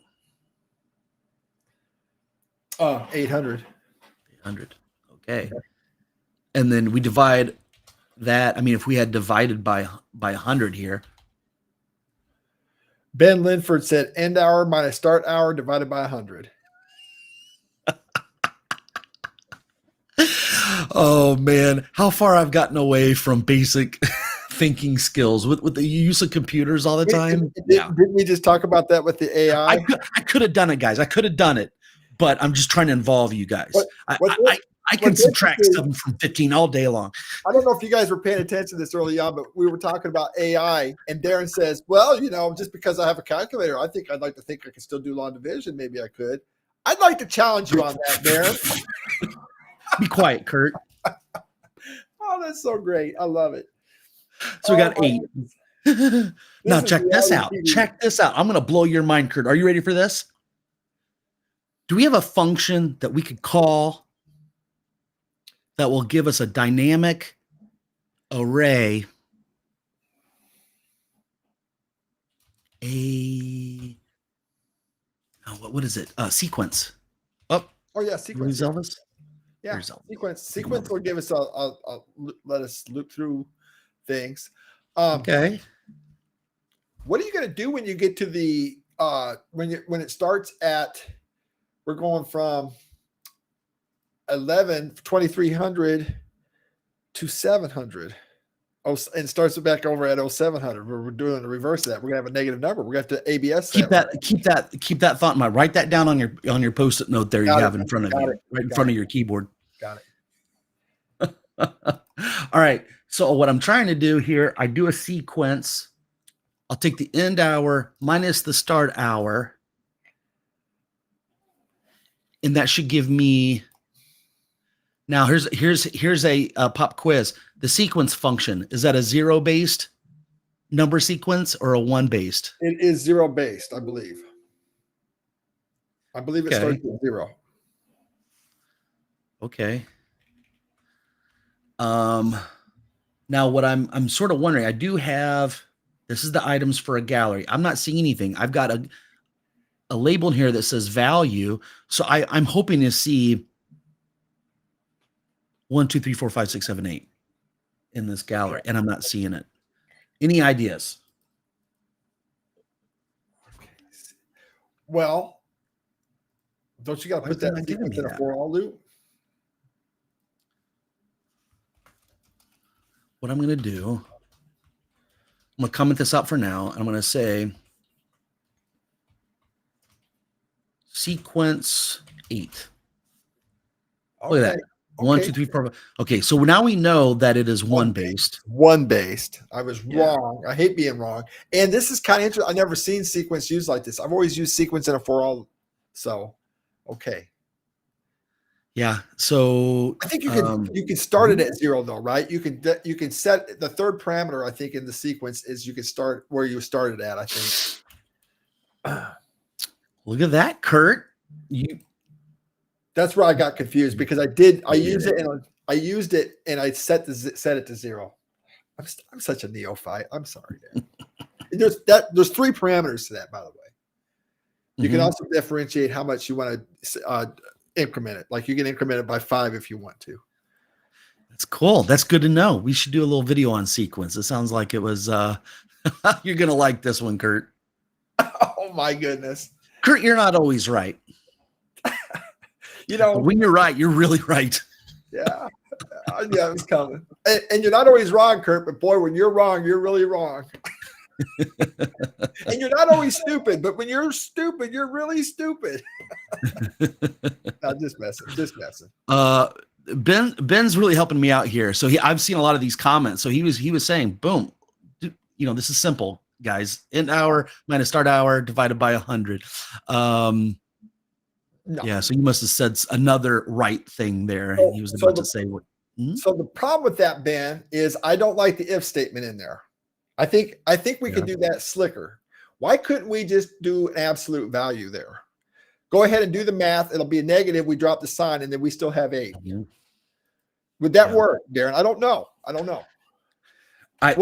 B: 800.
A: 800. Okay. And then we divide that. I mean, if we had divided by 100 here.
B: Ben Linford said end hour minus start hour divided by 100.
A: Oh man, how far I've gotten away from basic thinking skills with the use of computers all the time.
B: Didn't we just talk about that with the AI?
A: I could have done it, guys. I could have done it, but I'm just trying to involve you guys. I can subtract 7 from 15 all day long.
B: I don't know if you guys were paying attention to this early on, but we were talking about AI, and Darren says, well, you know, just because I have a calculator, I'd like to think I can still do long division. Maybe I could. I'd like to challenge you on that, Darren.
A: Be quiet, Kurt.
B: Oh, that's so great. I love it.
A: So we got 8. Now check this out. Check this out. I'm going to blow your mind, Kurt. Are you ready for this? Do we have a function that we could call that will give us a dynamic array, what is it? Sequence.
B: Oh yeah, sequence.
A: Elvis?
B: Yeah, sequence will give us a let us loop through things.
A: Okay.
B: What are you going to do when you get to the when it starts at, we're going from 2,300 to 700. Oh, and starts it back over at 0,700. We're doing the reverse of that. We're gonna have a negative number. We're gonna have to ABS.
A: Keep that thought in mind. Write that down on your post-it note there you have in front of you, right in front of your keyboard.
B: Got
A: it. All right. So what I'm trying to do here, I do a sequence. I'll take the end hour minus the start hour, and that should give me. Now here's a pop quiz. The sequence function, is that a 0-based number sequence or a 1-based?
B: It is 0-based, I believe. I believe it starts with 0.
A: Okay. Now what I'm sort of wondering, I do have, this is the items for a gallery. I'm not seeing anything. I've got a label in here that says value. So I'm hoping to see 1, 2, 3, 4, 5, 6, 7, 8 in this gallery, and I'm not seeing it. Any ideas?
B: Well, don't you got to put that in a for all loop?
A: What I'm going to do, I'm going to comment this out for now. I'm going to say sequence 8.
B: Okay.
A: Look at that. 1, 2, 3, 4, 5. Okay, so now we know that it is 1-based.
B: 1-based. I was wrong. I hate being wrong. And this is kind of interesting. I've never seen sequence used like this. I've always used sequence in a for all. So, okay.
A: Yeah. So
B: I think you can start it at 0 though, right? You can set the third parameter. I think in the sequence is you can start where you started at. I think.
A: Look at that, Kurt.
B: That's where I got confused because I used it and I set it to 0. I'm such a neophyte. I'm sorry, Dan. There's 3 parameters to that, by the way. You can also differentiate how much you want to increment it. Like you can increment it by 5 if you want to.
A: That's cool. That's good to know. We should do a little video on sequence. It sounds like it was you're gonna like this one, Kurt.
B: Oh my goodness.
A: Kurt, you're not always right.
B: You know,
A: when you're right, you're really right.
B: Yeah. Yeah, it was coming. And you're not always wrong, Kurt, but boy, when you're wrong, you're really wrong. And you're not always stupid, but when you're stupid, you're really stupid. No, just messing. Ben's really helping me out here. So I've seen a lot of these comments. So he was saying, boom,
A: this is simple, guys. End hour minus start hour divided by 100.
B: No.
A: Yeah, so you must have said another right thing there.
B: So-
A: He was
B: so
A: about
B: the-
A: to say what.
B: So the problem with that, Ben, is I don't like the if statement in there. I think we could do that slicker. Why couldn't we just do an absolute value there? Go ahead and do the math. It'll be a negative. We drop the sign, and then we still have 8. Would that work, Darren? I don't know.
A: I don't know. I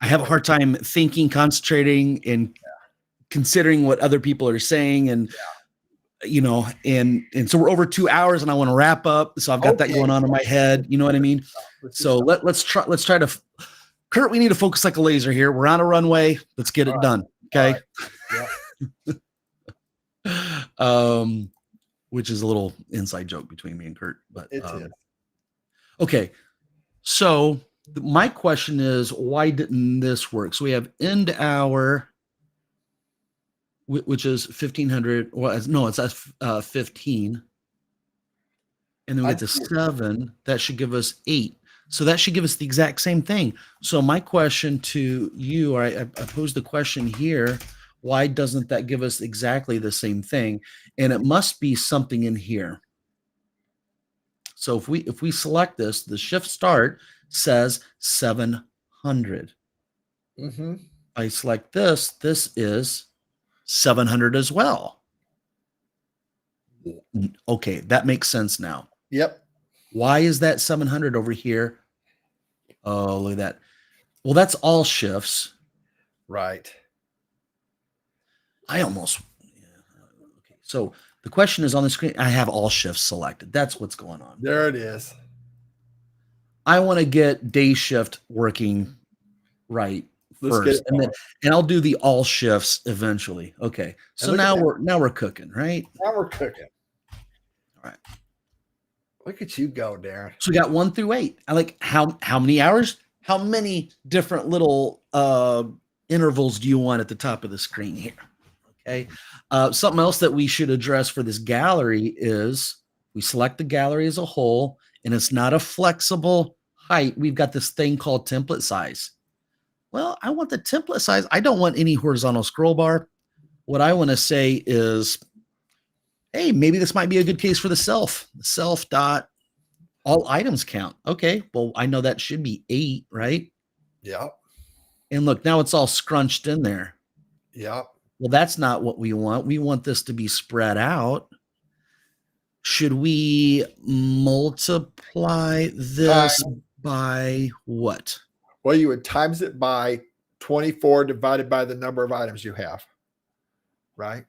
A: have a hard time thinking, concentrating, and considering what other people are saying, and and so we're over 2 hours, and I want to wrap up. So I've got that going on in my head. You know what I mean? So let's try to. Kurt, we need to focus like a laser here. We're on a runway. Let's get it done. Okay.
B: Yeah.
A: Which is a little inside joke between me and Kurt, but
B: It is.
A: Okay. So my question is, why didn't this work? So we have end hour, which is 1500. Well, no, it's 15. And then we get to 7. That should give us 8. So that should give us the exact same thing. So my question to you, or I posed the question here, why doesn't that give us exactly the same thing? And it must be something in here. So if we select this, the shift start says 700. I select this is 700 as well. Okay, that makes sense now.
B: Yep.
A: Why is that 700 over here? Oh, look at that. Well, that's all shifts.
B: Right.
A: Okay. So the question is on the screen. I have all shifts selected. That's what's going on.
B: There it is.
A: I want to get day shift working right first, and I'll do the all shifts eventually. Okay. So now we're cooking, right?
B: Now we're cooking.
A: All right.
B: Look at you go, Darren.
A: So we got 1 through 8. I like how many hours? How many different little intervals do you want at the top of the screen here? Okay. Something else that we should address for this gallery is we select the gallery as a whole, and it's not a flexible height. We've got this thing called template size. Well, I want the template size. I don't want any horizontal scroll bar. What I want to say is, hey, maybe this might be a good case for the self dot all items count. Okay, well, I know that should be 8, right?
B: Yeah.
A: And look, now it's all scrunched in there.
B: Yeah.
A: Well, that's not what we want. We want this to be spread out. Should we multiply this by what?
B: Well, you would times it by 24 divided by the number of items you have. Right?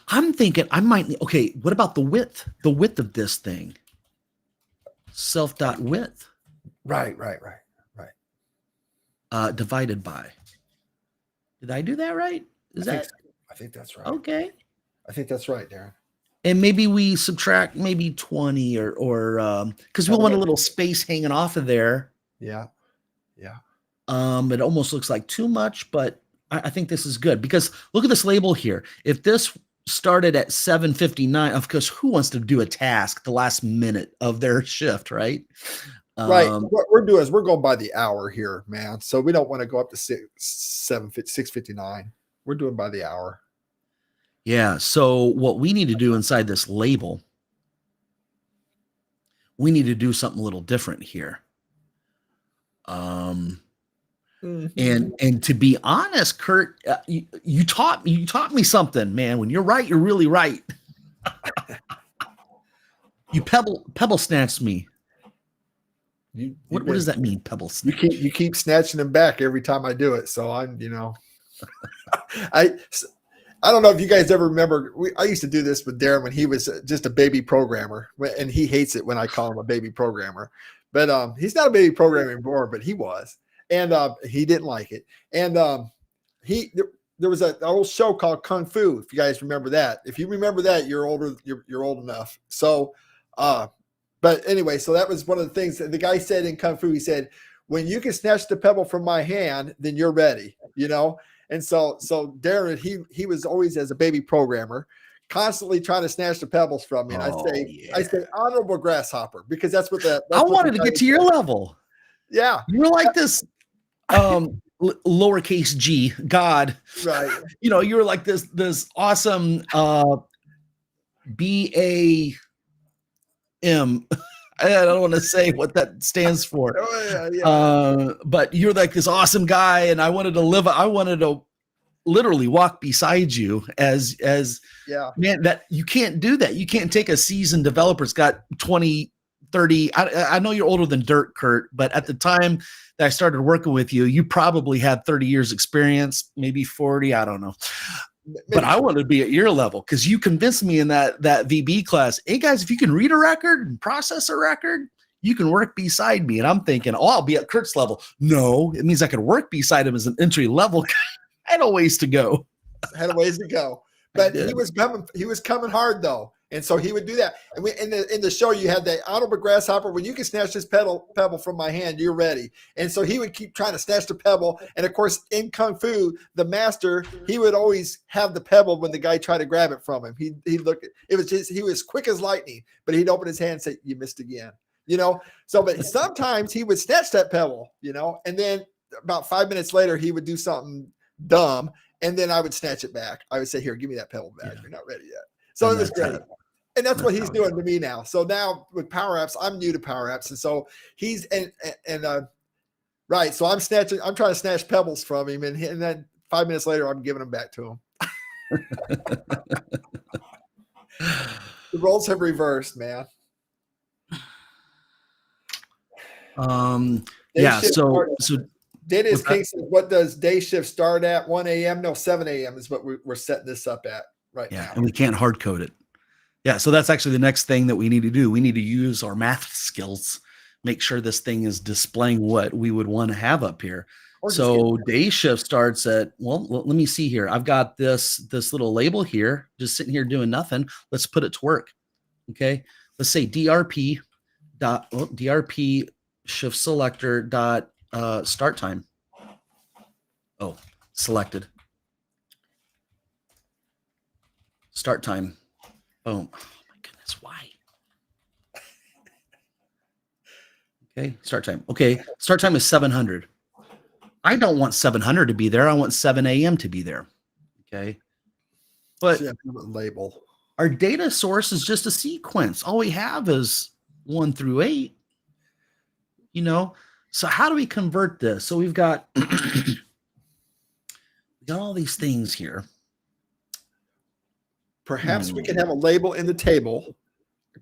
A: I'm thinking I might. Okay, what about the width? The width of this thing. Self dot width.
B: Right.
A: Divided by. Did I do that right?
B: I think that's right.
A: Okay?
B: I think that's right, Darren.
A: And maybe we subtract maybe 20 or because we want a little space hanging off of there.
B: Yeah.
A: It almost looks like too much, but I think this is good because look at this label here. If this started at 7:59, of course, who wants to do a task the last minute of their shift, right?
B: Right. What we're doing is we're going by the hour here, man. So we don't want to go up to 6:59. We're doing by the hour.
A: Yeah. So what we need to do inside this label, we need to do something a little different here. And to be honest, Kurt, you taught me something, man. When you're right, you're really right. You pebble snatched me. What does that mean, pebble snatch?
B: You keep snatching them back every time I do it. So I'm, I don't know if you guys ever remember. I used to do this with Darren when he was just a baby programmer, and he hates it when I call him a baby programmer. But he's not a baby programmer anymore, but he was, and he didn't like it. And there was an old show called Kung Fu. If you guys remember that, if you remember that, you're older. You're old enough. So, but anyway, so that was one of the things that the guy said in Kung Fu. He said, "When you can snatch the pebble from my hand, then you're ready." And so Darren, he was always as a baby programmer, constantly trying to snatch the pebbles from me. And I say, honorable grasshopper, because that's what
A: I wanted to get to your level.
B: Yeah.
A: You were like this. lowercase g, God.
B: Right.
A: You know, you were like this awesome BAM. I don't want to say what that stands for.
B: Oh, yeah.
A: But you're like this awesome guy, and I wanted to literally walk beside you as
B: Yeah.
A: man, that you can't do that. You can't take a seasoned developer's got 20, 30. I know you're older than dirt, Kurt, but at the time that I started working with you, you probably had 30 years experience, maybe 40. I don't know. But I wanted to be at your level because you convinced me in that VB class. Hey guys, if you can read a record and process a record, you can work beside me. And I'm thinking, oh, I'll be at Kurt's level. No, it means I could work beside him as an entry level guy. I had a ways to go.
B: Had a ways to go. But he was coming hard though. And so he would do that. And in the show, you had the honorable grasshopper. When you can snatch this pebble from my hand, you're ready. And so he would keep trying to snatch the pebble. And of course, in Kung Fu, the master, he would always have the pebble when the guy tried to grab it from him. He'd look at it was just, he was quick as lightning, but he'd open his hand and say, "You missed again." You know, so but sometimes he would snatch that pebble, you know, and then about 5 minutes later, he would do something dumb. And then I would snatch it back. I would say, "Here, give me that pebble back. You're not ready yet." So it was great. And that's what he's doing to me now. So now with Power Apps, I'm new to Power Apps. And so he's right. So I'm trying to snatch pebbles from him. And then 5 minutes later, I'm giving them back to him. The roles have reversed, man.
A: Yeah. So
B: Data is King says, what does day shift start at? 1 a.m.? No, 7 a.m. is what we're setting this up at right now.
A: And we can't hard code it. Yeah. So that's actually the next thing that we need to do. We need to use our math skills, make sure this thing is displaying what we would want to have up here. So day shift starts at, well, let me see here. I've got this little label here, just sitting here doing nothing. Let's put it to work. Okay. Let's say DRP shift selector dot start time. Oh, selected. Start time. Boom. Oh my goodness, why? Okay, start time. Okay, start time is 700. I don't want 700 to be there. I want 7 a.m. to be there. Okay. But
B: label.
A: Our data source is just a sequence. All we have is 1 through 8. You know, so how do we convert this? So we've got we got all these things here.
B: Perhaps we can have a label in the table,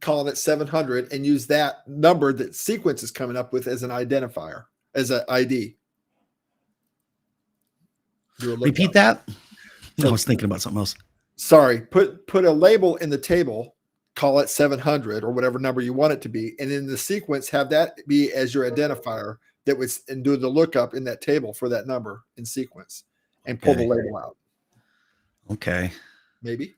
B: calling it 700, and use that number that sequence is coming up with as an identifier, as an ID.
A: Repeat that. I was thinking about something else.
B: Sorry, put a label in the table, call it 700 or whatever number you want it to be, and in the sequence have that be as your identifier that was, and do the lookup in that table for that number in sequence, and pull the label out.
A: Okay.
B: Maybe.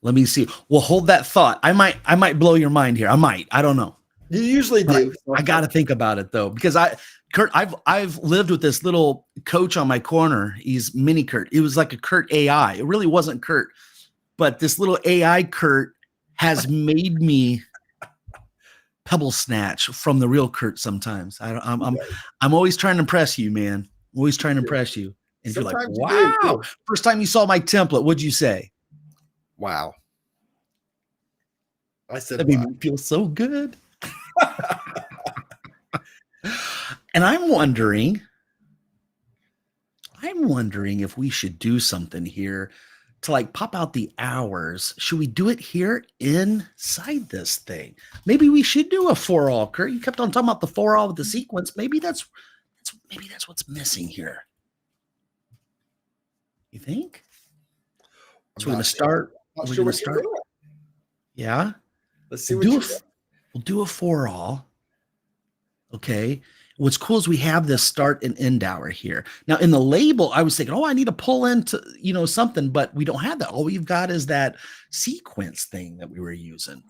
A: Let me see. Well, hold that thought. I might blow your mind here. I don't know.
B: You usually do.
A: I got to think about it though, because Kurt, I've lived with this little coach on my corner. He's mini Kurt. It was like a Kurt AI. It really wasn't Kurt, but this little AI Kurt has made me pebble snatch from the real Kurt sometimes. I'm always trying to impress you, man. I'm always trying to impress you. And you're like, wow. First time you saw my template, what'd you say?
B: Wow. I said,
A: that made me feel so good. And I'm wondering if we should do something here to like pop out the hours. Should we do it here inside this thing? Maybe we should do a for all. Kurt, you kept on talking about the for all with the sequence. Maybe that's what's missing here. You think? So we're gonna start. We're gonna start. Yeah.
B: Let's see what
A: we'll do a for all. Okay. What's cool is we have this start and end hour here. Now in the label, I was thinking, oh, I need to pull into, something, but we don't have that. All we've got is that sequence thing that we were using.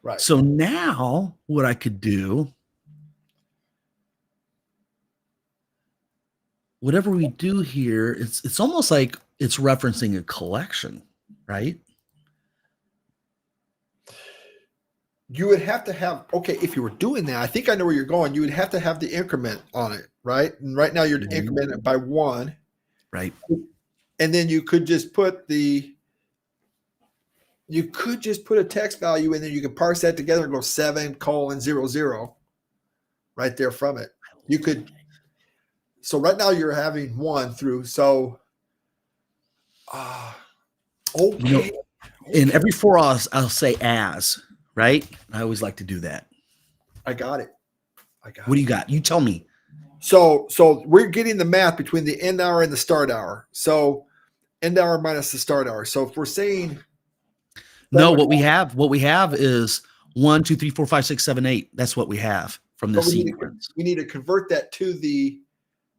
B: Right.
A: So now what I could do, whatever we do here, it's almost like it's referencing a collection, right?
B: you would have to have, okay, if you were doing that, I think I know where you're going. You would have to have the increment on it, right? And right now you're incrementing by 1.
A: Right.
B: And then you could just put a text value in there. You could parse that together and go 7:00 right there from it. You could. So right now you're having 1 through. So, okay.
A: In every for I'll say as, right? I always like to do that.
B: I got it.
A: What do you got? You tell me.
B: So we're getting the math between the end hour and the start hour. So end hour minus the start hour. So if we're saying
A: no, what we have is 1, 2, 3, 4, 5, 6, 7, 8. That's what we have from the sequence.
B: We need to convert that to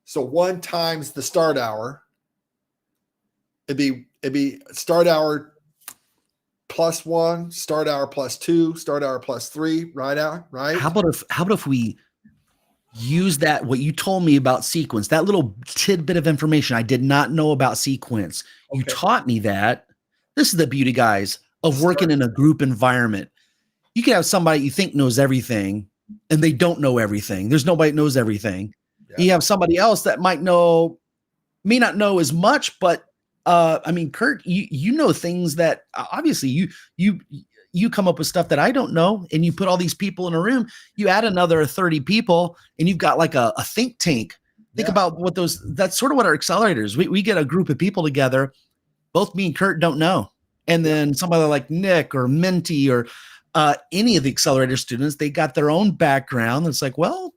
B: so 1 times the start hour. It'd be start hour plus 1, start hour plus 2, start hour plus 3, right?
A: How about if we use that, what you told me about sequence, that little tidbit of information I did not know about sequence. You taught me that. This is the beauty, guys, of working in a group environment. You can have somebody you think knows everything and they don't know everything. There's nobody that knows everything. Yeah. You have somebody else that may not know as much, but I mean, Kurt, you know things that obviously you come up with stuff that I don't know, and you put all these people in a room, you add another 30 people and you've got like a think tank. Think about what that's sort of what our accelerators, we get a group of people together. Both me and Kurt don't know. And then somebody like Nick or Minty or any of the accelerator students, they got their own background. It's like, well,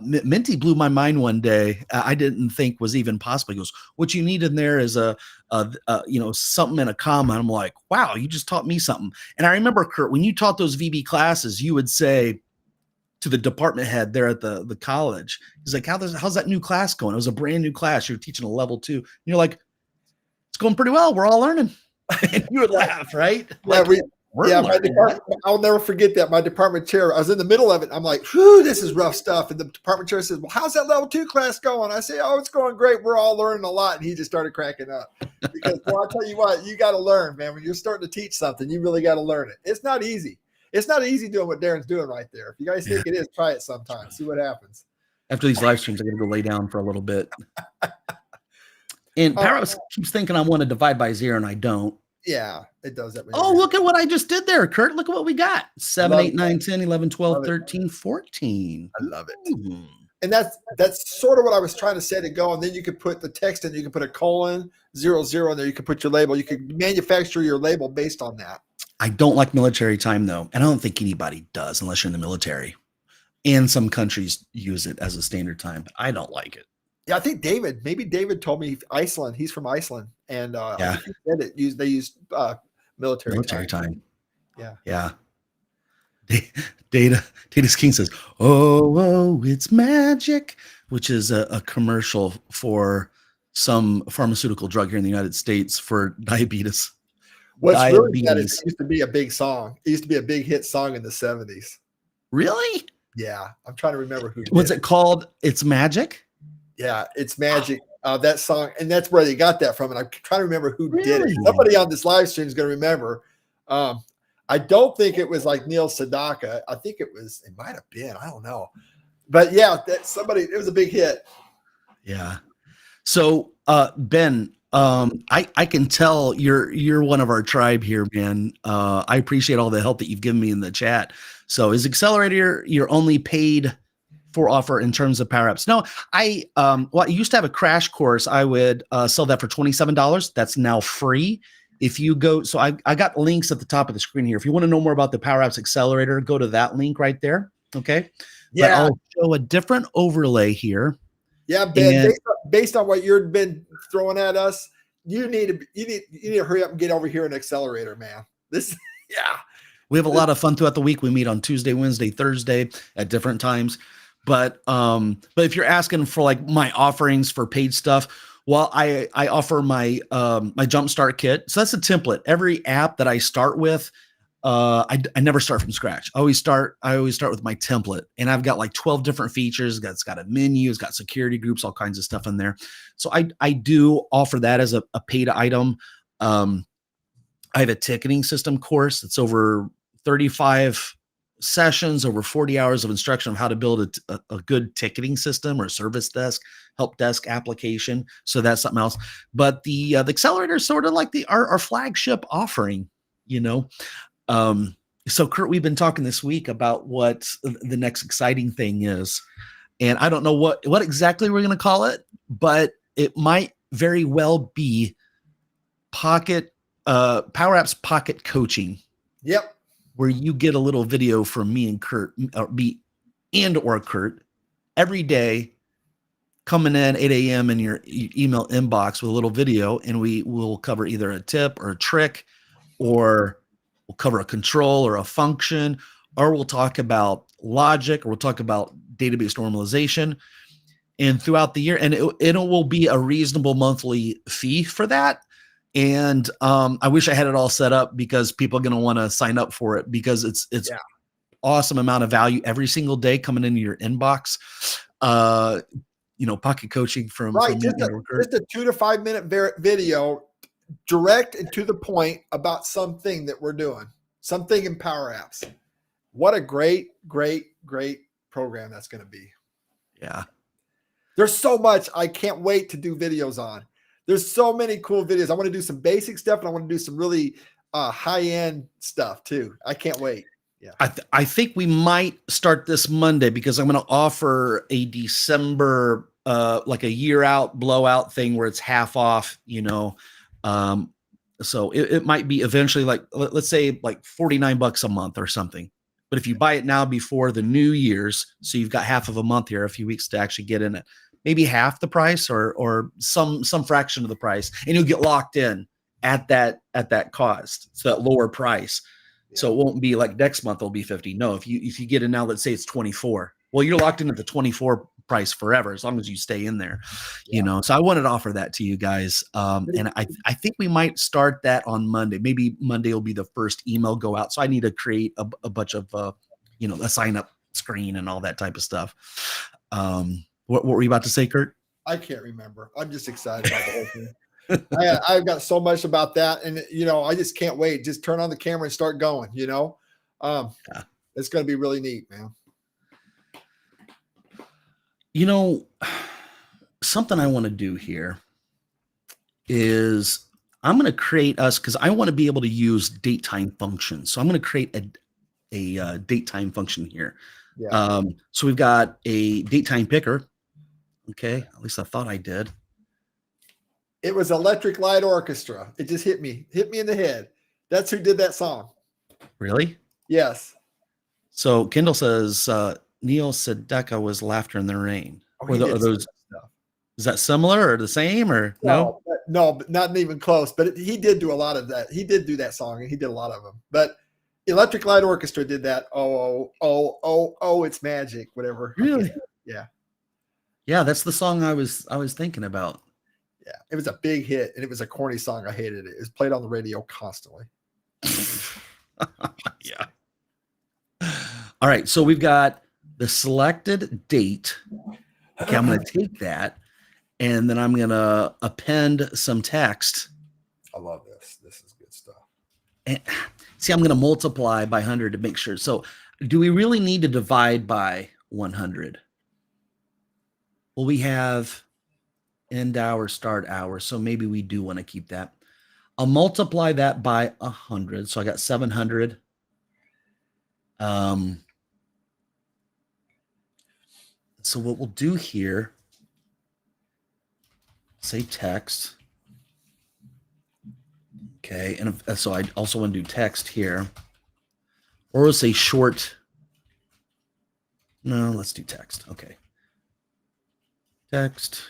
A: Minty blew my mind one day. I didn't think was even possible. He goes, what you need in there is something in a comma. And I'm like, wow, you just taught me something. And I remember, Kurt, when you taught those VB classes, you would say to the department head there at the college, he's like, how's that new class going? It was a brand new class. You're teaching a level 2. And you're like, it's going pretty well. We're all learning. And you would laugh, right? Like,
B: my department, I'll never forget that. My department chair, I was in the middle of it. I'm like, whew, this is rough stuff. And the department chair says, well, how's that level 2 class going? I say, oh, it's going great. We're all learning a lot. And he just started cracking up. Because, well, I'll tell you what, you got to learn, man. When you're starting to teach something, you really got to learn it. It's not easy. It's not easy doing what Darren's doing right there. If you guys think it is, try it sometime. See what happens.
A: After these live streams, I'm going to go lay down for a little bit. And Paros keeps thinking I want to divide by 0, and I don't.
B: Yeah, it does that.
A: Oh, look at what I just did there, Kurt. Look at what we got. 7, 8, 9, 10, 11, 12, 13, 14.
B: I love it. And that's sort of what I was trying to say to go. And then you could put the text in. You can put a colon, 0, 0 in there. You can put your label. You could manufacture your label based on that.
A: I don't like military time, though. And I don't think anybody does unless you're in the military. And some countries use it as a standard time. I don't like it.
B: Yeah, I think maybe David told me Iceland. He's from Iceland. And I think he said they use military time. Yeah.
A: Data King says, oh, it's magic, which is a commercial for some pharmaceutical drug here in the United States for diabetes.
B: What's really sad is it used to be a big song. It used to be a big hit song in the 70s.
A: Really?
B: Yeah. I'm trying to remember who
A: was it called. It's Magic?
B: Yeah, It's Magic. That song, and that's where they got that from. And I'm trying to remember who did it. Somebody on this live stream is going to remember. I don't think it was like Neil Sedaka. I think it might have been. I don't know. But yeah, it was a big hit.
A: Yeah. So Ben, I can tell you're one of our tribe here, man. I appreciate all the help that you've given me in the chat. So is Accelerator your only paid for offer in terms of power ups? No, I used to have a crash course. I would sell that for $27. That's now free. If you go, so I got links at the top of the screen here. If you want to know more about the Power Apps Accelerator, go to that link right there. Okay. Yeah. But I'll show a different overlay here.
B: Yeah, Ben, based on what you've been throwing at us, you need to hurry up and get over here in Accelerator, man.
A: We have a lot of fun throughout the week. We meet on Tuesday, Wednesday, Thursday at different times. But if you're asking for like my offerings for paid stuff, well, I offer my my Jumpstart kit. So that's a template. Every app that I start with, I never start from scratch. I always start with my template, and I've got like 12 different features. It's got a menu, it's got security groups, all kinds of stuff in there. So I do offer that as a paid item. I have a ticketing system course that's over 35 sessions over 40 hours of instruction of how to build a good ticketing system or service desk, help desk application. So that's something else. But the accelerator is sort of like our flagship offering, you know. So Kurt, we've been talking this week about what the next exciting thing is. And I don't know what exactly we're going to call it, but it might very well be Power Apps Pocket Coaching.
B: Yep.
A: Where you get a little video from me and Kurt, or Kurt, every day coming in 8 a.m. in your email inbox with a little video, and we will cover either a tip or a trick, or we'll cover a control or a function, or we'll talk about logic, or we'll talk about database normalization. And throughout the year, and it will be a reasonable monthly fee for that. And I wish I had it all set up, because people are going to want to sign up for it, because it's awesome amount of value every single day coming into your inbox. Pocket coaching from
B: just a 2 to 5 minute video, direct and to the point about something that we're doing, something in Power Apps. What a great program that's going to be.
A: Yeah.
B: There's so much I can't wait to do videos on. There's so many cool videos. I want to do some basic stuff, and I want to do some really high-end stuff too. I can't wait. Yeah.
A: I think we might start this Monday, because I'm going to offer a December, like a year out blowout thing where it's half off, so it might be eventually, like, let's say like $49 a month or something. But if you buy it now before the New Year's, so you've got half of a month here, a few weeks to actually get in it, maybe half the price or some fraction of the price, and you'll get locked in at that cost, so that lower price. Yeah. So it won't be like next month it'll be 50. No, if you get in now, let's say it's 24. Well, you're locked into the 24 price forever, as long as you stay in there, So I wanted to offer that to you guys. And I think we might start that on Monday. Maybe Monday will be the first email go out. So I need to create a bunch of, a sign up screen and all that type of stuff. What were you about to say, Kurt?
B: I can't remember. I'm just excited about the whole thing. I've got so much about that, and I just can't wait. Just turn on the camera and start going. It's going to be really neat, man.
A: Something I want to do here is I'm going to create because I want to be able to use date time functions. So I'm going to create a date time function here. Yeah. So we've got a date time picker. Okay, at least I thought I did.
B: It was Electric Light Orchestra. It just hit me in the head. That's who did that song.
A: Really?
B: Yes.
A: So Kendall says Neil Sedaka was Laughter in the Rain. Are those? Is that similar or the same or no?
B: No, not even close. But he did do a lot of that. He did do that song, and he did a lot of them. But Electric Light Orchestra did that. Oh, it's magic. Whatever.
A: Really?
B: Yeah.
A: Yeah, that's the song I was thinking about.
B: Yeah, it was a big hit, and it was a corny song. I hated it. It was played on the radio constantly.
A: Yeah. All right, so we've got the selected date. Okay, I'm going to take that, and then I'm going to append some text.
B: I love this. This is good stuff.
A: And see, I'm going to multiply by 100 to make sure. So do we really need to divide by 100? Well, we have end hour, start hour, so maybe we do want to keep that. I'll multiply that by 100, so I got 700. So what we'll do here, say text. Okay, and so I also want to do text here. Or we'll say short. No, let's do text. Okay. Text.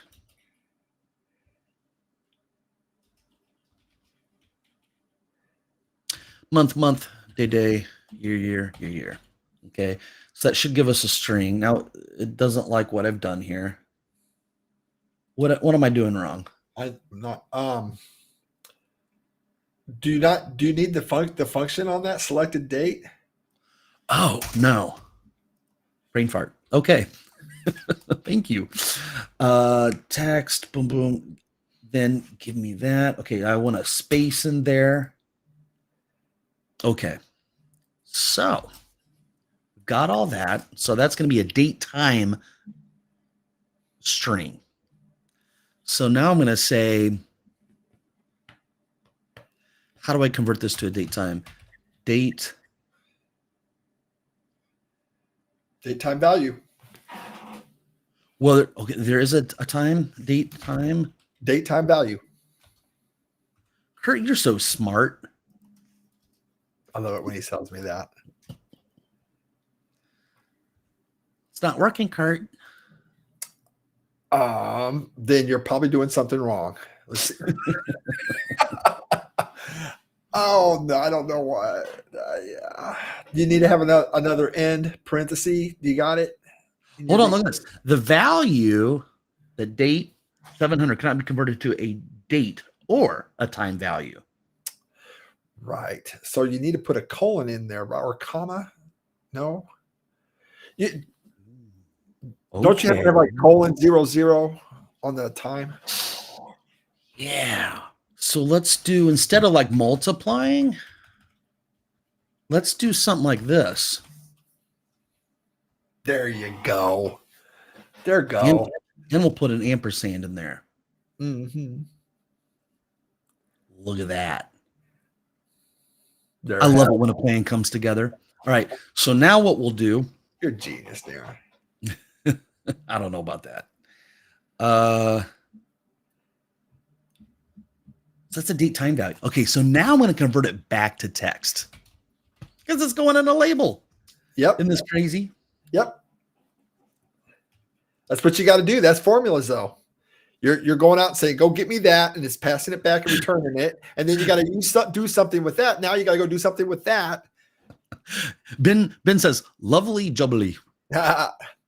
A: Month, day, year. Okay, so that should give us a string. Now it doesn't like what I've done here. What am I doing wrong?
B: I'm not. Do you need the function on that selected date?
A: Oh no. Brain fart. Okay. Thank you. Text, boom. Then give me that. Okay, I want a space in there. Okay. So got all that. So that's going to be a date time string. So now I'm going to say, how do I convert this to a date time? Date
B: time value.
A: Well, okay, there is a time, date time.
B: Date time value.
A: Kurt, you're so smart.
B: I love it when he tells me that.
A: It's not working, Kurt.
B: Then you're probably doing something wrong. Let's see. Oh no, I don't know what. Yeah. You need to have another end parenthesis. You got it?
A: Hold on, look at this. The value, the date 700 cannot be converted to a date or a time value.
B: Right. So you need to put a colon in there, or comma. No. Don't you have to have like colon 00 on the time?
A: Yeah. So let's do, instead of like multiplying, let's do something like this.
B: There you go. There you go.
A: And we'll put an ampersand in there.
B: Mm-hmm.
A: Look at that.
B: There
A: I love it when a plan comes together. All right. So now what we'll do.
B: You're a genius, Darren.
A: I don't know about that. So that's a date time value. Okay, so now I'm going to convert it back to text because it's going in a label.
B: Yep.
A: Isn't this crazy?
B: Yep. That's what you got to do. That's formulas, though. You're going out and saying, "Go get me that," and it's passing it back and returning it, and then you got to do something with that. Now you got to go do something with that.
A: Ben says, "Lovely jubbly."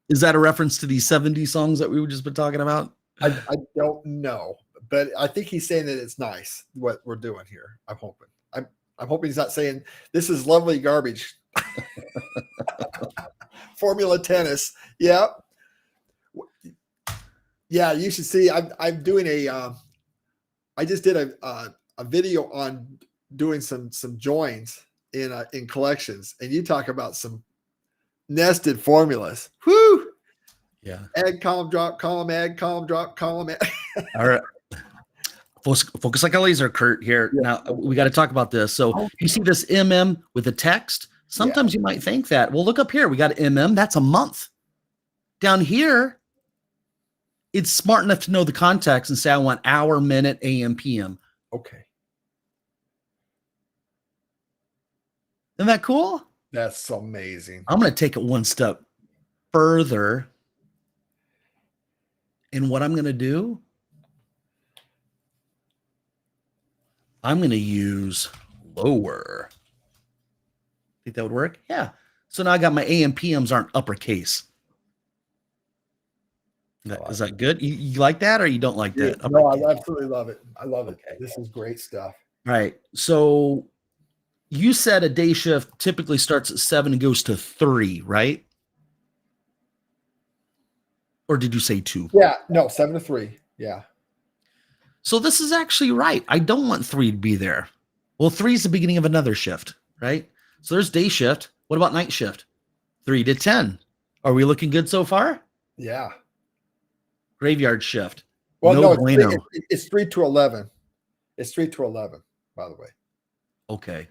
A: Is that a reference to these 70s songs that we were just been talking about?
B: I don't know, but I think he's saying that it's nice what we're doing here. I'm hoping. I'm hoping he's not saying this is lovely garbage. Formula tennis. Yeah. Yeah, you should see. I'm doing I just did a video on doing some joins in collections, and you talk about some nested formulas. Whoo!
A: Yeah.
B: Add, column, drop, column, add, column, drop, column, add.
A: All right. Focus like a laser, Kurt, here. Yeah. Now, we got to talk about this. So you see this MM with the text? Sometimes you might think that. Well, look up here. We got MM. That's a month. Down here, it's smart enough to know the context and say, I want hour, minute, AM, PM.
B: Okay.
A: Isn't that cool?
B: That's amazing.
A: I'm going to take it one step further. And what I'm going to do, I'm going to use lower. Think that would work? Yeah. So now I got my AM, PMs aren't uppercase. Is that good? You like that or you don't like that?
B: Yeah, no, I absolutely love it. I love it. Okay. This is great stuff.
A: All right. So you said a day shift typically starts at 7 and goes to 3, right? Or did you say 2?
B: Yeah, no, 7 to 3. Yeah.
A: So this is actually right. I don't want 3 to be there. Well, 3 is the beginning of another shift, right? So there's day shift. What about night shift? 3 to 10. Are we looking good so far?
B: Yeah.
A: Graveyard shift.
B: Well, no, it's 3 to 11. It's 3 to 11, by the way.
A: Okay.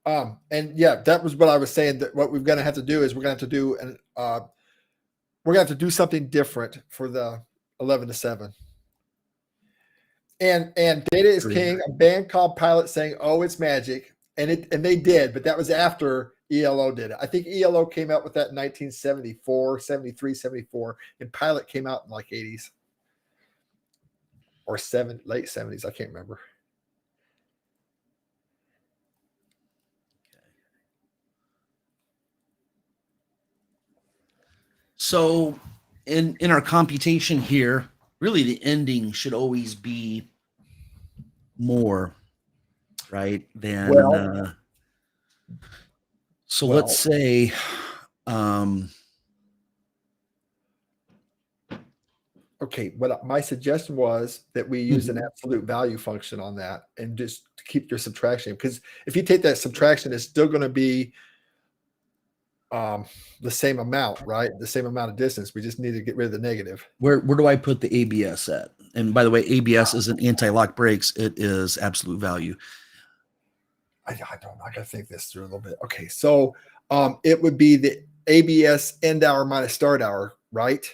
B: And yeah, that was what I was saying, that what we're going to have to do is we're going to have to do we're going to have to do something different for the 11 to 7. And data is king. A band called Pilot saying, "Oh, it's magic," and they did, but that was after ELO did it. I think ELO came out with that in 1974, 73, 74, and Pilot came out in like 80s or late 70s. I can't remember.
A: So in our computation here, really the ending should always be more, right? Than let's say
B: okay, what my suggestion was that we use an absolute value function on that and just keep your subtraction, because if you take that subtraction, it's still going to be the same amount, right? The same amount of distance. We just need to get rid of the negative.
A: Where do I put the ABS at? And by the way, ABS isn't anti-lock brakes. It is absolute value.
B: I don't know. I got to think this through a little bit. Okay. So it would be the ABS end hour minus start hour, right?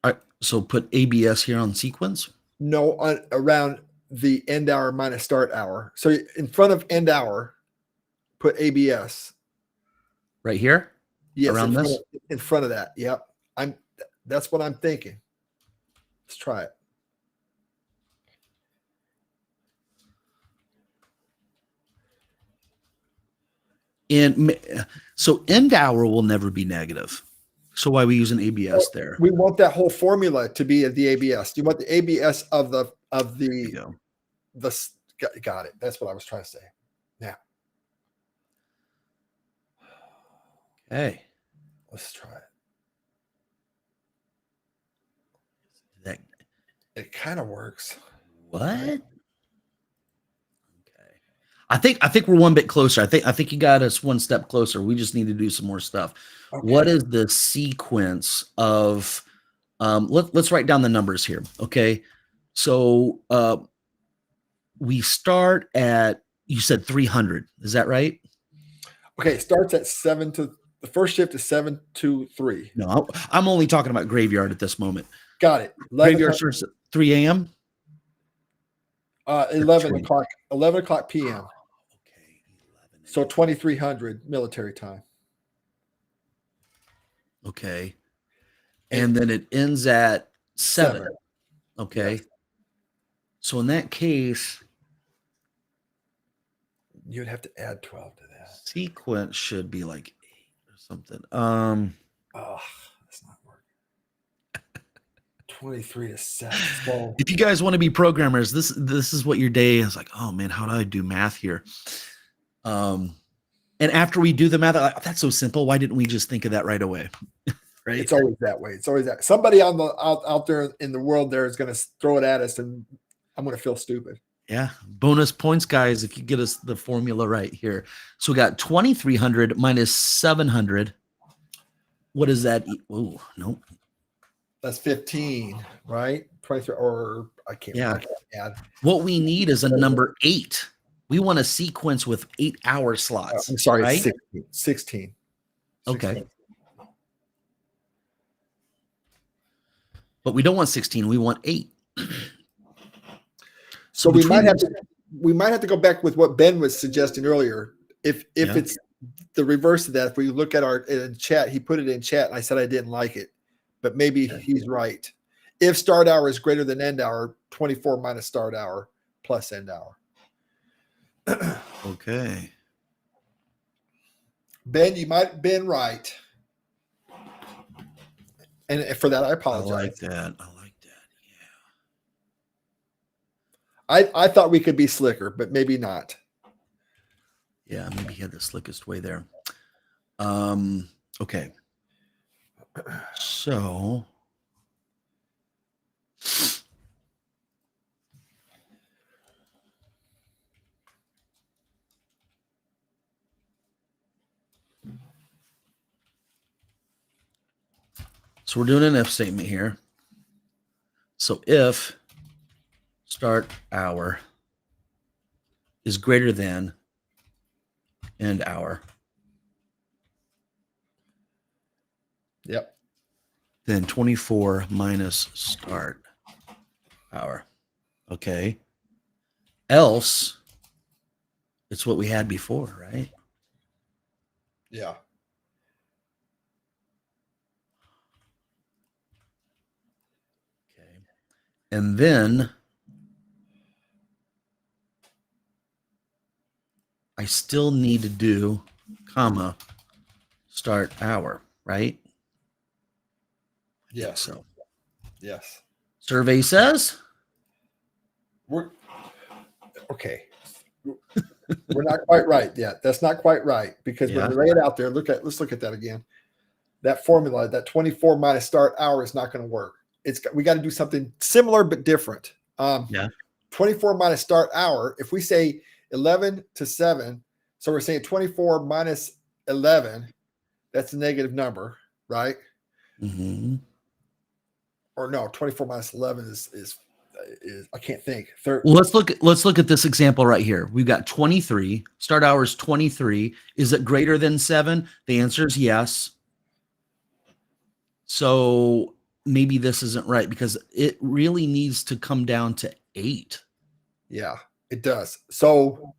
A: All right, so put ABS here on sequence.
B: No, around the end hour minus start hour. So in front of end hour, put ABS.
A: Right here?
B: Yes,
A: around this?
B: In front of that. Yep. That's what I'm thinking. Let's try it.
A: And so end hour will never be negative. So why are we using ABS there?
B: We want that whole formula to be the ABS. You want the ABS of the got it. That's what I was trying to say. Now.
A: Okay.
B: Let's try it.
A: That
B: It kind of works.
A: what? Okay. I think we're one bit closer. I think you got us one step closer. We just need to do some more stuff.
B: Okay.
A: What is the sequence of let's write down the numbers here. Okay. So we start at, you said 300. Is that right?
B: Okay, it starts at the first shift is 7 to 3.
A: No, I'm only talking about graveyard at this moment.
B: Got it.
A: Graveyard starts at 3 a.m.
B: 11 o'clock p.m.
A: Okay, 11.
B: So 2300 military time.
A: Okay. And then it ends at 7. Okay.
B: Yes.
A: So in that case,
B: You would have to add 12 to that.
A: sequence should be like 8 or something.
B: Oh, that's not working. 23 to 7. So
A: If you guys want to be programmers, this is what your day is like. Oh man, how do I do math here? And after we do the math, like, that's so simple. Why didn't we just think of that right away? Right?
B: it's always that way. It's always that. Somebody on the out there in the world there is going to throw it at us, and I'm going to feel stupid.
A: Yeah. Bonus points, guys, if you get us the formula right here. So we got 2300 minus 700. What is that? Oh, no.
B: That's 15, right? 23, or I can't.
A: Yeah.
B: I can't add.
A: What we need is a number 8. We want a sequence with 8-hour slots.
B: I'm sorry,
A: right?
B: 16.
A: Okay.
B: 16.
A: But we don't want 16. We want 8.
B: So we might have to go back with what Ben was suggesting earlier. If it's the reverse of that, if we look at our chat, he put it in chat, and I said I didn't like it, but maybe he's right. If start hour is greater than end hour, 24 minus start hour plus end hour.
A: Okay.
B: Ben, you might have been right. And for that, I apologize.
A: I like that.
B: I thought we could be slicker, but maybe not.
A: Yeah, maybe he had the slickest way there. Okay. So we're doing an if statement here. So if start hour is greater than end hour,
B: Yep.
A: then 24 minus start hour. Okay. Else, it's what we had before, right?
B: Yeah.
A: Okay. And then I still need to do comma start hour, right?
B: Yes.
A: So
B: Yes.
A: survey says
B: We're okay. We're not quite right yet. That's not quite right, because when we lay it out there, let's look at that again. That formula, that 24 minus start hour, is not going to work. We got to do something similar but different. 24 minus start hour. If we say 11 to 7, so we're saying 24 minus 11, that's a negative number, right?
A: Mm-hmm.
B: Or no, 24 minus 11 is I can't think.
A: Well, let's look at this example right here. We've got 23. Start hour is 23. Is it greater than 7? The answer is yes. So maybe this isn't right because it really needs to come down to 8.
B: Yeah, it does. So,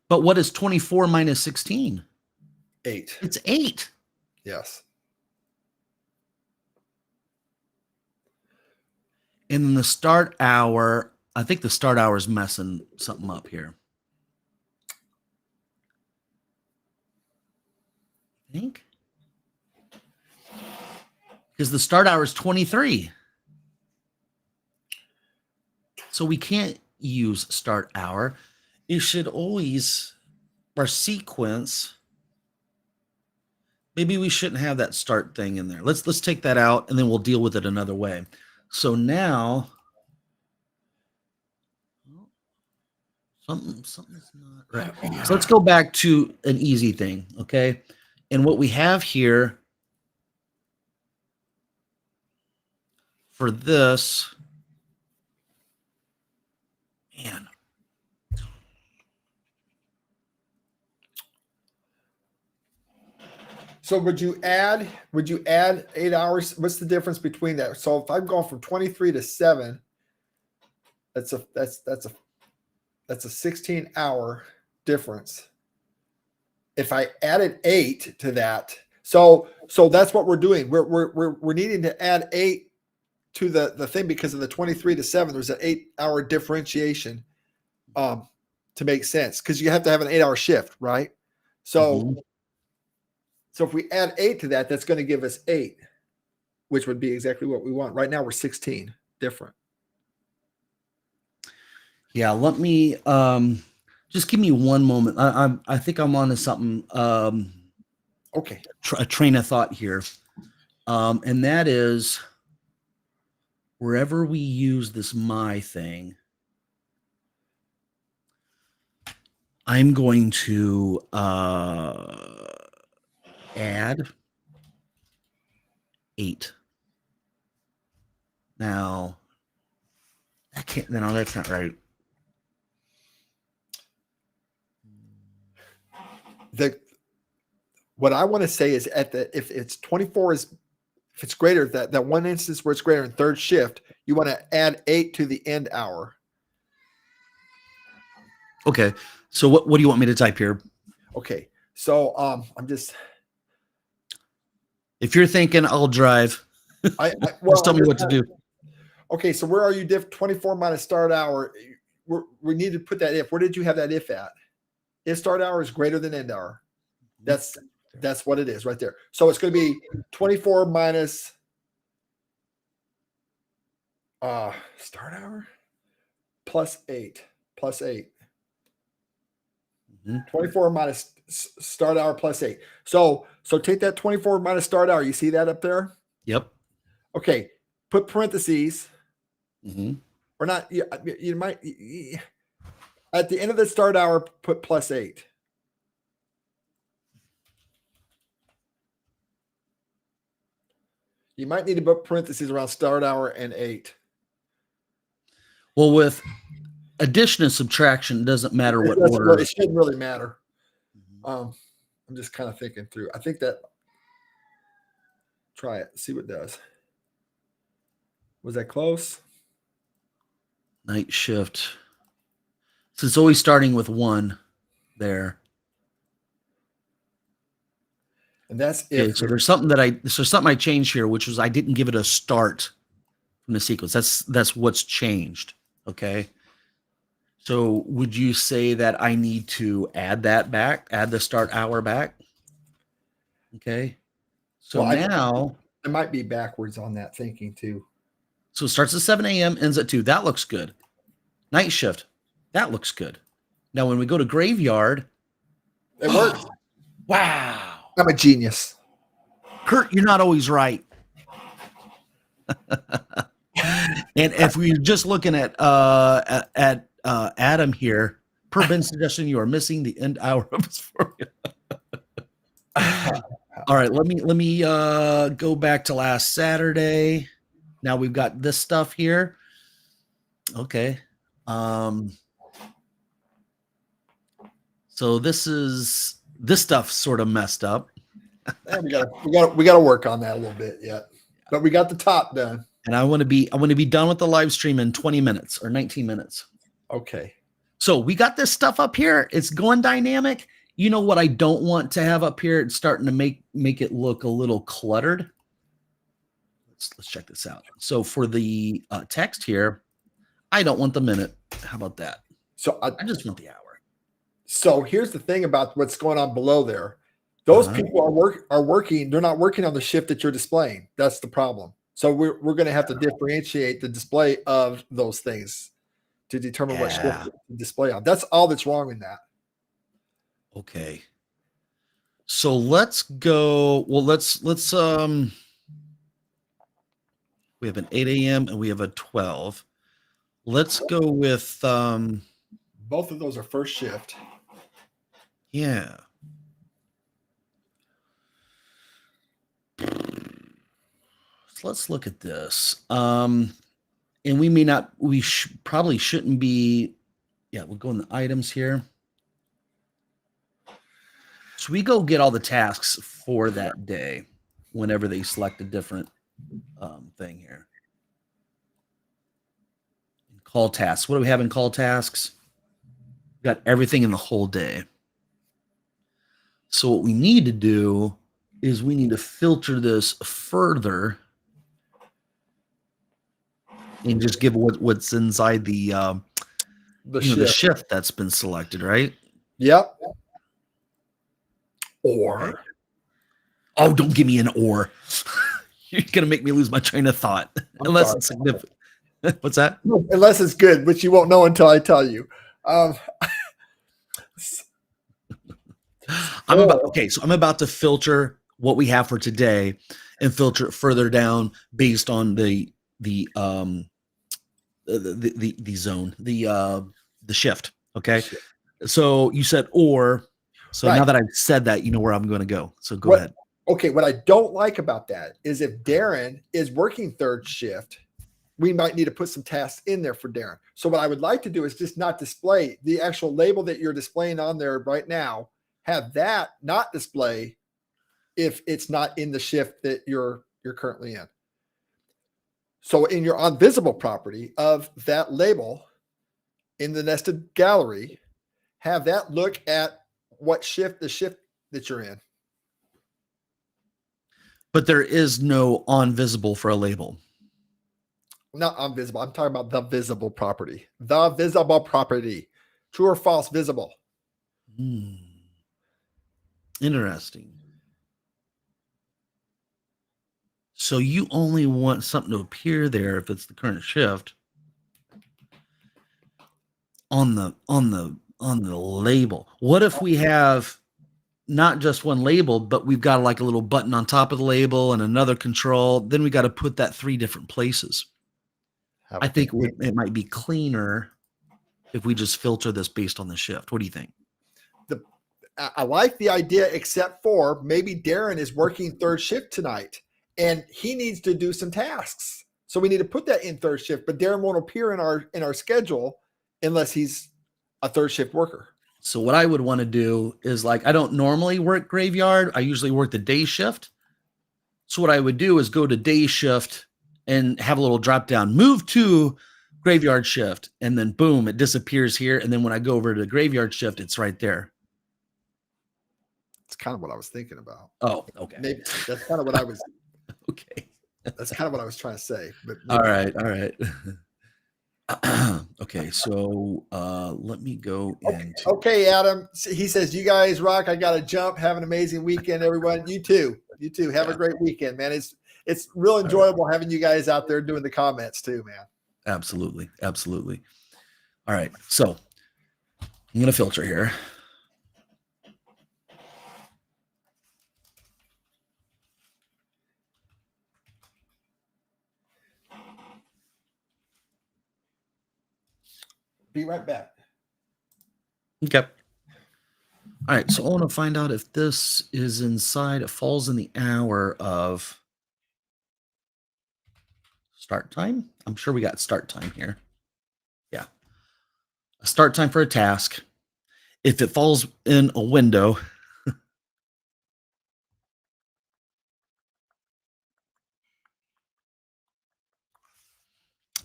A: but what is 24 minus 16?
B: 8.
A: It's 8.
B: Yes.
A: And then the start hour, I think the start hour is messing something up here. I think. Because the start hour is 23. So we can't use start hour. It should always, our sequence, maybe we shouldn't have that start thing in there. Let's take that out and then we'll deal with it another way. So now something's not right. So let's go back to an easy thing, okay? And what we have here for this, man.
B: So would you add 8 hours? What's the difference between that? So if I'm going from 23 to 7, that's a 16-hour difference. If I added 8 to that, so that's what we're doing. We're needing to add 8 to the thing because of the 23 to 7. There's an 8-hour differentiation to make sense because you have to have an 8-hour shift, right? So so if we add 8 to that, that's going to give us 8, which would be exactly what we want. Right now we're 16 different.
A: Yeah, let me just give me one moment. I think I'm onto something.
B: Okay.
A: A train of thought here, and that is wherever we use this my thing, I'm going to add 8. Now, I can't. No, that's not right.
B: What I want to say is if it's 24 if it's greater, that one instance where it's greater in third shift, you want to add 8 to the end hour.
A: Okay. So what do you want me to type here?
B: Okay. So I'm just,
A: if you're thinking I'll drive,
B: well,
A: just tell me what to do.
B: Okay. So where are you 24 minus start hour? We need to put that if. Where did you have that if at? If start hour is greater than end hour. That's what it is right there. So it's going to be 24 minus start hour plus 8. 24 minus start hour plus 8. So take that 24 minus start hour. You see that up there?
A: Yep.
B: Okay. Put parentheses. Or not. You might at the end of the start hour put plus 8. You might need to put parentheses around start hour and 8.
A: Well, with addition and subtraction, it doesn't matter what order.
B: It shouldn't really matter. I'm just kind of thinking through. I think that. Try it. See what it does. Was that close?
A: Night shift. So it's always starting with 1 there.
B: And that's
A: okay, so there's something I changed here, which was I didn't give it a start from the sequence. That's what's changed. Okay. So would you say that I need to add that back, add the start hour back? Okay. So now
B: I might be backwards on that thinking too.
A: So it starts at 7 a.m., ends at 2. That looks good. Night shift. That looks good. Now, when we go to graveyard,
B: it works.
A: Wow.
B: I'm a genius.
A: Kurt, you're not always right. And if we're just looking at Adam here, per Ben's suggestion, you are missing the end hour of his formula. All right, let me go back to last Saturday. Now we've got this stuff here. Okay. So this stuff sort of messed up.
B: Yeah, we gotta work on that a little bit yet. But we got the top done.
A: And I want to be done with the live stream in 20 minutes or 19 minutes.
B: Okay.
A: So we got this stuff up here. It's going dynamic. You know what I don't want to have up here? It's starting to make it look a little cluttered. Let's check this out. So for the text here, I don't want the minute. How about that?
B: So
A: I just want the hour.
B: So here's the thing about what's going on below there. Those people are working. They're not working on the shift that you're displaying. That's the problem. So we're going to have to differentiate the display of those things to determine what shift to display on. That's all that's wrong in that.
A: Okay. So let's go. Well, let's we have an 8 a.m. and we have a 12. Let's go with
B: both of those are first shift.
A: Yeah. So let's look at this. And we probably shouldn't be. Yeah, we'll go in the items here. So we go get all the tasks for that day whenever they select a different thing here. Call tasks. What do we have in call tasks? We've got everything in the whole day. So what we need to do is we need to filter this further and just give what's inside the shift that's been selected, right?
B: Yep.
A: Or. Oh, don't give me an or. You're going to make me lose my train of thought. Unless it's significant. What's that?
B: Unless it's good, which you won't know until I tell you.
A: I'm about to filter what we have for today and filter it further down based on the zone, the shift. Okay. So you said or. So now that I've said that, you know where I'm going to go. So go ahead.
B: Okay. What I don't like about that is if Darren is working third shift, we might need to put some tasks in there for Darren. So what I would like to do is just not display the actual label that you're displaying on there right now. Have that not display if it's not in the shift that you're currently in. So in your onVisible property of that label in the nested gallery, have that look at what shift, the shift that you're in.
A: But there is no onVisible for a label.
B: Not onVisible. I'm talking about the visible property. The visible property. True or false visible.
A: Interesting. So you only want something to appear there if it's the current shift on the label. What if we have not just one label, but we've got like a little button on top of the label and another control? Then we got to put that 3 different places. I think it might be cleaner if we just filter this based on the shift. What do you think?
B: I like the idea, except for maybe Darren is working third shift tonight and he needs to do some tasks. So we need to put that in third shift, but Darren won't appear in our schedule unless he's a third shift worker.
A: So what I would want to do is, like, I don't normally work graveyard. I usually work the day shift. So what I would do is go to day shift and have a little drop down, move to graveyard shift, and then boom, it disappears here. And then when I go over to the graveyard shift, it's right there.
B: It's kind of what I was thinking about.
A: Oh, okay.
B: Maybe that's kind of what I was.
A: Okay.
B: That's kind of what I was trying to say. But
A: all right. Okay, so let me go into.
B: Okay, Adam. He says, "You guys rock. I got to jump. Have an amazing weekend, everyone. You too. Have a great weekend, man. It's real enjoyable having you guys out there doing the comments too, man."
A: Absolutely. All right, so I'm gonna filter here.
B: Be right back.
A: Okay. All right, so I want to find out if this is inside, it falls in the hour of start time. I'm sure we got start time here. Yeah. A start time for a task. If it falls in a window,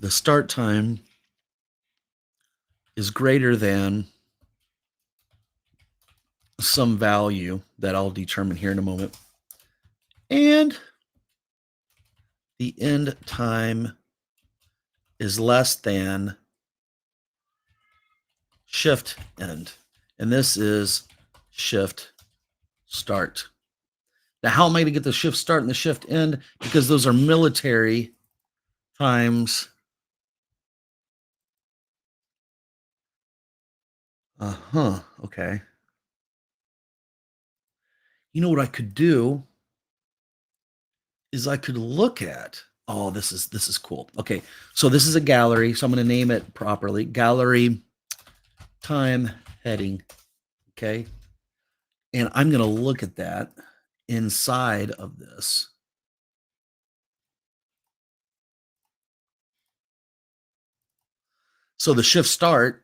A: the start time is greater than some value that I'll determine here in a moment. And the end time is less than shift end. And this is shift start. Now, how am I going to get the shift start and the shift end? Because those are military times. Okay. You know what I could do is I could look at, oh, this is cool. Okay. So this is a gallery. So I'm going to name it properly. Gallery time heading. Okay. And I'm going to look at that inside of this. So the shift start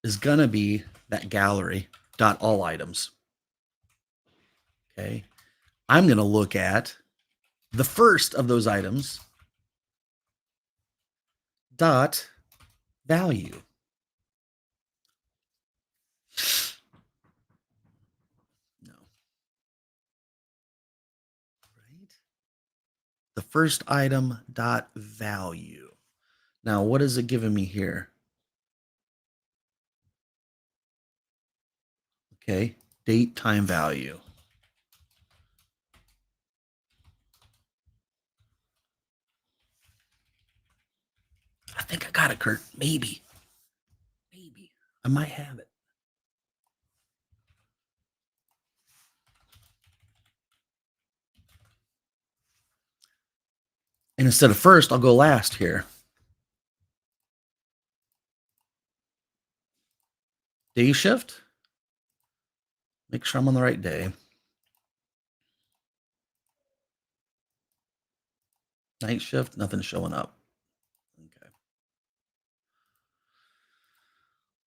A: is going to be that gallery dot all items. Okay. I'm going to look at the first of those items dot value. No. Right? The first item dot value. Now, what is it giving me here? Okay, date time value. I think I got it, Kurt. Maybe. I might have it. And instead of first, I'll go last here. Day shift. Make sure I'm on the right day. Night shift, nothing showing up. Okay.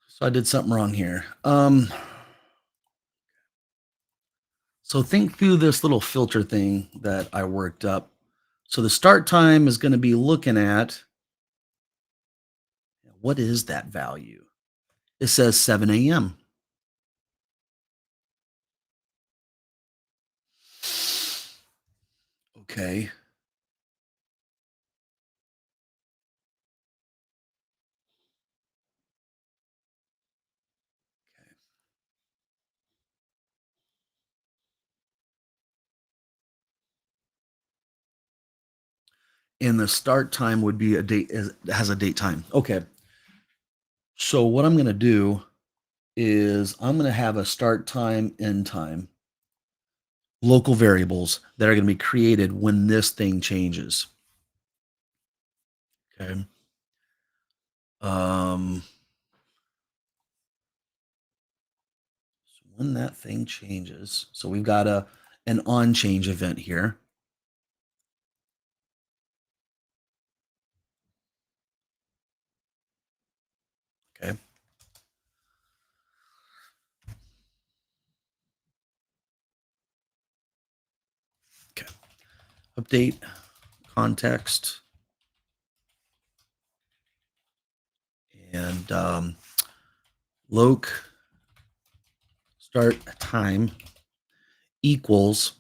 A: So I did something wrong here. So think through this little filter thing that I worked up. So the start time is going to be looking at, what is that value? It says 7 a.m. Okay. And the start time would be a date, has a date time. Okay. So what I'm going to do is I'm going to have a start time, end time, local variables that are going to be created when this thing changes. Okay. So when that thing changes, so we've got an on change event here. Okay. Okay. Update context and loc start time equals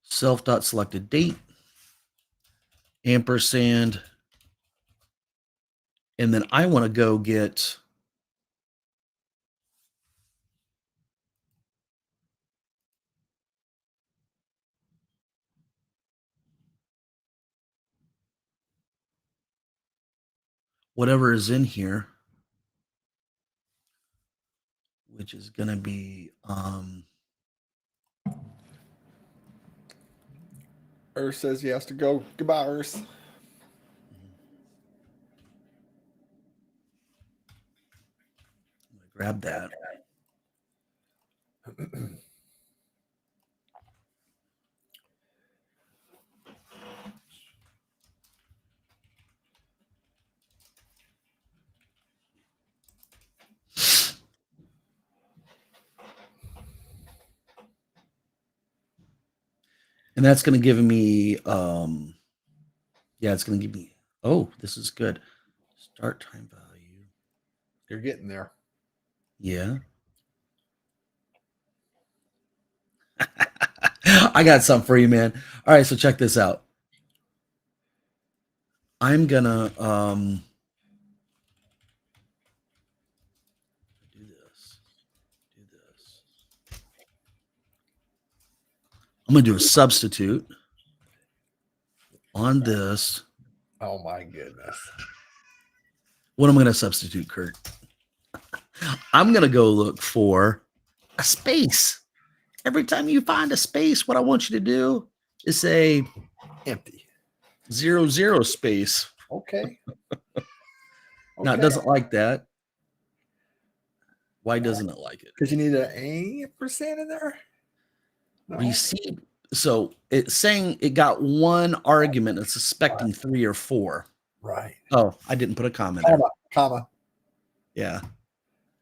A: self.selected date ampersand, and then I want to go get whatever is in here, which is going to be
B: Earth says he has to go. Goodbye, Earth.
A: grab that. And that's going to give me, yeah, it's going to give me, oh, this is good. Start time value.
B: You're getting there.
A: Yeah. I got something for you, man. All right, so check this out. I'm going to do this. I'm going to do a substitute on this.
B: Oh my goodness.
A: What am I going to substitute, Kurt? I'm going to go look for a space. Every time you find a space, what I want you to do is say
B: Empty.
A: 0 space.
B: Okay.
A: Now, it doesn't like that. Why doesn't it like it?
B: Because you need an %% in there? No.
A: Receive. So it's saying it got one argument. It's suspecting 3 or 4.
B: Right.
A: Oh, I didn't put a comma there.
B: Comma.
A: Yeah.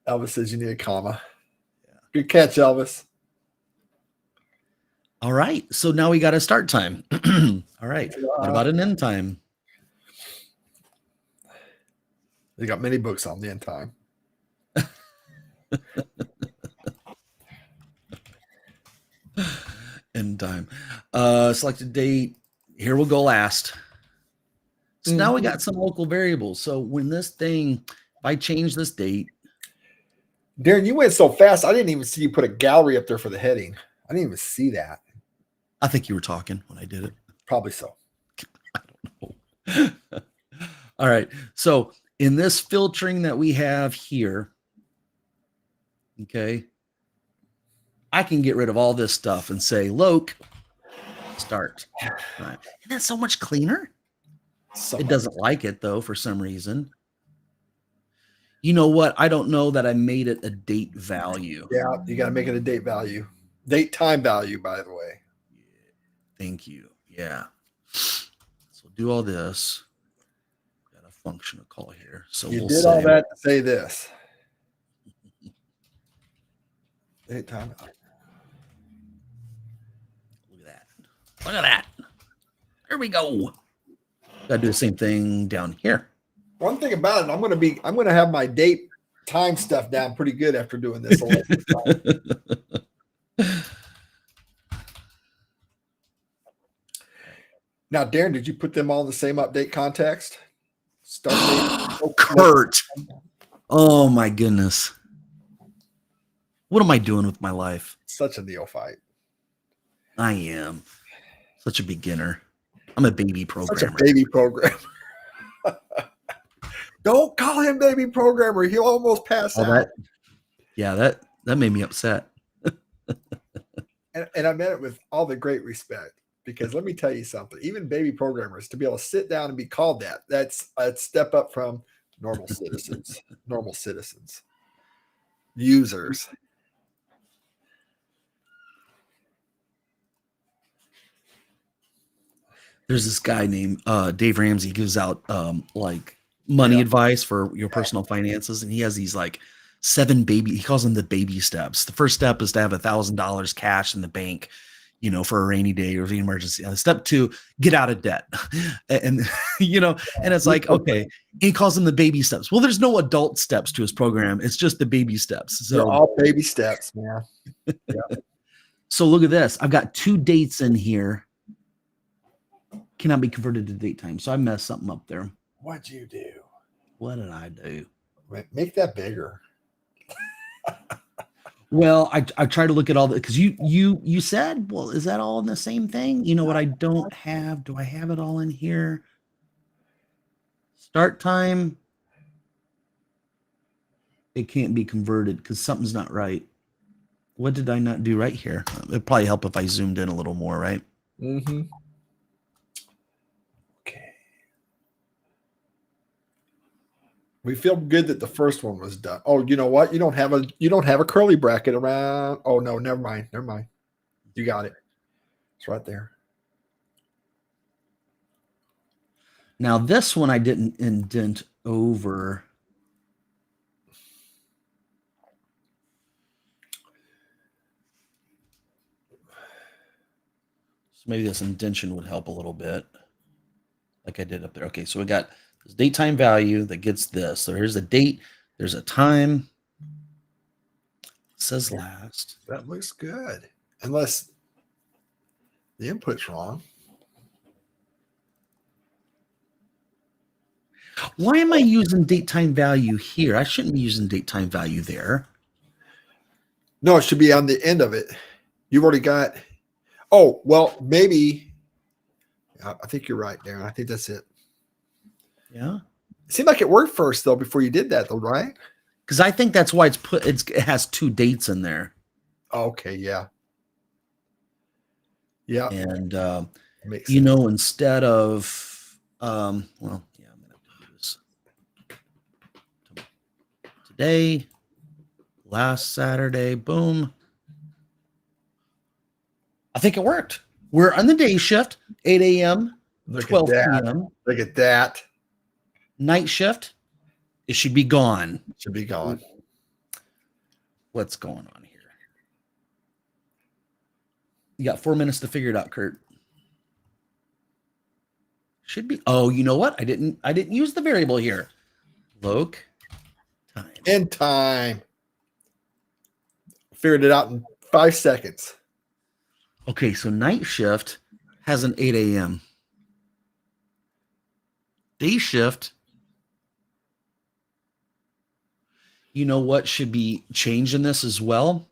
B: Elvis says you need a comma. Yeah. Good catch, Elvis.
A: All right. So now we got a start time. All right. What about an end time?
B: They got many books on the end time.
A: End time. Select a date. Here we'll go last. So now we got some local variables. So when this thing, if I change this date.
B: Darren, you went so fast, I didn't even see you put a gallery up there for the heading. I didn't even see that.
A: I think you were talking when I did it.
B: Probably so.
A: I don't know. All right. So in this filtering that we have here, okay, I can get rid of all this stuff and say, Loc, start. Right. Isn't that so much cleaner? It doesn't like it, though, for some reason. You know what? I don't know that I made it a date value.
B: Yeah, you got to make it a date value. Date time value, by the way.
A: Thank you. Yeah. So do all this. Got a function to call here. So
B: you
A: we'll
B: did
A: say,
B: all that to say this. Date time value.
A: Look at that. Look at that. There we go. Got to do the same thing down here.
B: One thing about it, I'm going to have my date time stuff down pretty good after doing this. Now, Darren, did you put them all in the same update context?
A: Start date. Kurt. Oh my goodness. What am I doing with my life?
B: Such a neophyte.
A: I am. Such a beginner. I'm a baby programmer.
B: Such a baby programmer. Don't call him baby programmer. He'll almost pass out.
A: That made me upset.
B: and I meant it with all the great respect, because let me tell you something. Even baby programmers, to be able to sit down and be called that's a step up from normal citizens, users.
A: There's this guy named Dave Ramsey. He gives out like money advice for your personal finances, and he has these like 7 baby. He calls them the baby steps. The first step is to have $1,000 cash in the bank, you know, for a rainy day or the emergency. Step 2, get out of debt, and you know, and it's like, okay, he calls them the baby steps. Well, there's no adult steps to his program. It's just the baby steps. So
B: they're all baby steps, man. Yeah.
A: So look at this. I've got 2 dates in here. Cannot be converted to date time. So I messed something up there.
B: What'd you do?
A: What did I do?
B: Make that bigger.
A: Well, I try to look at all the, because you said, well, is that all in the same thing? You know what I don't have? Do I have it all in here? Start time. It can't be converted because something's not right. What did I not do right here? It'd probably help if I zoomed in a little more, right?
B: Mm-hmm. Okay. We feel good that the first one was done. Oh, you know what? You don't have a curly bracket around. Oh no, never mind. Never mind. You got it. It's right there.
A: Now this one I didn't indent over. So maybe this indentation would help a little bit, like I did up there. Okay, so we got this date time value that gets this. So here's a date. There's a time. It says last.
B: That looks good. Unless the input's wrong.
A: Why am I using date time value here? I shouldn't be using date time value there.
B: No, it should be on the end of it. You've already got. Oh, well, maybe. I think you're right, Darren. I think that's it.
A: Yeah.
B: It seemed like it worked first, though, before you did that, though, right?
A: Because I think that's why it has two dates in there.
B: Okay, yeah. Yeah.
A: And,
B: Makes
A: you
B: sense.
A: know, instead of, well, yeah, I'm going to do this today, last Saturday, boom. I think it worked. We're on the day shift, 8 a.m., 12 p.m.
B: Look at that.
A: Night shift, it should be gone.
B: Should be gone.
A: What's going on here? You got 4 minutes to figure it out, Kurt. Should be. Oh, you know what? I didn't use the variable here. Loc time.
B: End time. Figured it out in 5 seconds.
A: Okay, so night shift has an 8 a.m. Day shift, you know what should be changed in this as well?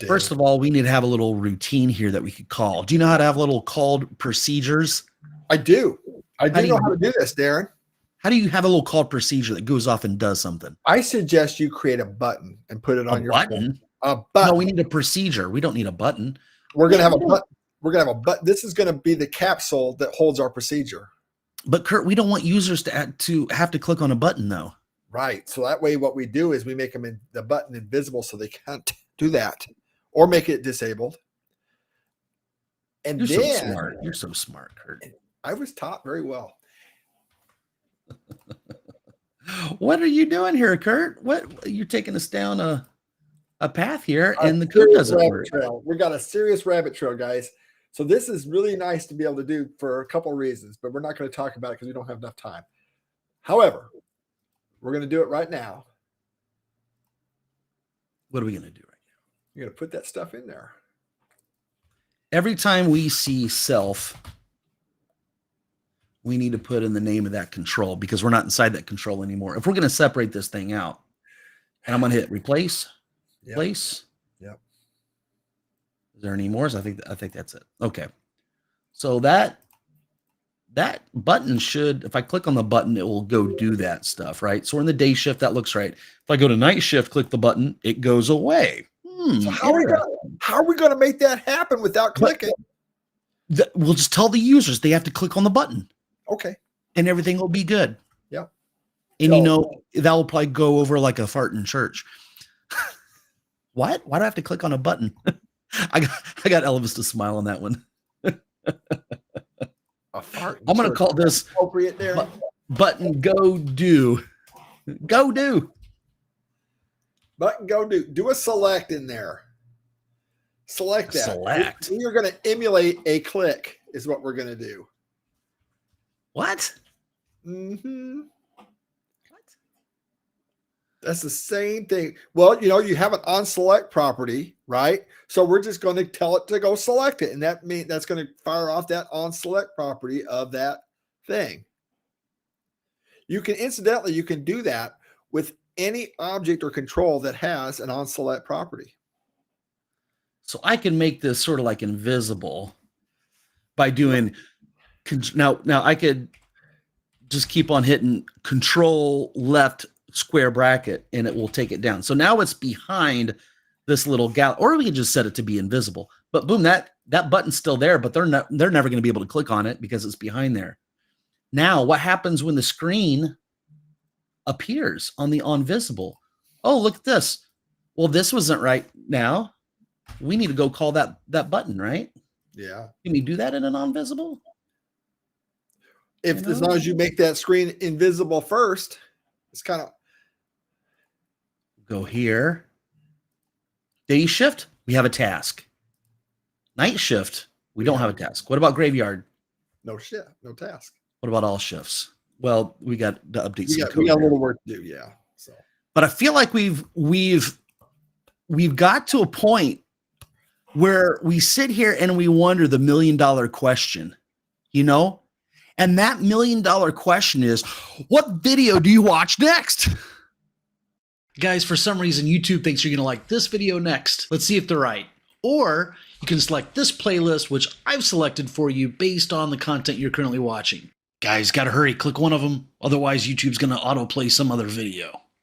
A: First of all, we need to have a little routine here that we could call. Do you know how to have little called procedures?
B: I do. I do know how to do this, Darren.
A: How do you have a little called procedure that goes off and does something?
B: I suggest you create a button and put it on your
A: button.
B: A button.
A: No, we need a procedure. We don't need a button.
B: We're gonna have a button. We're gonna have a button. This is gonna be the capsule that holds our procedure.
A: But Kurt, we don't want users to have to click on a button, though.
B: Right. So that way, what we do is we make them the button invisible so they can't do that, or make it disabled. And
A: You're
B: then,
A: so smart. You're so smart, Kurt.
B: I was taught very well.
A: What are you doing here, Kurt? What you're taking us down a path here, and the code doesn't work.
B: We got a serious rabbit trail, guys. So this is really nice to be able to do for a couple of reasons, but we're not going to talk about it because we don't have enough time. However, we're going to do it right now.
A: What are we going to do right now?
B: You're going to put that stuff in there.
A: Every time we see self, we need to put in the name of that control because we're not inside that control anymore. If we're going to separate this thing out, and I'm going to hit replace, replace.
B: Yep.
A: Is there any more? I think that's it. Okay. So that button should, if I click on the button, it will go do that stuff, right? So we're in the day shift. That looks right. If I go to night shift, click the button, it goes away.
B: So how are we going to make that happen without clicking?
A: We'll just tell the users they have to click on the button.
B: Okay. And
A: everything will be good.
B: Yep.
A: And you know, that will probably go over like a fart in church. What? Why do I have to click on a button? I got Elvis to smile on that one.
B: A fart.
A: I'm going to call this
B: appropriate there.
A: Button go do. Go do.
B: Button go do. Do a select in there. Select that.
A: Select.
B: You're going to emulate a click is what we're going to do.
A: What?
B: Mm-hmm. What? That's the same thing. Well, you know, you have an on select property, right? So we're just going to tell it to go select it. And that means that's going to fire off that on select property of that thing. You can, incidentally, you can do that with any object or control that has an on select property.
A: So I can make this sort of like invisible by doing now I could just keep on hitting control left square bracket and it will take it down. So now it's behind this little gal, or we could just set it to be invisible. But boom, that button's still there, but they're never going to be able to click on it because it's behind there. Now, what happens when the screen appears on the on visible. Oh, look at this. Well, this wasn't right now. We need to go call that button, right?
B: Yeah.
A: Can we do that in a non-visible?
B: If as long as you make that screen invisible first, it's kind of
A: go here. Day shift, we have a task. Night shift, we don't have a task. What about graveyard?
B: no task.
A: What about all shifts? Well, we got to update some
B: We
A: code
B: got a
A: there.
B: little work to do, yeah. So,
A: But I feel like we've got to a point where we sit here and we wonder the $1 million question, you know? And that $1 million question is, what video do you watch next? Guys, for some reason, YouTube thinks you're going to like this video next. Let's see if they're right. Or you can select this playlist, which I've selected for you based on the content you're currently watching. Guys, got to hurry. Click one of them. Otherwise, YouTube's going to autoplay some other video.